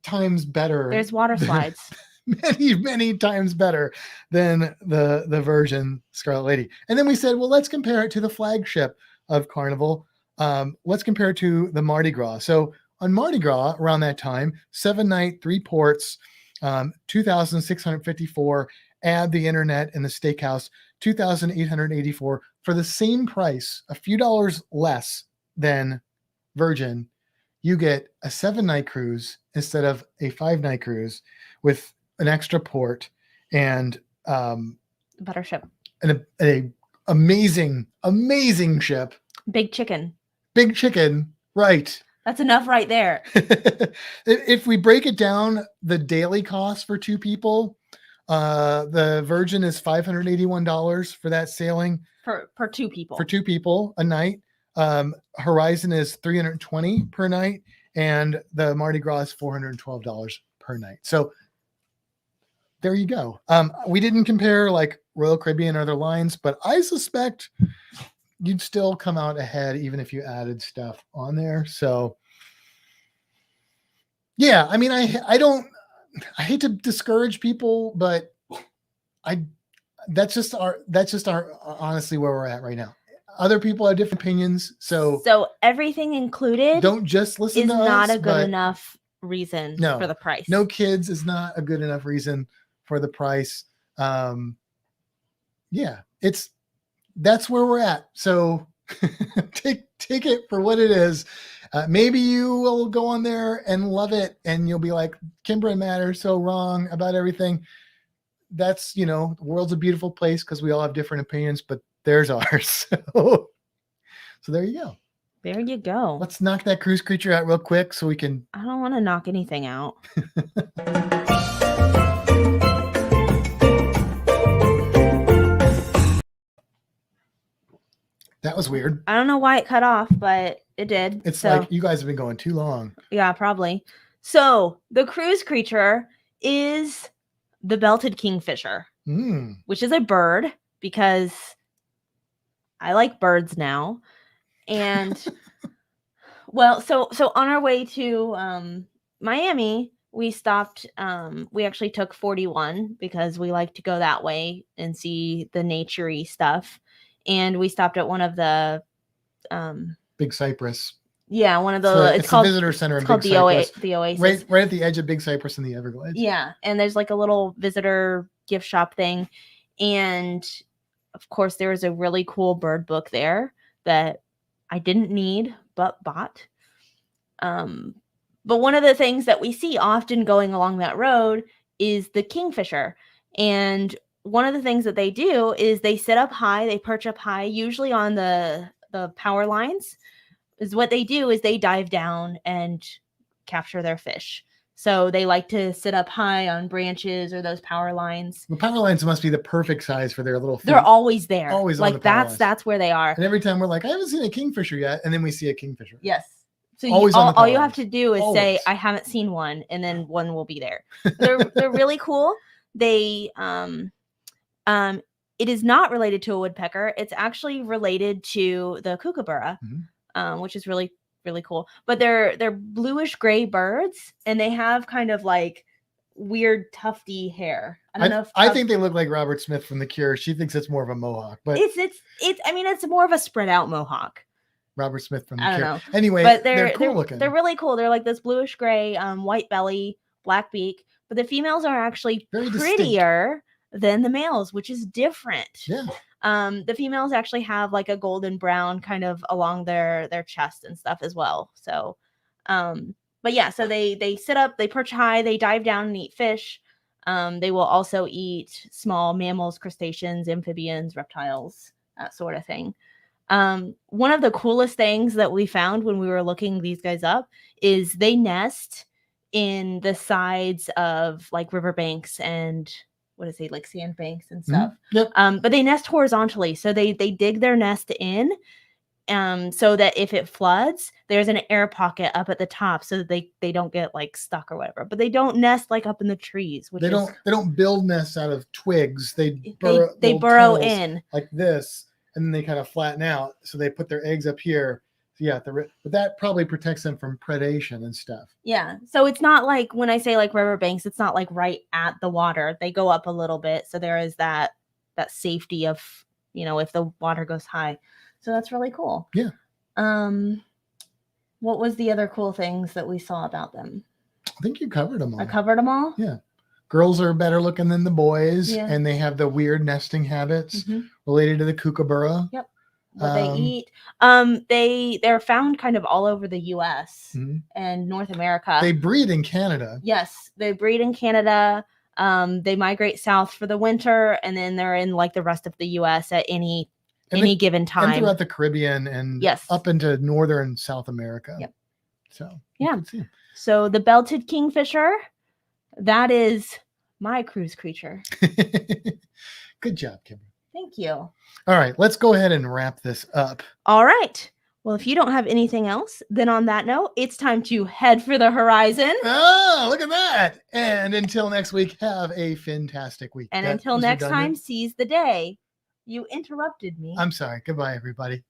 times better. There's water slides. Many times better than the Virgin Scarlet Lady. And then we said, well, let's compare it to the flagship of Carnival. Let's compare it to the Mardi Gras. So on Mardi Gras, around that time, 7-night, 3 ports, 2,654. Add the internet and the steakhouse, 2,884 for the same price, a few dollars less than Virgin. You get a 7-night cruise instead of a 5-night cruise with an extra port and Better ship. an amazing ship. Big chicken. Right. That's enough right there. If we break it down, the daily cost for 2 people, the Virgin is $581 for that sailing For 2 people. for 2 people a night. Horizon is $320 per night, and the Mardi Gras is $412 per night. So there you go. We didn't compare like Royal Caribbean or other lines, but I suspect you'd still come out ahead even if you added stuff on there. So yeah, I mean, I hate to discourage people, but that's just our honestly where we're at right now. Other people have different opinions, so everything included don't just listen is to not us, a good enough reason No. for the price. No kids is not a good enough reason for the price. Yeah, that's where we're at. So take it for what it is. Maybe you will go on there and love it, and you'll be like, Kimbra and Matt are so wrong about everything. That's, the world's a beautiful place because we all have different opinions, but there's ours. So there you go. There you go. Let's knock that cruise creature out real quick so we can. I don't want to knock anything out. That was weird. I don't know why it cut off, but it did. It's like you guys have been going too long. Yeah, probably. So the cruise creature is the belted kingfisher, which is a bird, because I like birds now. And well, so on our way to Miami, we stopped. We actually took 41 because we like to go that way and see the naturey stuff. And we stopped at one of the Big Cypress. Yeah, one of the it's called the visitor center. It's called the Oasis. Right at the edge of Big Cypress in the Everglades. Yeah, and there's like a little visitor gift shop thing, and of course there was a really cool bird book there that I didn't need but bought. But one of the things that we see often going along that road is the kingfisher, and one of the things that they do is they sit up high, they perch up high, usually on the power lines. Is what they do is they dive down and capture their fish. So they like to sit up high on branches or those power lines. The power lines must be the perfect size for their little feet. They're always there. Always on the like power lines. that's where they are. And every time we're like, I haven't seen a kingfisher yet. And then we see a kingfisher. Yes. So Always on the all power you lines. have to do is say, Always. I haven't seen one, and then one will be there. They're really cool. They it is not related to a woodpecker. It's actually related to the kookaburra, which is really, really cool. But they're bluish gray birds, and they have kind of like weird tufty hair. I don't know if I think they look like Robert Smith from The Cure. She thinks it's more of a mohawk, but it's I mean, it's more of a spread out mohawk. Robert Smith from The I don't Cure. know. Anyway, But they're cool looking. They're really cool. They're like this bluish gray, white belly, black beak. But the females are actually Very prettier than the males, which is different. Yeah. The females actually have like a golden brown kind of along their chest and stuff as well. So, but yeah, so they sit up, they perch high, they dive down and eat fish. They will also eat small mammals, crustaceans, amphibians, reptiles, that sort of thing. One of the coolest things that we found when we were looking these guys up is they nest in the sides of like riverbanks and like sandbanks and stuff. Yep. But they nest horizontally. So they dig their nest in so that if it floods, there's an air pocket up at the top so that they don't get like stuck or whatever. But they don't nest like up in the trees. They don't build nests out of twigs. They burrow tunnels in like this, and then they kind of flatten out. So they put their eggs up here. Yeah, but that probably protects them from predation and stuff. Yeah. So it's not like when I say like riverbanks, it's not like right at the water. They go up a little bit. So there is that safety of, if the water goes high. So that's really cool. Yeah. What was the other cool things that we saw about them? I think you covered them all. I covered them all? Yeah. Girls are better looking than the boys, Yeah. and they have the weird nesting habits related to the kookaburra. Yep. What they eat. They're found kind of all over the US and North America. They breed in Canada. Yes, they breed in Canada. They migrate south for the winter, and then they're in like the rest of the US at any given time. And throughout the Caribbean and up into northern South America. Yep. So yeah. So the belted kingfisher, that is my cruise creature. Good job, Kimbra. Thank you. All right, let's go ahead and wrap this up. All right. Well, if you don't have anything else, then on that note, it's time to head for the horizon. Oh, look at that. And until next week, have a fantastic week. And until next time, seize the day. You interrupted me. I'm sorry. Goodbye, everybody.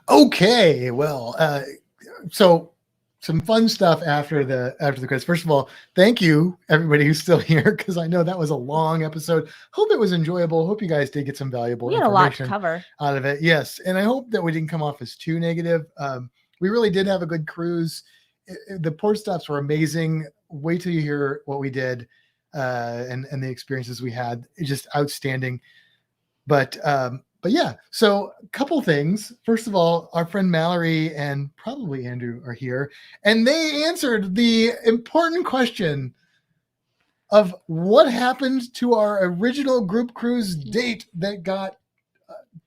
Okay, well, so some fun stuff after the quiz. First of all, thank you everybody who's still here, because I know that was a long episode. Hope it was enjoyable. Hope you guys did get some valuable information. We had a lot to cover out of it. Yes, and I hope that we didn't come off as too negative. We really did have a good cruise. The port stops were amazing. Wait till you hear what we did and the experiences we had. It's just outstanding. But yeah, so a couple things. First of all, our friend Mallory and probably Andrew are here, and they answered the important question of what happened to our original group cruise date that got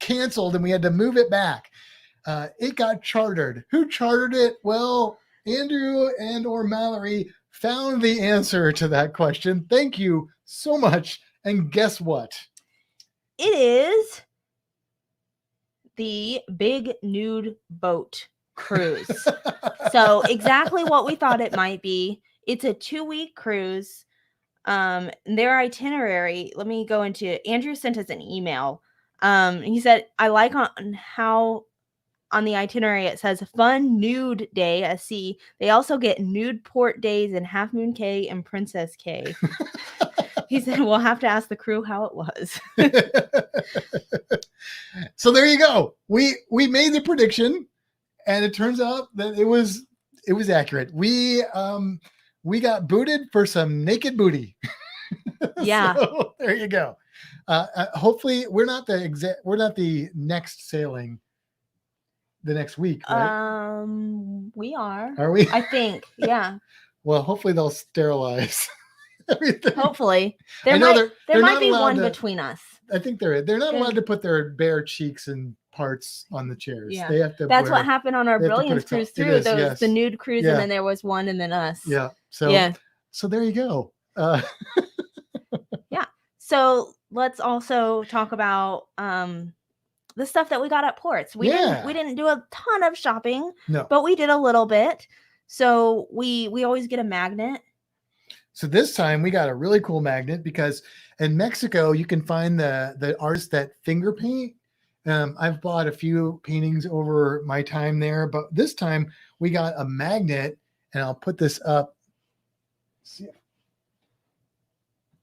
canceled and we had to move it back. It got chartered. Who chartered it? Well, Andrew and or Mallory found the answer to that question. Thank you so much. And guess what? It is the Big Nude Boat Cruise. So exactly what we thought it might be. It's a 2-week cruise. Their itinerary, let me go into, Andrew sent us an email. He said, I like on how on the itinerary it says fun nude day at sea. They also get nude port days in Half Moon Cay and Princess Cay. He said, we'll have to ask the crew how it was. So there you go. We made the prediction, and it turns out that it was accurate. We got booted for some naked booty. Yeah. So there you go. Hopefully we're not the next sailing the next week, right? We are. Are we? I think. Yeah. Well, hopefully they'll sterilize everything. Hopefully. I There know might they're not be allowed one to- between us. I think they're not Yeah. allowed to put their bare cheeks and parts on the chairs. Yeah. They have to. That's what happened on our they have to put Brilliance a top- cruise it through. is, There was yes. the nude cruise, Yeah. and then there was one, and then us. Yeah. So Yeah. So there you go. Yeah. So let's also talk about the stuff that we got at ports. We didn't do a ton of shopping, No. but we did a little bit. So we always get a magnet. So this time we got a really cool magnet because in Mexico you can find the artists that finger paint. I've bought a few paintings over my time there, but this time we got a magnet, and I'll put this up.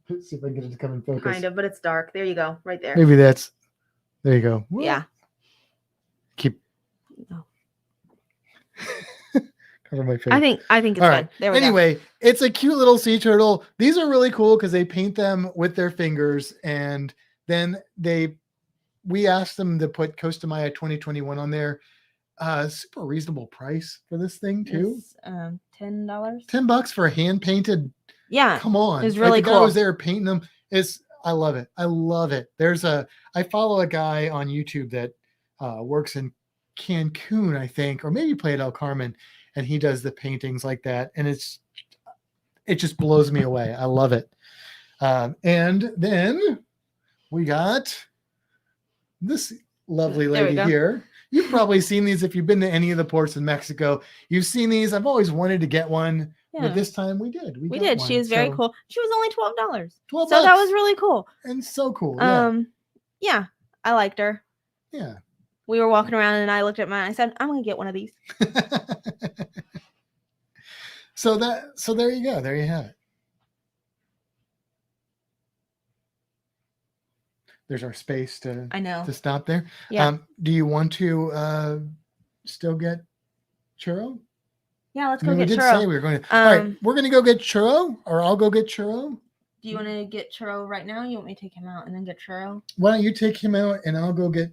Let's see if I can get it to come in focus. Kind of, but it's dark. There you go, right there. Maybe there you go. Yeah. Keep No. cover my face. I think it's All good. right. There we go. Anyway, it's a cute little sea turtle. These are really cool because they paint them with their fingers, and then we asked them to put Costa Maya 2021 on there. Super reasonable price for this thing too. It's, $10. $10 for a hand painted. Yeah. Come on, it was really the guy cool. was there painting them. I love it. I love it. I follow a guy on YouTube that works in Cancun, I think, or maybe Playa del Carmen, and he does the paintings like that, and it just blows me away. I love it. And then we got this lovely There we lady go. here. You've probably seen these if you've been to any of the ports in Mexico. You've seen these. I've always wanted to get one, Yeah. but this time we did. We got did. one. She was very So, cool. She was only $12. $12. So that was really cool. And so cool. Yeah. Yeah, I liked her. Yeah. We were walking around and I looked at mine. I said, I'm gonna get one of these. So there you go. There you have it. There's our space to I know. stop there. Yeah. Do you want to still get churro? Yeah, let's I go mean, we get did churro. say we were going to. All right, we're going to go get churro, or I'll go get churro. Do you want to get churro right now? You want me to take him out and then get churro? Why don't you take him out and I'll go get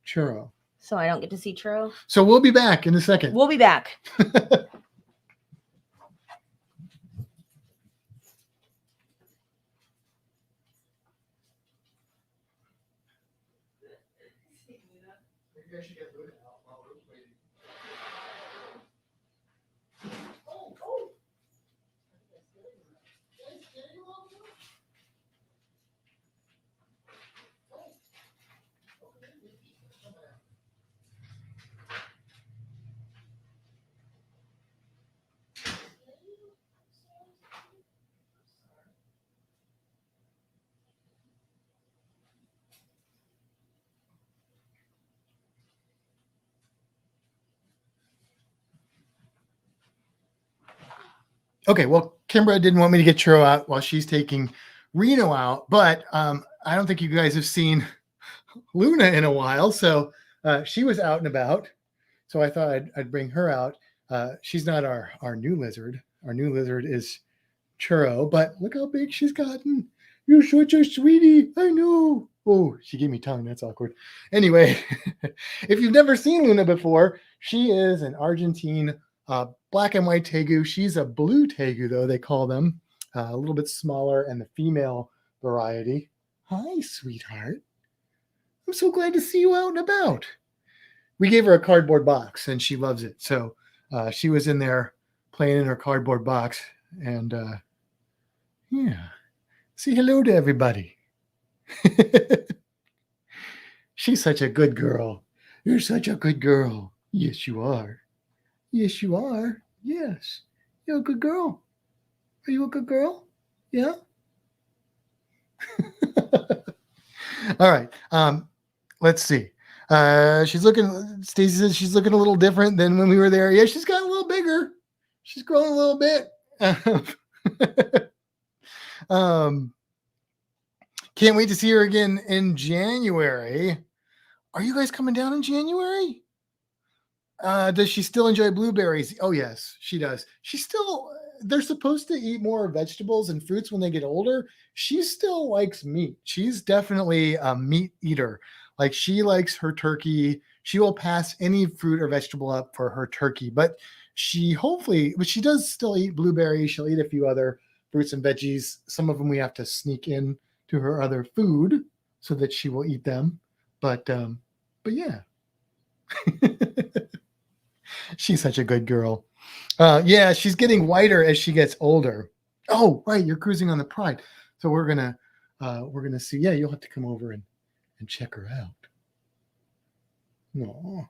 churro? So I don't get to see churro? So we'll be back in a second. We'll be back. Okay, well, Kimbra didn't want me to get churro out while she's taking Reno out, but I don't think you guys have seen Luna in a while, so she was out and about. So I thought I'd bring her out. She's not our new lizard. Our new lizard is Churro, but look how big she's gotten. You're such a sweetie. I know. Oh, she gave me tongue. That's awkward. Anyway, if you've never seen Luna before, she is an Argentine black and white tegu. She's a blue tegu, though they call them, a little bit smaller, and the female variety. Hi, sweetheart. I'm so glad to see you out and about. We gave her a cardboard box, and she loves it. So she was in there playing in her cardboard box, and yeah. Say hello to everybody. She's such a good girl. You're such a good girl. Yes, you are. Yes, you are. Yes. You're a good girl. Are you a good girl? Yeah? All right. Let's see. Stacy says she's looking a little different than when we were there. Yeah, she's gotten a little bigger. She's grown a little bit. Can't wait to see her again in January. Are you guys coming down in January? Does she still enjoy blueberries? Oh, yes, she does. They're supposed to eat more vegetables and fruits when they get older. She still likes meat. She's definitely a meat eater. Like, she likes her turkey. She will pass any fruit or vegetable up for her turkey, but she does still eat blueberries. She'll eat a few other fruits and veggies. Some of them we have to sneak in to her other food so that she will eat them. But yeah. She's such a good girl. Yeah, she's getting whiter as she gets older. Oh, right, you're cruising on the Pride. So we're gonna see. Yeah, you'll have to come over and check her out. No.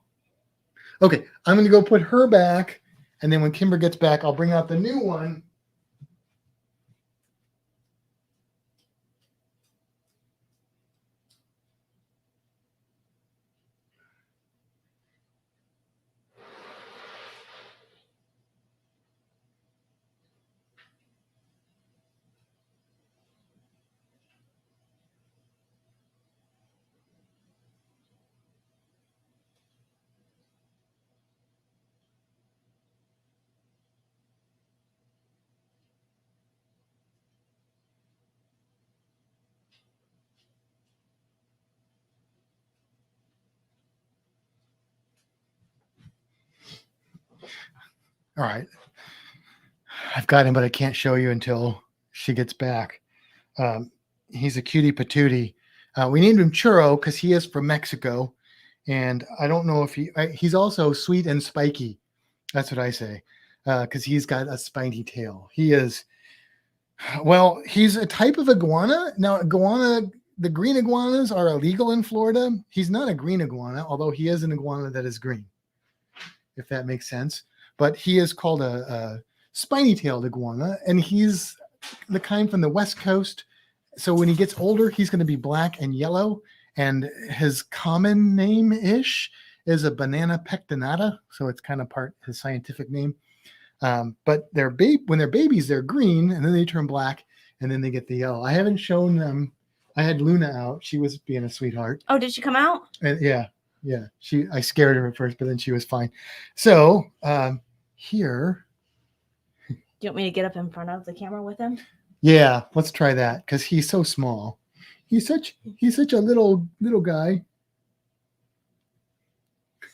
Okay, I'm gonna go put her back, and then when Kimber gets back, I'll bring out the new one. All right. I've got him, but I can't show you until she gets back. He's a cutie patootie. We named him Churro because he is from Mexico. And I don't know if he's also sweet and spiky. That's what I say. Because he's got a spiny tail. He's a type of iguana. Now, the green iguanas are illegal in Florida. He's not a green iguana, although he is an iguana that is green, if that makes sense. But he is called a spiny-tailed iguana, and he's the kind from the West Coast. So when he gets older, he's going to be black and yellow, and his common name-ish is a banana pectinata, so it's kind of part his scientific name. But when they're babies, they're green, and then they turn black, and then they get the yellow. I haven't shown them. I had Luna out. She was being a sweetheart. Oh, did she come out? And yeah. I scared her at first, but then she was fine. So here. Do you want me to get up in front of the camera with him? Yeah, let's try that because he's so small. He's such a little guy.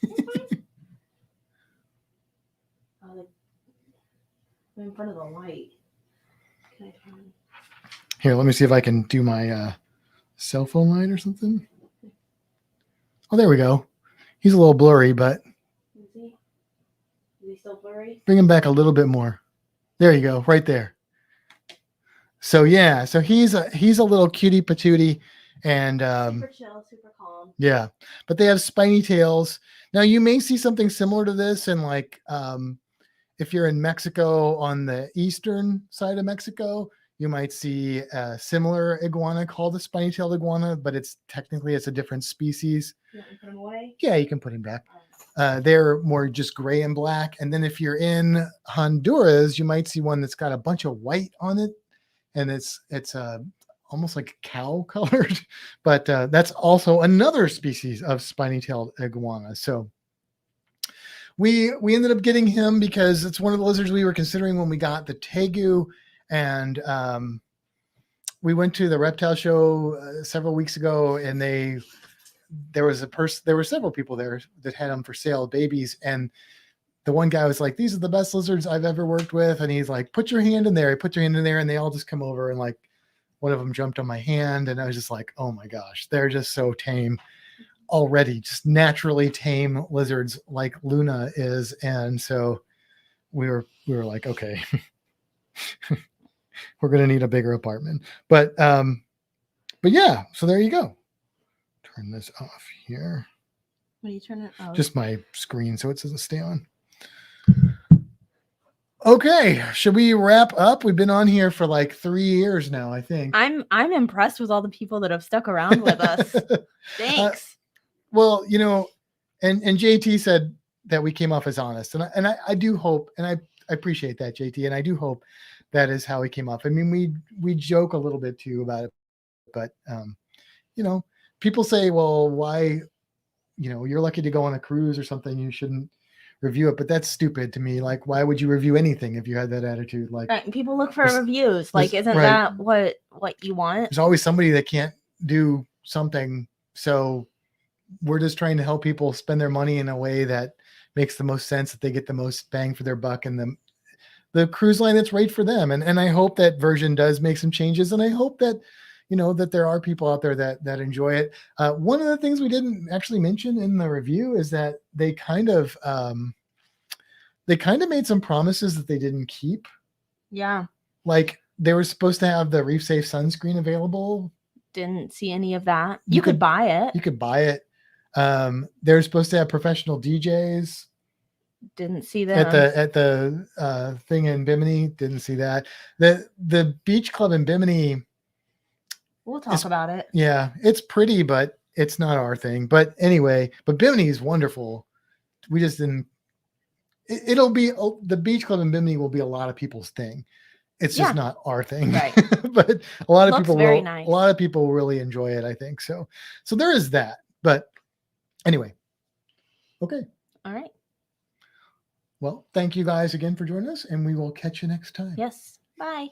I'm in front of the light. Can I turn? Here, let me see if I can do my cell phone light or something. Oh, there we go. He's a little blurry, but Is he still blurry? Bring him back a little bit more. There you go, right there. So yeah, so he's a little cutie patootie, and super chill, super calm. Yeah, but they have spiny tails. Now you may see something similar to this in like if you're in Mexico on the eastern side of Mexico, you might see a similar iguana called a spiny-tailed iguana, but it's a different species. You want me to put him away? Yeah, you can put him back. They're more just gray and black. And then if you're in Honduras, you might see one that's got a bunch of white on it, and it's almost like cow colored. But that's also another species of spiny-tailed iguana. So we ended up getting him because it's one of the lizards we were considering when we got the tegu. And we went to the reptile show several weeks ago, and there were several people there that had them for sale, babies. And the one guy was like, "These are the best lizards I've ever worked with." And he's like, "Put your hand in there." I put your hand in there, and they all just come over, and like one of them jumped on my hand, and I was just like, "Oh my gosh, they're just so tame already, just naturally tame lizards like Luna is." And so we were like, okay. We're going to need a bigger apartment, but yeah, so there you go. Turn this off here. What are you turning? Oh. Just my screen so it doesn't stay on. Okay, should we wrap up? We've been on here for like 3 years now, I think. I'm impressed with all the people that have stuck around with us. Thanks. Well, and JT said that we came off as honest, and I do hope, and I appreciate that, JT, and I do hope that is how he came off. I mean, we joke a little bit too about it, But people say, well, why, you're lucky to go on a cruise or something, you shouldn't review it. But that's stupid to me. Like, why would you review anything if you had that attitude? Like, right. People look for reviews. Like, isn't right. that what you want? There's always somebody that can't do something. So we're just trying to help people spend their money in a way that makes the most sense, that they get the most bang for their buck, and the cruise line that's right for them. And I hope that version does make some changes. And I hope that, that there are people out there that enjoy it. One of the things we didn't actually mention in the review is that they kind of made some promises that they didn't keep. Yeah. Like, they were supposed to have the Reef Safe sunscreen available. Didn't see any of that. You could buy it. You could buy it. They were supposed to have professional DJs. Didn't see them at the thing in Bimini. Didn't see that. The beach club in Bimini. We'll talk about it. Yeah, it's pretty, but it's not our thing. But anyway, Bimini is wonderful. We just didn't. It'll be the beach club in Bimini will be a lot of people's thing. It's just not our thing. Right. But a lot of people will. Nice. A lot of people will really enjoy it, I think. So there is that. But anyway. Okay. All right. Well, thank you guys again for joining us, and we will catch you next time. Yes. Bye.